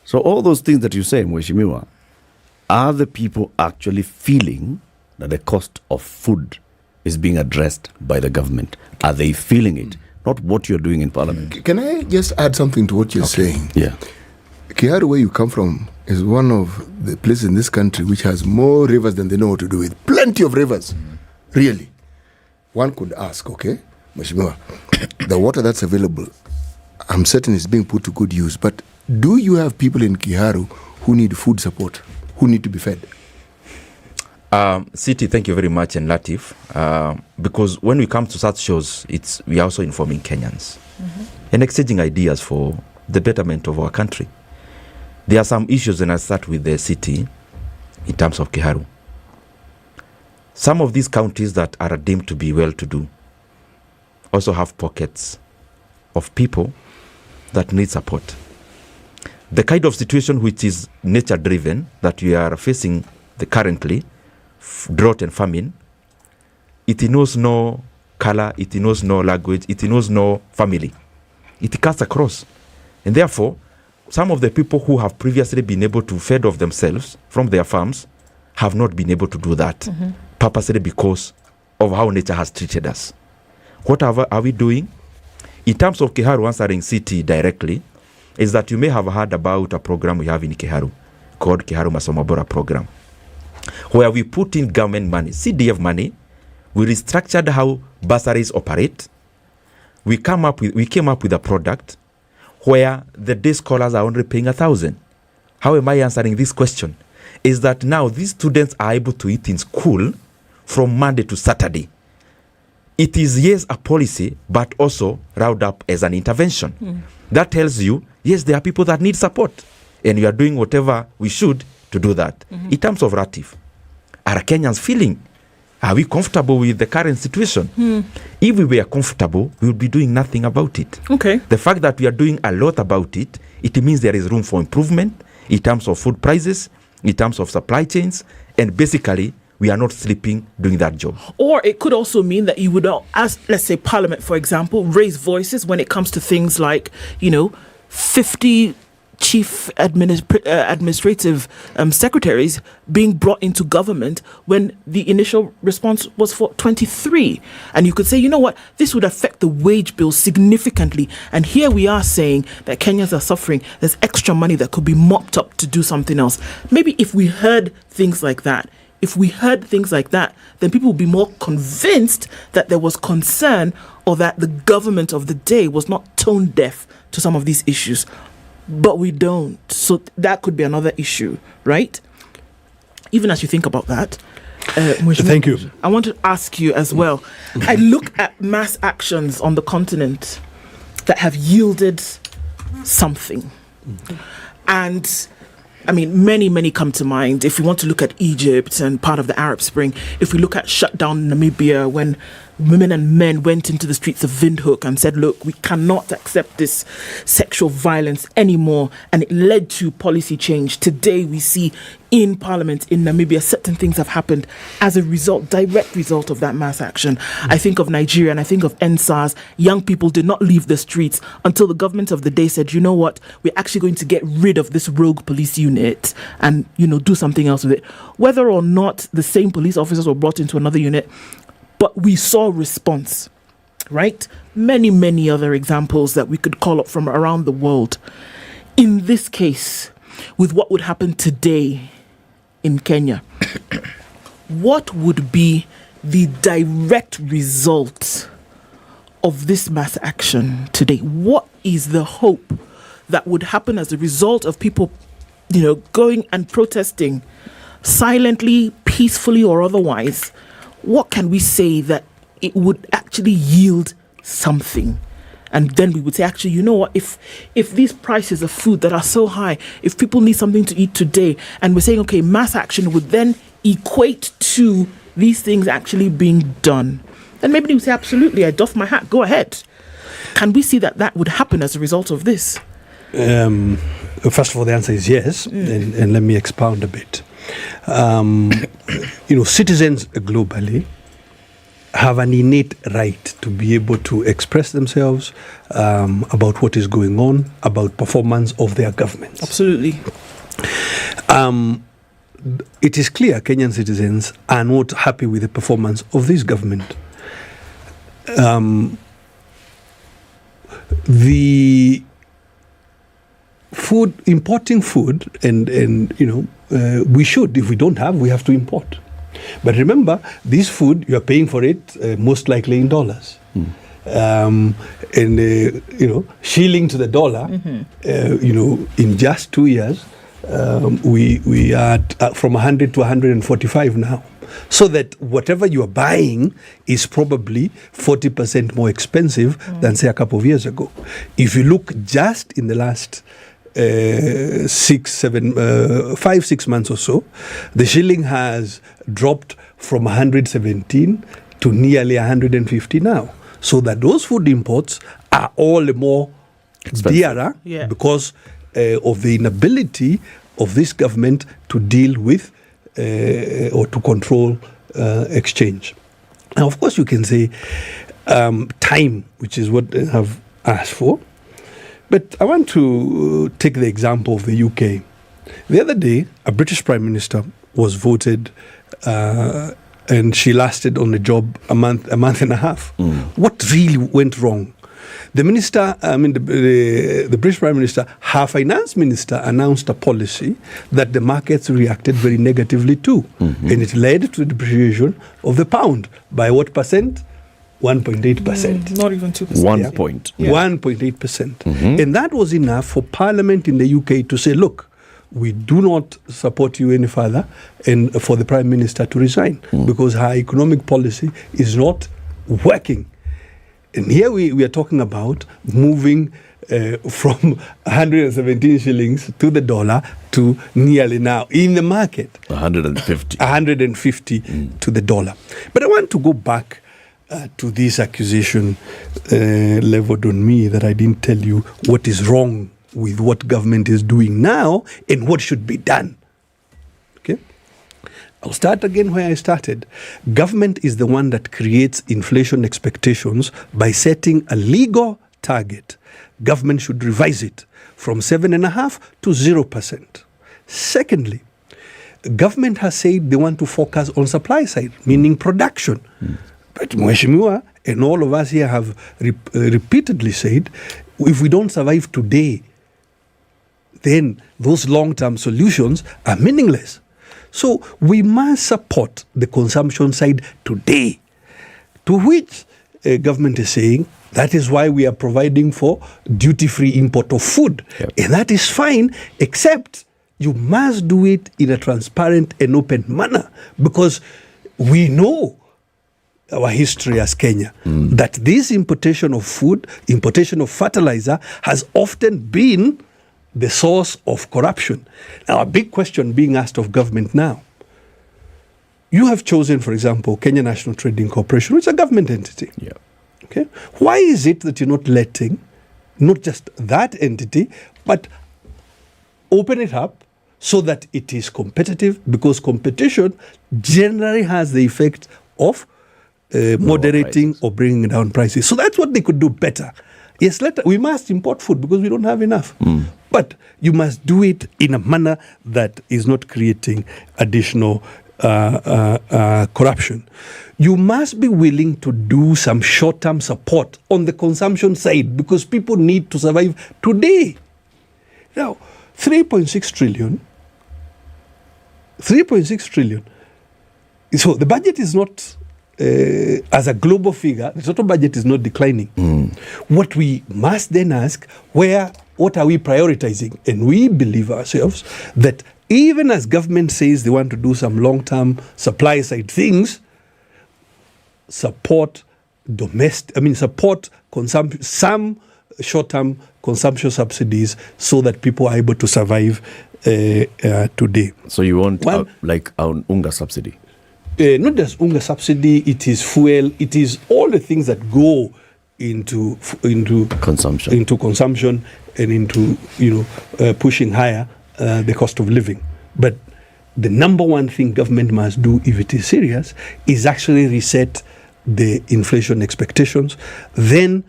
So all those things that you say, Mheshimiwa, are the people actually feeling that the cost of food is being addressed by the government? Are they feeling it? Not what you're doing in Parliament. Can I just add something to what you're saying? Yeah. Kiaru, where you come from, is one of the places in this country which has more rivers than they know what to do with. Plenty of rivers. Really. One could ask, okay, Mheshimiwa, the water that's available, I'm certain is being put to good use, but do you have people in Kiharu who need food support, who need to be fed? City, thank you very much, and Latif, because when we come to such shows, we are also informing Kenyans and exchanging ideas for the betterment of our country. There are some issues, and I start with the city in terms of Kiharu. Some of these counties that are deemed to be well-to-do also have pockets of people that need support. The kind of situation which is nature-driven that we are facing currently, drought and famine, it knows no color, it knows no language, it knows no family. It cuts across. And therefore, some of the people who have previously been able to fend off themselves from their farms have not been able to do that, purposely because of how nature has treated us. What are we doing? In terms of Kiharu, answering city directly, is that you may have heard about a program we have in Kiharu called Kiharu Masomabora program, where we put in government money, CDF money. We restructured how bursaries operate. We came up with a product where the day scholars are only paying 1,000. How am I answering this question? Is that now these students are able to eat in school from Monday to Saturday. It is, yes, a policy, but also round up as an intervention. That tells you, yes, there are people that need support, and we are doing whatever we should to do that. In terms of Ratif, are Kenyans feeling? Are we comfortable with the current situation? If we were comfortable, we would be doing nothing about it. Okay. The fact that we are doing a lot about it, it means there is room for improvement in terms of food prices, in terms of supply chains, and basically we are not sleeping doing that job. Or it could also mean that you would, as let's say Parliament, for example, raise voices when it comes to things like, 50 chief administrative secretaries being brought into government when the initial response was for 23. And you could say, you know what, this would affect the wage bill significantly. And here we are saying that Kenyans are suffering. There's extra money that could be mopped up to do something else. Maybe if we heard things like that, then people would be more convinced that there was concern or that the government of the day was not tone deaf to some of these issues. But we don't. So that could be another issue, right? Even as you think about that. Thank you. I want to ask you as well. I look at mass actions on the continent that have yielded something. And I mean, many come to mind. If we want to look at Egypt and part of the Arab Spring, if we look at shutdown Namibia when women and men went into the streets of Windhoek and said, look, we cannot accept this sexual violence anymore. And it led to policy change. Today, we see in Parliament in Namibia, certain things have happened as a result, direct result of that mass action. I think of Nigeria and I think of NSAS. Young people did not leave the streets until the government of the day said, you know what, we're actually going to get rid of this rogue police unit and, do something else with it. Whether or not the same police officers were brought into another unit, but we saw response, right? Many other examples that we could call up from around the world. In this case, with what would happen today in Kenya, what would be the direct result of this mass action today? What is the hope that would happen as a result of people, going and protesting silently, peacefully, or otherwise? What can we say that it would actually yield something? And then we would say, actually, you know what, if these prices of food that are so high, if people need something to eat today, and we're saying, okay, mass action would then equate to these things actually being done, then maybe we say, absolutely, I doff my hat, go ahead. Can we see that would happen as a result of this? First of all, the answer is yes, and let me expound a bit. Citizens globally have an innate right to be able to express themselves about what is going on, about performance of their governments. Absolutely. It is clear Kenyan citizens are not happy with the performance of this government. The importing food, and we should, if we don't have, we have to import. But remember, this food, you are paying for it most likely in dollars. Shilling to the dollar, in just 2 years, we are from 100 to 145 now. So that whatever you are buying is probably 40% more expensive than, say, a couple of years ago. If you look just in the last 5-6 months or so, the shilling has dropped from 117 to nearly 150 now. So that those food imports are all the more dearer because of the inability of this government to deal with or to control exchange. Now, of course, you can say time, which is what they have asked for. But I want to take the example of the UK. The other day, a British Prime Minister was voted and she lasted on the job a month and a half. What really went wrong? The minister, the British Prime Minister, her finance minister announced a policy that the markets reacted very negatively to. And it led to the depreciation of the pound by what percent? 1.8%. Not even 2%. 1.8%. And that was enough for Parliament in the UK to say, look, we do not support you any further, and for the Prime Minister to resign because her economic policy is not working. And here we are talking about moving from 117 shillings to the dollar to nearly now in the market 150 to the dollar. But I want to go back to this accusation leveled on me that I didn't tell you what is wrong with what government is doing now and what should be done. Okay, I'll start again where I started. Government is the one that creates inflation expectations by setting a legal target. Government should revise it from 7.5% to 0%. Secondly, government has said they want to focus on supply side, meaning production. But Mheshimiwa and all of us here have repeatedly said, if we don't survive today, then those long-term solutions are meaningless. So we must support the consumption side today, to which government is saying that is why we are providing for duty-free import of food. And that is fine, except you must do it in a transparent and open manner, because we know our history as Kenya, that this importation of food, importation of fertilizer has often been the source of corruption. Now, a big question being asked of government now. You have chosen, for example, Kenya National Trading Corporation, which is a government entity. Okay. Why is it that you're not letting not just that entity, but open it up so that it is competitive? Because competition generally has the effect of moderating or bringing down prices. So that's what they could do better. Yes, we must import food because we don't have enough. But you must do it in a manner that is not creating additional corruption. You must be willing to do some short-term support on the consumption side because people need to survive today. Now, 3.6 trillion. So the budget is not, as a global figure, the total budget is not declining. What we must then ask, what are we prioritizing? And we believe ourselves that even as government says they want to do some long-term supply side things, support consumption, some short-term consumption subsidies so that people are able to survive today. So you want like an unga subsidy? Not just unga subsidy, it is fuel, it is all the things that go into consumption and into pushing higher the cost of living. But the number one thing government must do if it is serious is actually reset the inflation expectations. Then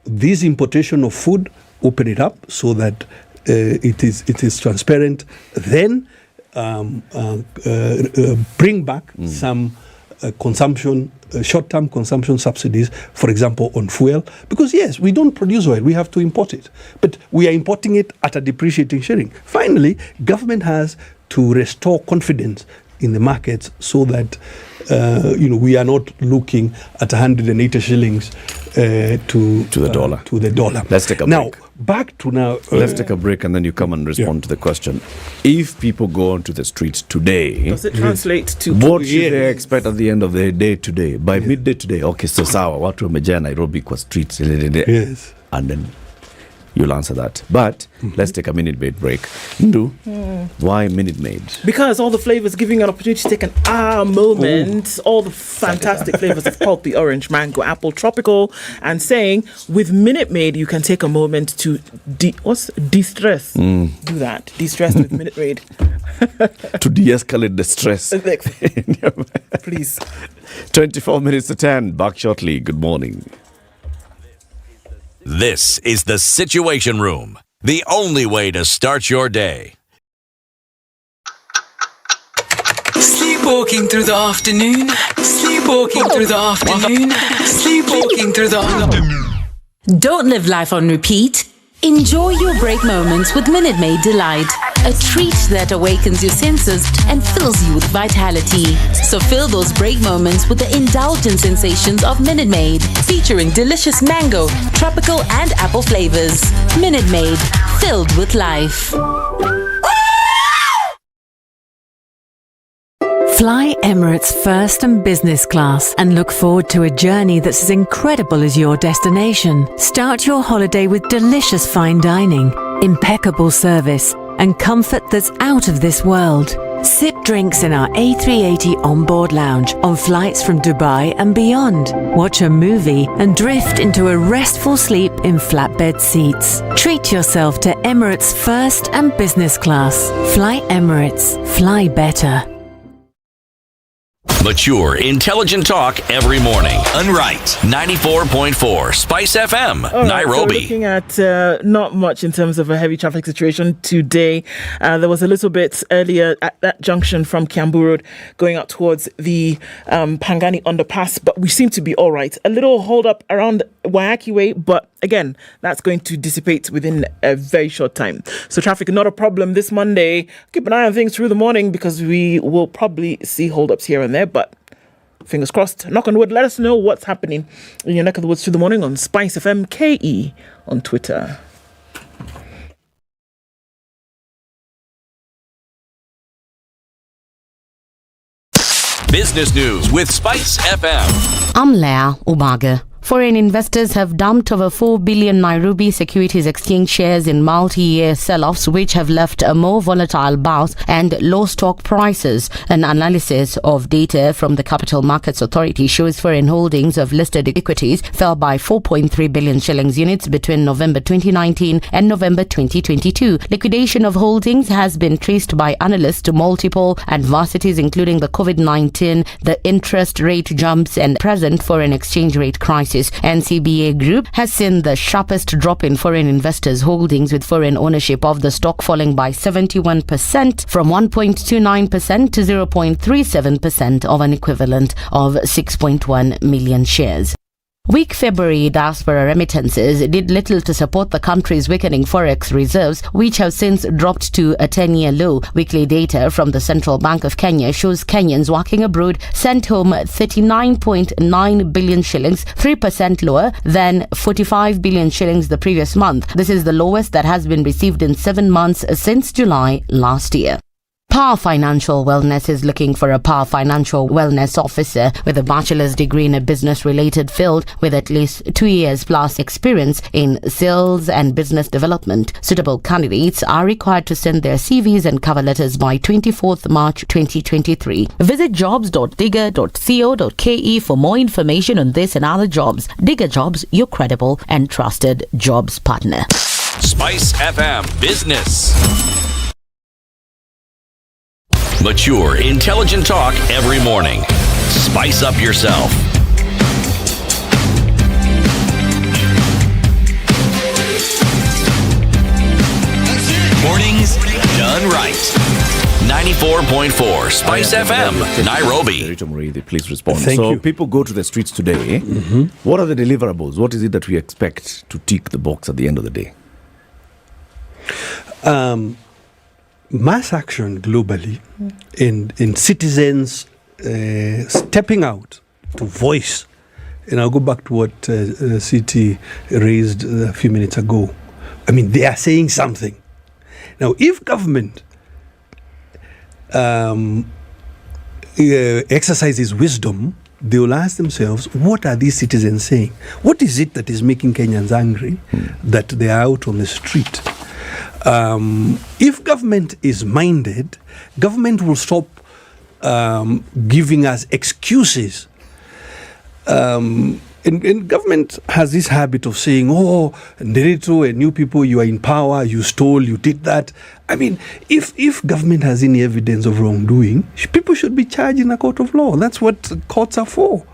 this importation of food, open it up so that it is transparent. Then bring back some short-term consumption subsidies, for example, on fuel. Because yes, we don't produce oil, we have to import it. But we are importing it at a depreciating shilling. Finally, government has to restore confidence in the markets so that we are not looking at 180 shillings to the dollar. Let's take a break. Let's take a break and then you come and respond to the question. If people go onto the streets today, does it translate to what should they expect at the end of the day today? By midday today, okay, so sawa, watu wamejaa Nairobi kwa streets. Yes. And then you'll answer that. But let's take a Minute Maid break. Ndu, why Minute Maid? Because all the flavors giving you an opportunity to take an moment. All the fantastic flavors of pulpy orange, mango, apple, tropical, and saying with Minute Maid you can take a moment to de-stress. Do that. De-stress with Minute Maid. To de-escalate the stress. Please. 24 minutes to 10. Back shortly. Good morning. This is the Situation Room, the only way to start your day. Sleepwalking through the afternoon. Sleepwalking through the afternoon. Sleepwalking through the afternoon. Don't live life on repeat. Enjoy your break moments with Minute Maid Delight, a treat that awakens your senses and fills you with vitality. So fill those break moments with the indulgent sensations of Minute Maid, featuring delicious mango, tropical and apple flavors. Minute Maid, filled with life. Fly Emirates first and business class and look forward to a journey that's as incredible as your destination. Start your holiday with delicious fine dining, impeccable service, and comfort that's out of this world. Sip drinks in our A380 onboard lounge on flights from Dubai and beyond. Watch a movie and drift into a restful sleep in flatbed seats. Treat yourself to Emirates first and business class. Fly Emirates. Fly better. Mature, intelligent talk every morning. Unright. 94.4 Spice FM, All right, Nairobi. So we're looking at not much in terms of a heavy traffic situation today. There was a little bit earlier at that junction from Kiambu Road going up towards the Pangani underpass, but we seem to be all right. A little hold up around Wayaki Way, but again, that's going to dissipate within a very short time. So traffic, not a problem this Monday. Keep an eye on things through the morning because we will probably see hold-ups here and there, but fingers crossed. Knock on wood, let us know what's happening in your neck of the woods through the morning on SpiceFM KE on Twitter. Business news with Spice FM. I'm Leah Umaga. Foreign investors have dumped over 4 billion Nairobi Securities Exchange shares in multi-year sell-offs, which have left a more volatile bourse and low stock prices. An analysis of data from the Capital Markets Authority shows foreign holdings of listed equities fell by 4.3 billion shillings units between November 2019 and November 2022. Liquidation of holdings has been traced by analysts to multiple adversities, including the COVID-19, the interest rate jumps, and present foreign exchange rate crisis. NCBA Group has seen the sharpest drop in foreign investors' holdings, with foreign ownership of the stock falling by 71% from 1.29% to 0.37% of an equivalent of 6.1 million shares. Weak February diaspora remittances did little to support the country's weakening forex reserves, which have since dropped to a 10-year low. Weekly data from the Central Bank of Kenya shows Kenyans working abroad sent home 39.9 billion shillings, 3% lower than 45 billion shillings the previous month. This is the lowest that has been received in 7 months since July last year. Power Financial Wellness is looking for a Power Financial Wellness officer with a bachelor's degree in a business-related field with at least 2 years plus experience in sales and business development. Suitable candidates are required to send their CVs and cover letters by 24th March 2023. Visit jobs.digger.co.ke for more information on this and other jobs. Digger Jobs, your credible and trusted jobs partner. Spice FM Business. Mature, intelligent talk every morning. Spice up yourself. Mornings done right. 94.4 Spice FM, Nairobi. Please respond. Thank you. People go to the streets today. What are the deliverables? What is it that we expect to tick the box at the end of the day? Mass action globally in citizens stepping out to voice. And I'll go back to what CT raised a few minutes ago. I mean, they are saying something. Now, if government exercises wisdom, they will ask themselves, what are these citizens saying? What is it that is making Kenyans angry that they are out on the street? If government is minded, government will stop giving us excuses. And government has this habit of saying, oh, Nderito and new people, you are in power, you stole, you did that. I mean, if government has any evidence of wrongdoing, people should be charged in a court of law. That's what courts are for.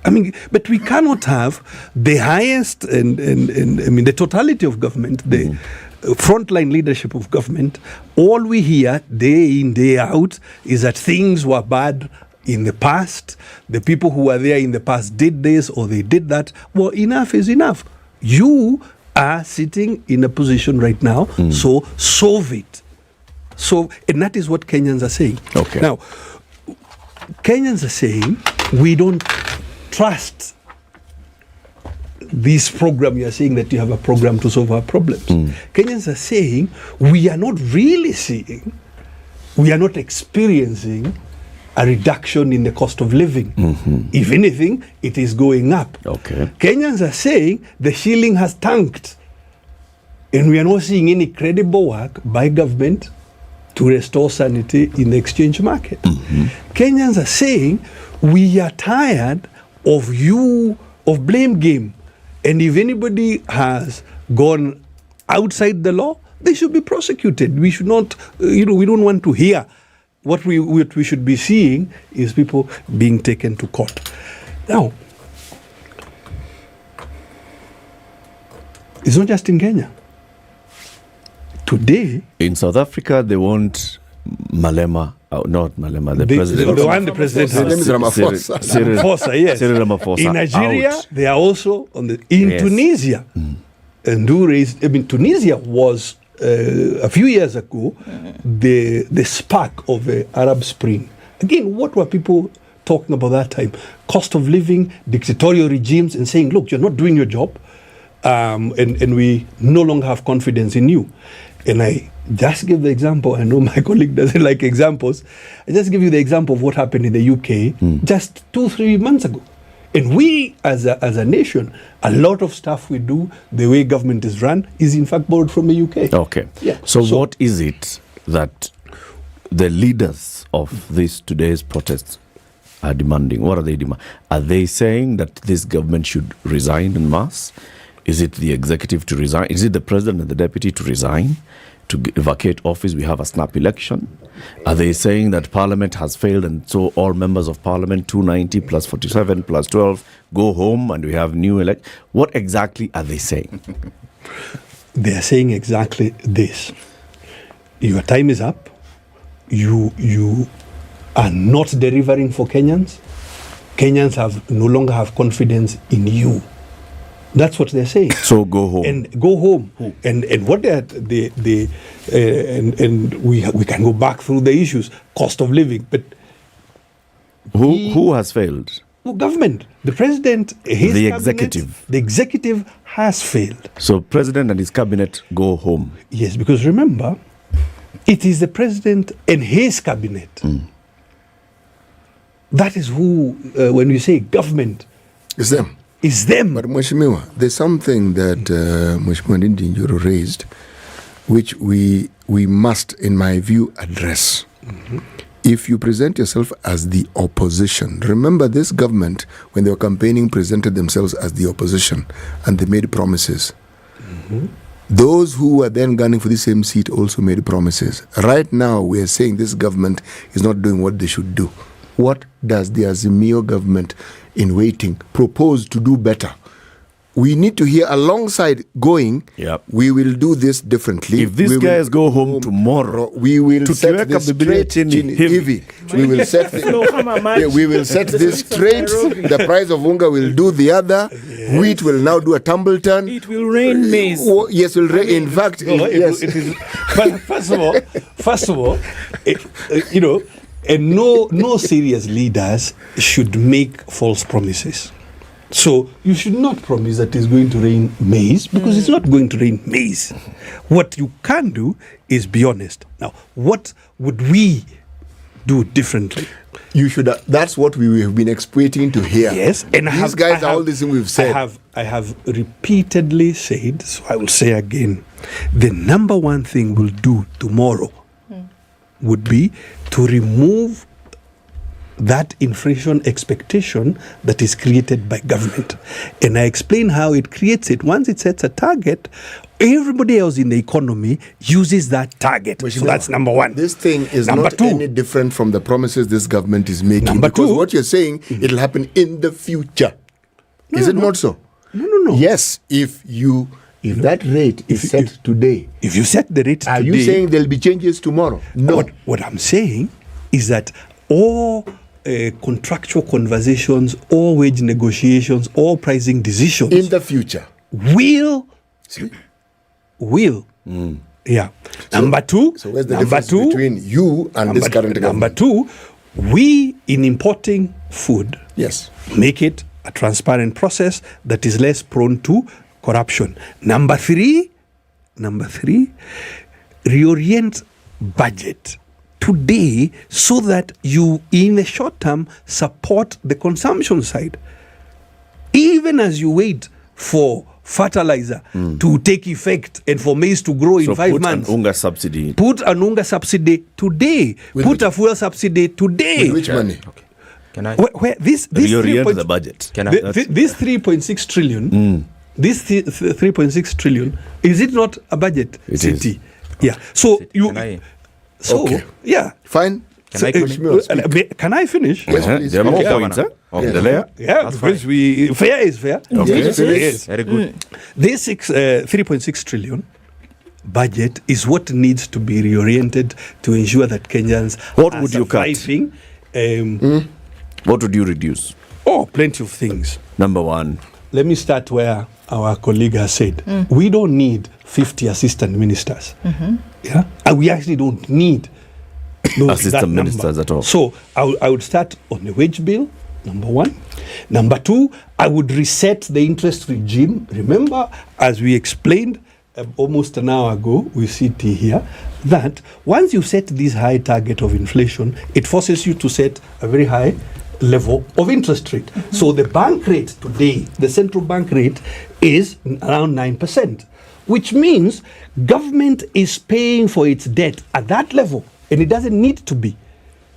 I mean, but we cannot have the highest and I mean, the totality of government, the frontline leadership of government. All we hear day in, day out is that things were bad in the past. The people who were there in the past did this or they did that. Well, enough is enough. You are sitting in a position right now, so solve it. So, and that is what Kenyans are saying. Okay. Now, Kenyans are saying we don't trust this program. You are saying that you have a program to solve our problems. Kenyans are saying we are not really seeing, we are not experiencing a reduction in the cost of living. If anything, it is going up. Okay. Kenyans are saying the shilling has tanked, and we are not seeing any credible work by government to restore sanity in the exchange market. Kenyans are saying we are tired of blame game, and if anybody has gone outside the law, they should be prosecuted. We should not, we don't want to hear what we should be seeing is people being taken to court. Now, it's not just in Kenya. Today, in South Africa, they want Malema. Not Malema, the president. The one the president has. His name is Ramaphosa, yes. Cyril Ramaphosa. In Nigeria, out. they are also on the. In Tunisia, and Tunisia was a few years ago the spark of the Arab Spring. Again, what were people talking about that time? Cost of living, dictatorial regimes, and saying, look, you're not doing your job, and we no longer have confidence in you. And I just give the example. I know my colleague doesn't like examples. I just give you the example of what happened in the UK just 2-3 months ago. And we, as a nation, a lot of stuff we do, the way government is run, is in fact borrowed from the UK. Okay. Yeah. So what is it that the leaders of today's protests are demanding? What are they demanding? Are they saying that this government should resign en masse? Is it the executive to resign? Is it the president and the deputy to resign, to vacate office? We have a snap election. Are they saying that parliament has failed and so all members of parliament, 290 plus 47 plus 12, go home and we have new elect? What exactly are they saying? They are saying exactly this. Your time is up. You are not delivering for Kenyans. Kenyans no longer have confidence in you. That's what they're saying. So go home. And go home. And what they and we can go back through the issues, cost of living. But who has failed? Government, the president, the cabinet, executive. The executive has failed. So president and his cabinet go home. Yes, because remember, it is the president and his cabinet. That is who, when you say government, it's them. It's them. But Mheshimiwa, there's something that Mheshimiwa Ndindi Njoro raised, which we must, in my view, address. If you present yourself as the opposition, remember this government, when they were campaigning, presented themselves as the opposition, and they made promises. Those who were then gunning for the same seat also made promises. Right now, we are saying this government is not doing what they should do. What does the Azimio government in waiting propose to do better? We need to hear alongside going, we will do this differently. If these guys go home tomorrow, we will set this straight. We will set we will set this straight. The price of unga will do the other. Wheat will now do a tumble turn. It will rain maize. Yes, will rain. In fact, yes. It is. But first of all, you know, and no serious leaders should make false promises. So you should not promise that it's going to rain maize, because it's not going to rain maize. What you can do is be honest. Now, what would we do differently? You should. That's what we have been expecting to hear. Yes, and these guys are all this thing we've said. I have repeatedly said, so I will say again, the number one thing we'll do tomorrow would be to remove that inflation expectation that is created by government. And I explain how it creates it. Once it sets a target, everybody else in the economy uses that target. So that's number one. This thing is number not two, any different from the promises this government is making. Number because two, what you're saying, it'll happen in the future. Is it not so? No. Yes, if that rate is set today. If you set the rate today. Are today, you saying there'll be changes tomorrow? No. What I'm saying is that all contractual conversations, all wage negotiations, all pricing decisions in the future will. Yeah. So, number two. So where's the difference between you and this current government? Number two, we in importing food, yes, make it a transparent process that is less prone to corruption. Number three, reorient budget today so that you, in the short term, support the consumption side. Even as you wait for fertilizer to take effect and for maize to grow in 5 months. Put an unga subsidy. Put an unga subsidy today. Put a fuel subsidy today. With which money? Okay. Can I? Where this reorient the budget. Can I? This 3.6 trillion. This 3.6 trillion, is it not a budget? It city? Is. Yeah. So Can I? So okay. Yeah. Fine. Can I finish? Yes, please. There are more Okay. points, huh? Yeah, because fair is fair. Okay. Yes. Very good. This 3.6 trillion budget is what needs to be reoriented to ensure that Kenyans What are would you cut? surviving. What would you reduce? Oh, plenty of things. Number one. Let me start where our colleague has said. We don't need 50 assistant ministers. Yeah, and we actually don't need Assistant ministers at all. So I would start on the wage bill, number one. Number two, I would reset the interest regime. Remember, as we explained almost an hour ago, we sit here, that once you set this high target of inflation, it forces you to set a very high level of interest rate. So the bank rate today, the central bank rate, is around 9%, which means government is paying for its debt at that level, and it doesn't need to be.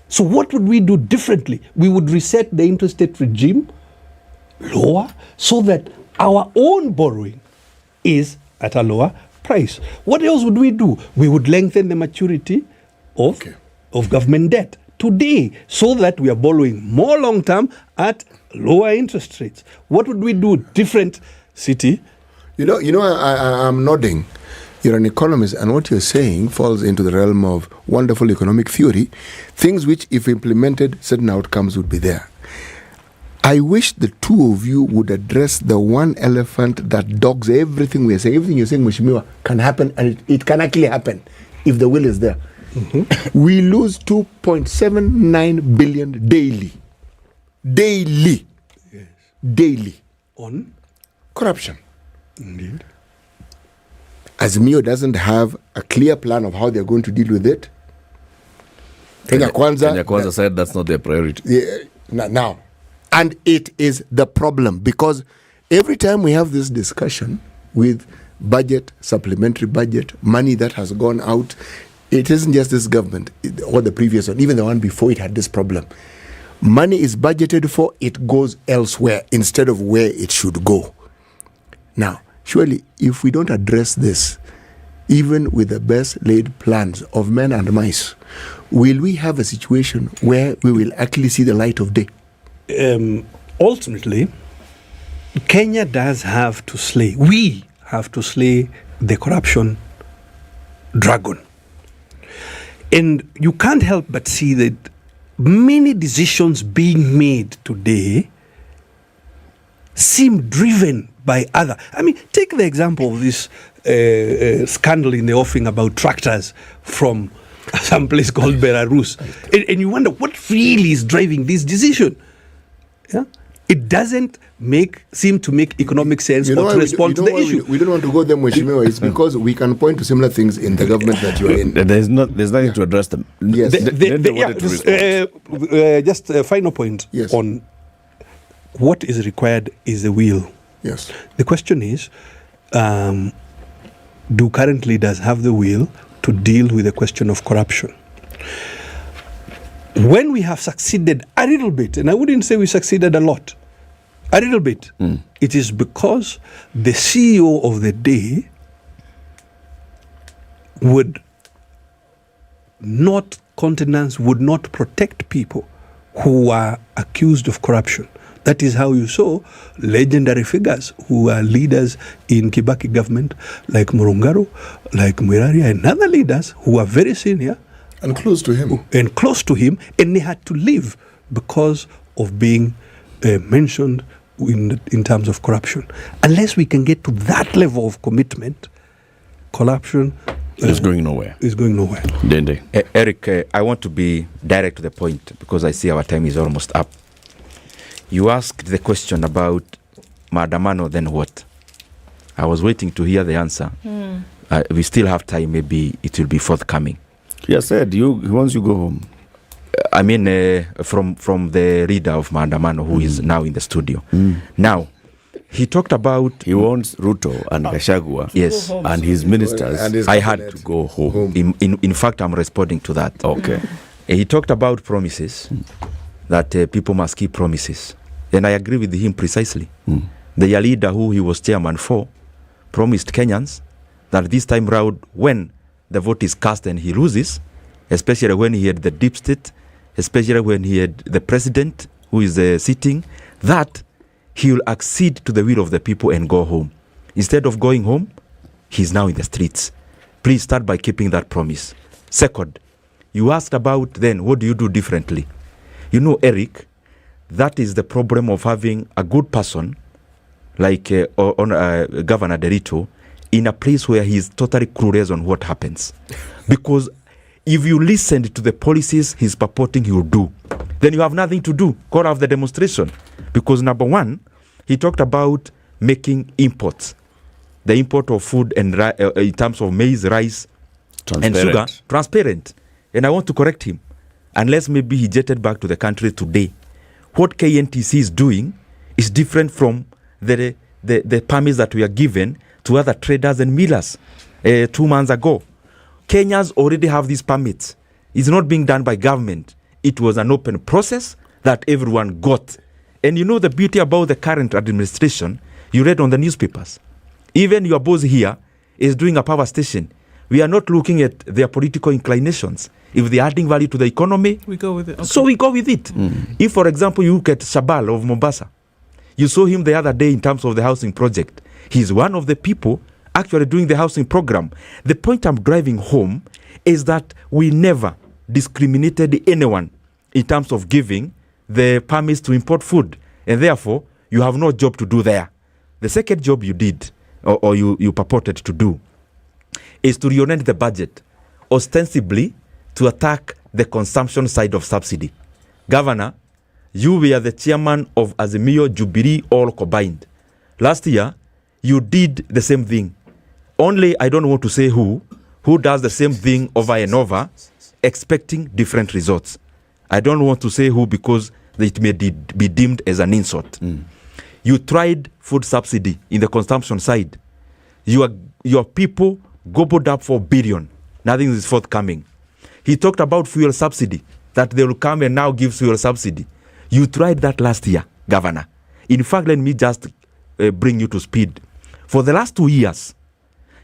So what would we do differently? We would reset the interest rate regime lower so that our own borrowing is at a lower price. What else would we do? We would lengthen the maturity of government debt today so that we are borrowing more long term at lower interest rates. What would we do different, City? I'm nodding. You're an economist, and what you're saying falls into the realm of wonderful economic theory, things which, if implemented, certain outcomes would be there. I wish the two of you would address the one elephant that dogs everything we are saying. Everything you're saying, Mheshimiwa, can happen, and it can actually happen if the will is there. We lose 2.79 billion daily. Daily. Yes. Daily. On? Corruption. Indeed. Azimio doesn't have a clear plan of how they're going to deal with it. Kenya Kwanza said that's not their priority. Now, and it is the problem, because every time we have this discussion with budget, supplementary budget, money that has gone out, it isn't just this government or the previous one, even the one before it had this problem. Money is budgeted for, it goes elsewhere instead of where it should go. Now, surely, if we don't address this, even with the best laid plans of men and mice, will we have a situation where we will actually see the light of day? Ultimately, Kenya does have to slay, we have to slay the corruption dragon. And you can't help but see that many decisions being made today seem driven by other. I mean, take the example of this scandal in the offing about tractors from some place called Belarus. And you wonder what really is driving this decision. Yeah? It doesn't seem to make economic sense or to respond to the issue. We don't want to go there, Mheshimiwa. It's because we can point to similar things in the government that you are in. There's nothing to address them. Yes. Just a final point on what is required is the will. Yes. The question is, do current leaders have the will to deal with the question of corruption? When we have succeeded a little bit, and I wouldn't say we succeeded a lot, a little bit, it is because the CEO of the day would not countenance, would not protect people who are accused of corruption. That is how you saw legendary figures who are leaders in Kibaki government, like Murungaro, like Mwiraria, and other leaders who are very senior. And close to him. And they had to leave because of being mentioned in terms of corruption. Unless we can get to that level of commitment, corruption is going nowhere. Dende. Eric, I want to be direct to the point because I see our time is almost up. You asked the question about maandamano, then what? I was waiting to hear the answer. We still have time, maybe it will be forthcoming. He said, once you go home. I mean, from the leader of maandamano, who is now in the studio. Now, he talked about... He wants Ruto and Gachagua yes, and his ministers. I had to go home. In fact, I'm responding to that. Okay. He talked about promises, that people must keep promises. And I agree with him precisely. The leader who he was chairman for promised Kenyans that this time round, when the vote is cast and he loses, especially when he had the deep state especially when he had the president who is sitting, that he will accede to the will of the people and go home. Instead of going home, he's now in the streets. Please start by keeping that promise. Second, you asked about then what do you do differently? You know, Eric, that is the problem of having a good person like Governor Derito in a place where he is totally clueless on what happens. Because if you listen to the policies he's purporting he will do, then you have nothing to do. Call off the demonstration. Because number one, he talked about making imports. The import of food and in terms of maize, rice, and sugar, transparent. And I want to correct him. Unless maybe he jetted back to the country today. What KNTC is doing is different from the permits that we are given to other traders and millers 2 months ago. Kenyans already have these permits. It's not being done by government. It was an open process that everyone got. And you know the beauty about the current administration, you read on the newspapers. Even your boss here is doing a power station. We are not looking at their political inclinations. If they are adding value to the economy, we go with it. Okay. So we go with it. If, for example, you look at Shabal of Mombasa, you saw him the other day in terms of the housing project. He's one of the people actually doing the housing program. The point I'm driving home is that we never discriminated anyone in terms of giving the permits to import food. And therefore, you have no job to do there. The second job you did, or you purported to do, is to reorient the budget, ostensibly to attack the consumption side of subsidy. Governor, you were the chairman of Azimio, Jubilee, all combined. Last year, you did the same thing. Only, I don't want to say who does the same thing over and over, expecting different results. I don't want to say who because it may be deemed as an insult. You tried food subsidy in the consumption side. Your people gobbled up for $1 billion. Nothing is forthcoming. He talked about fuel subsidy, that they will come and now give fuel subsidy. You tried that last year, Governor. In fact, let me just bring you to speed. For the last 2 years,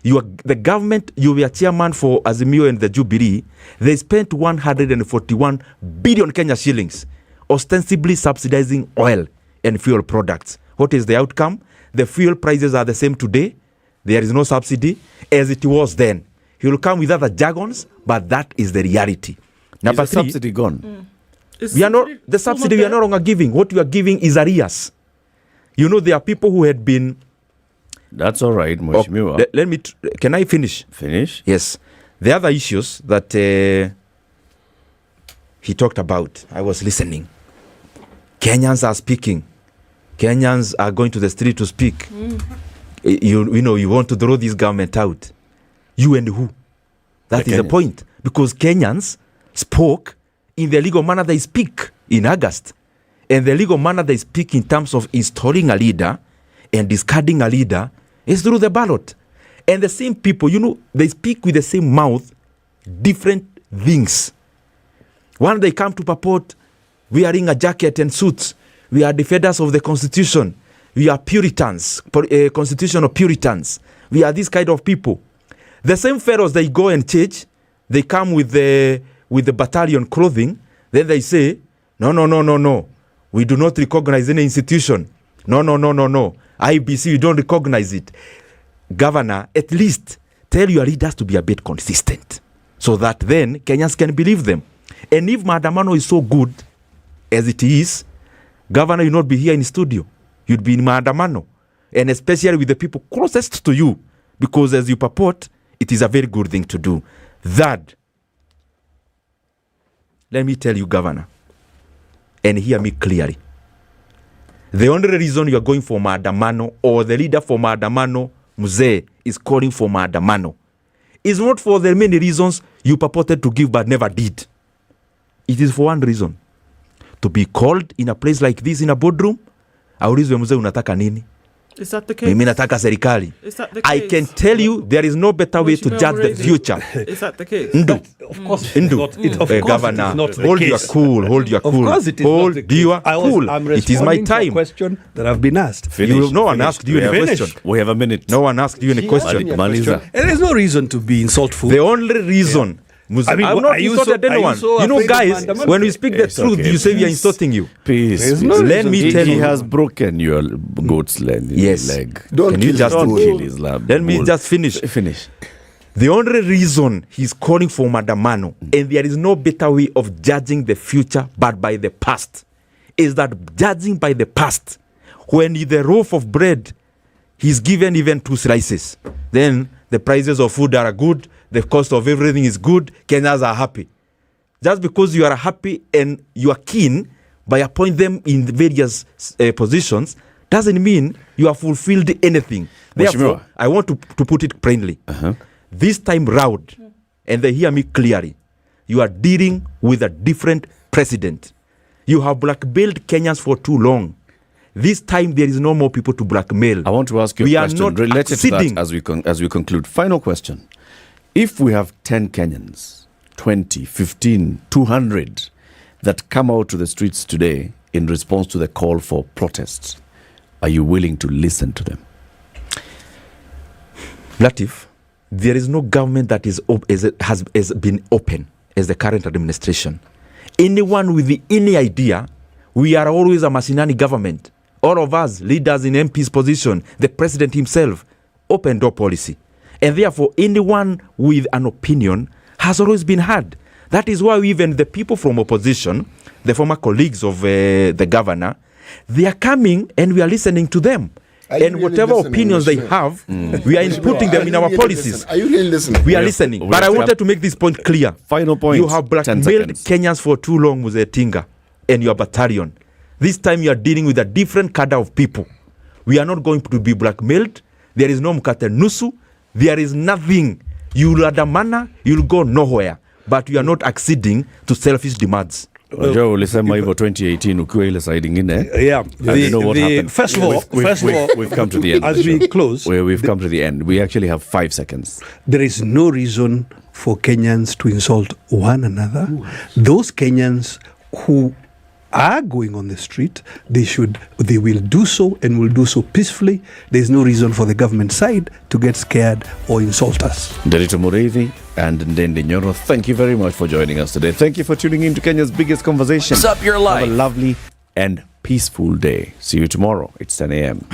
the government, you were chairman for Azimio and the Jubilee, they spent 141 billion Kenya shillings, ostensibly subsidizing oil and fuel products. What is the outcome? The fuel prices are the same today. There is no subsidy as it was then. He will come with other jargons, but that is the reality. Number is the three, subsidy gone? We are not the subsidy. We are no longer giving. What we are giving is arrears. You know, there are people who had been. That's all right, Mheshimiwa. Let me. Can I finish? Finish. Yes. The other issues that he talked about, I was listening. Kenyans are speaking. Kenyans are going to the street to speak. You know, you want to throw this government out. You and who? That is the point. Because Kenyans spoke in the legal manner they speak in August. And the legal manner they speak in terms of installing a leader and discarding a leader is through the ballot. And the same people, you know, they speak with the same mouth, different things. When they come to purport wearing a jacket and suits, we are defenders of the Constitution. We are Puritans, constitutional Puritans. We are this kind of people. The same fellows, they go and church, they come with the battalion clothing, then they say, no. We do not recognize any institution. No. IEBC, you don't recognize it. Governor, at least tell your leaders to be a bit consistent so that then Kenyans can believe them. And if Maandamano is so good as it is, Governor, you'll not be here in studio. You'd be in Maandamano. And especially with the people closest to you, because as you purport, it is a very good thing to do. Third, let me tell you, Governor, and hear me clearly. The only reason you are going for Maandamano, or the leader for Maandamano, Mzee, is calling for Maandamano, is not for the many reasons you purported to give but never did. It is for one reason. To be called in a place like this in a boardroom, aulizwe mzee unataka nini? Is that the case? Mimi nataka serikali. Is that the case? I can tell you there is no better way to judge the future. Is that the case? Of course it is not. Governor, hold your cool. Of course it is hold not the your case. cool. It is my time. To a question that I've been asked. No one asked you any question. We have a minute. No one asked you any question. There is no reason to be insultful. The only reason I have not insulted anyone. You know, guys, when we speak the truth, you say we are insulting you. Peace. Let me tell you. He has broken your goat's leg. Leg. Can you just kill his lamb? Let me just finish. The only reason he's calling for Madamano, and there is no better way of judging the future but by the past, is that judging by the past, when the loaf of bread he's given even 2 slices, then the prices of food are good, the cost of everything is good, Kenyans are happy. Just because you are happy and you are keen by appointing them in various positions, doesn't mean you have fulfilled anything. Therefore, I want to put it plainly. This time round, and they hear me clearly, you are dealing with a different president. You have blackmailed Kenyans for too long. This time there is no more people to blackmail. I want to ask you a question related to that as we conclude. Final question. If we have 10 Kenyans, 20, 15, 200 that come out to the streets today in response to the call for protests, are you willing to listen to them? Latif, there is no government that has been open as the current administration. Anyone with any idea, we are always a Masinani government. All of us, leaders in MP's position, the president himself, open door policy. And therefore, anyone with an opinion has always been heard. That is why even the people from opposition, the former colleagues of the governor, they are coming and we are listening to them. And whatever opinions they have, we are inputting them in our policies. Are you really listening? We are listening. But I wanted to make this point clear. Final point. You have blackmailed Kenyans for too long with Tinga and your battalion. This time you are dealing with a different cadre of people. We are not going to be blackmailed. There is no mkate nusu. There is nothing. You will adamana, you will go nowhere. But you are not acceding to selfish demands. Unajua ulisema hivyo 2018 ukiwa ile side nyingine. Yeah. You know what happened. First of all, we've come to the end. As we close, we've come to the end. We actually have 5 seconds. There is no reason for Kenyans to insult one another. Those Kenyans who are going on the street, they will do so and will do so peacefully. There is no reason for the government side to get scared or insult us. Derito Mureithi and Ndende Nyoro, thank you very much for joining us today. Thank you for tuning in to Kenya's biggest conversation. What's up your life? Have a lovely and peaceful day. See you tomorrow. It's 10 a.m.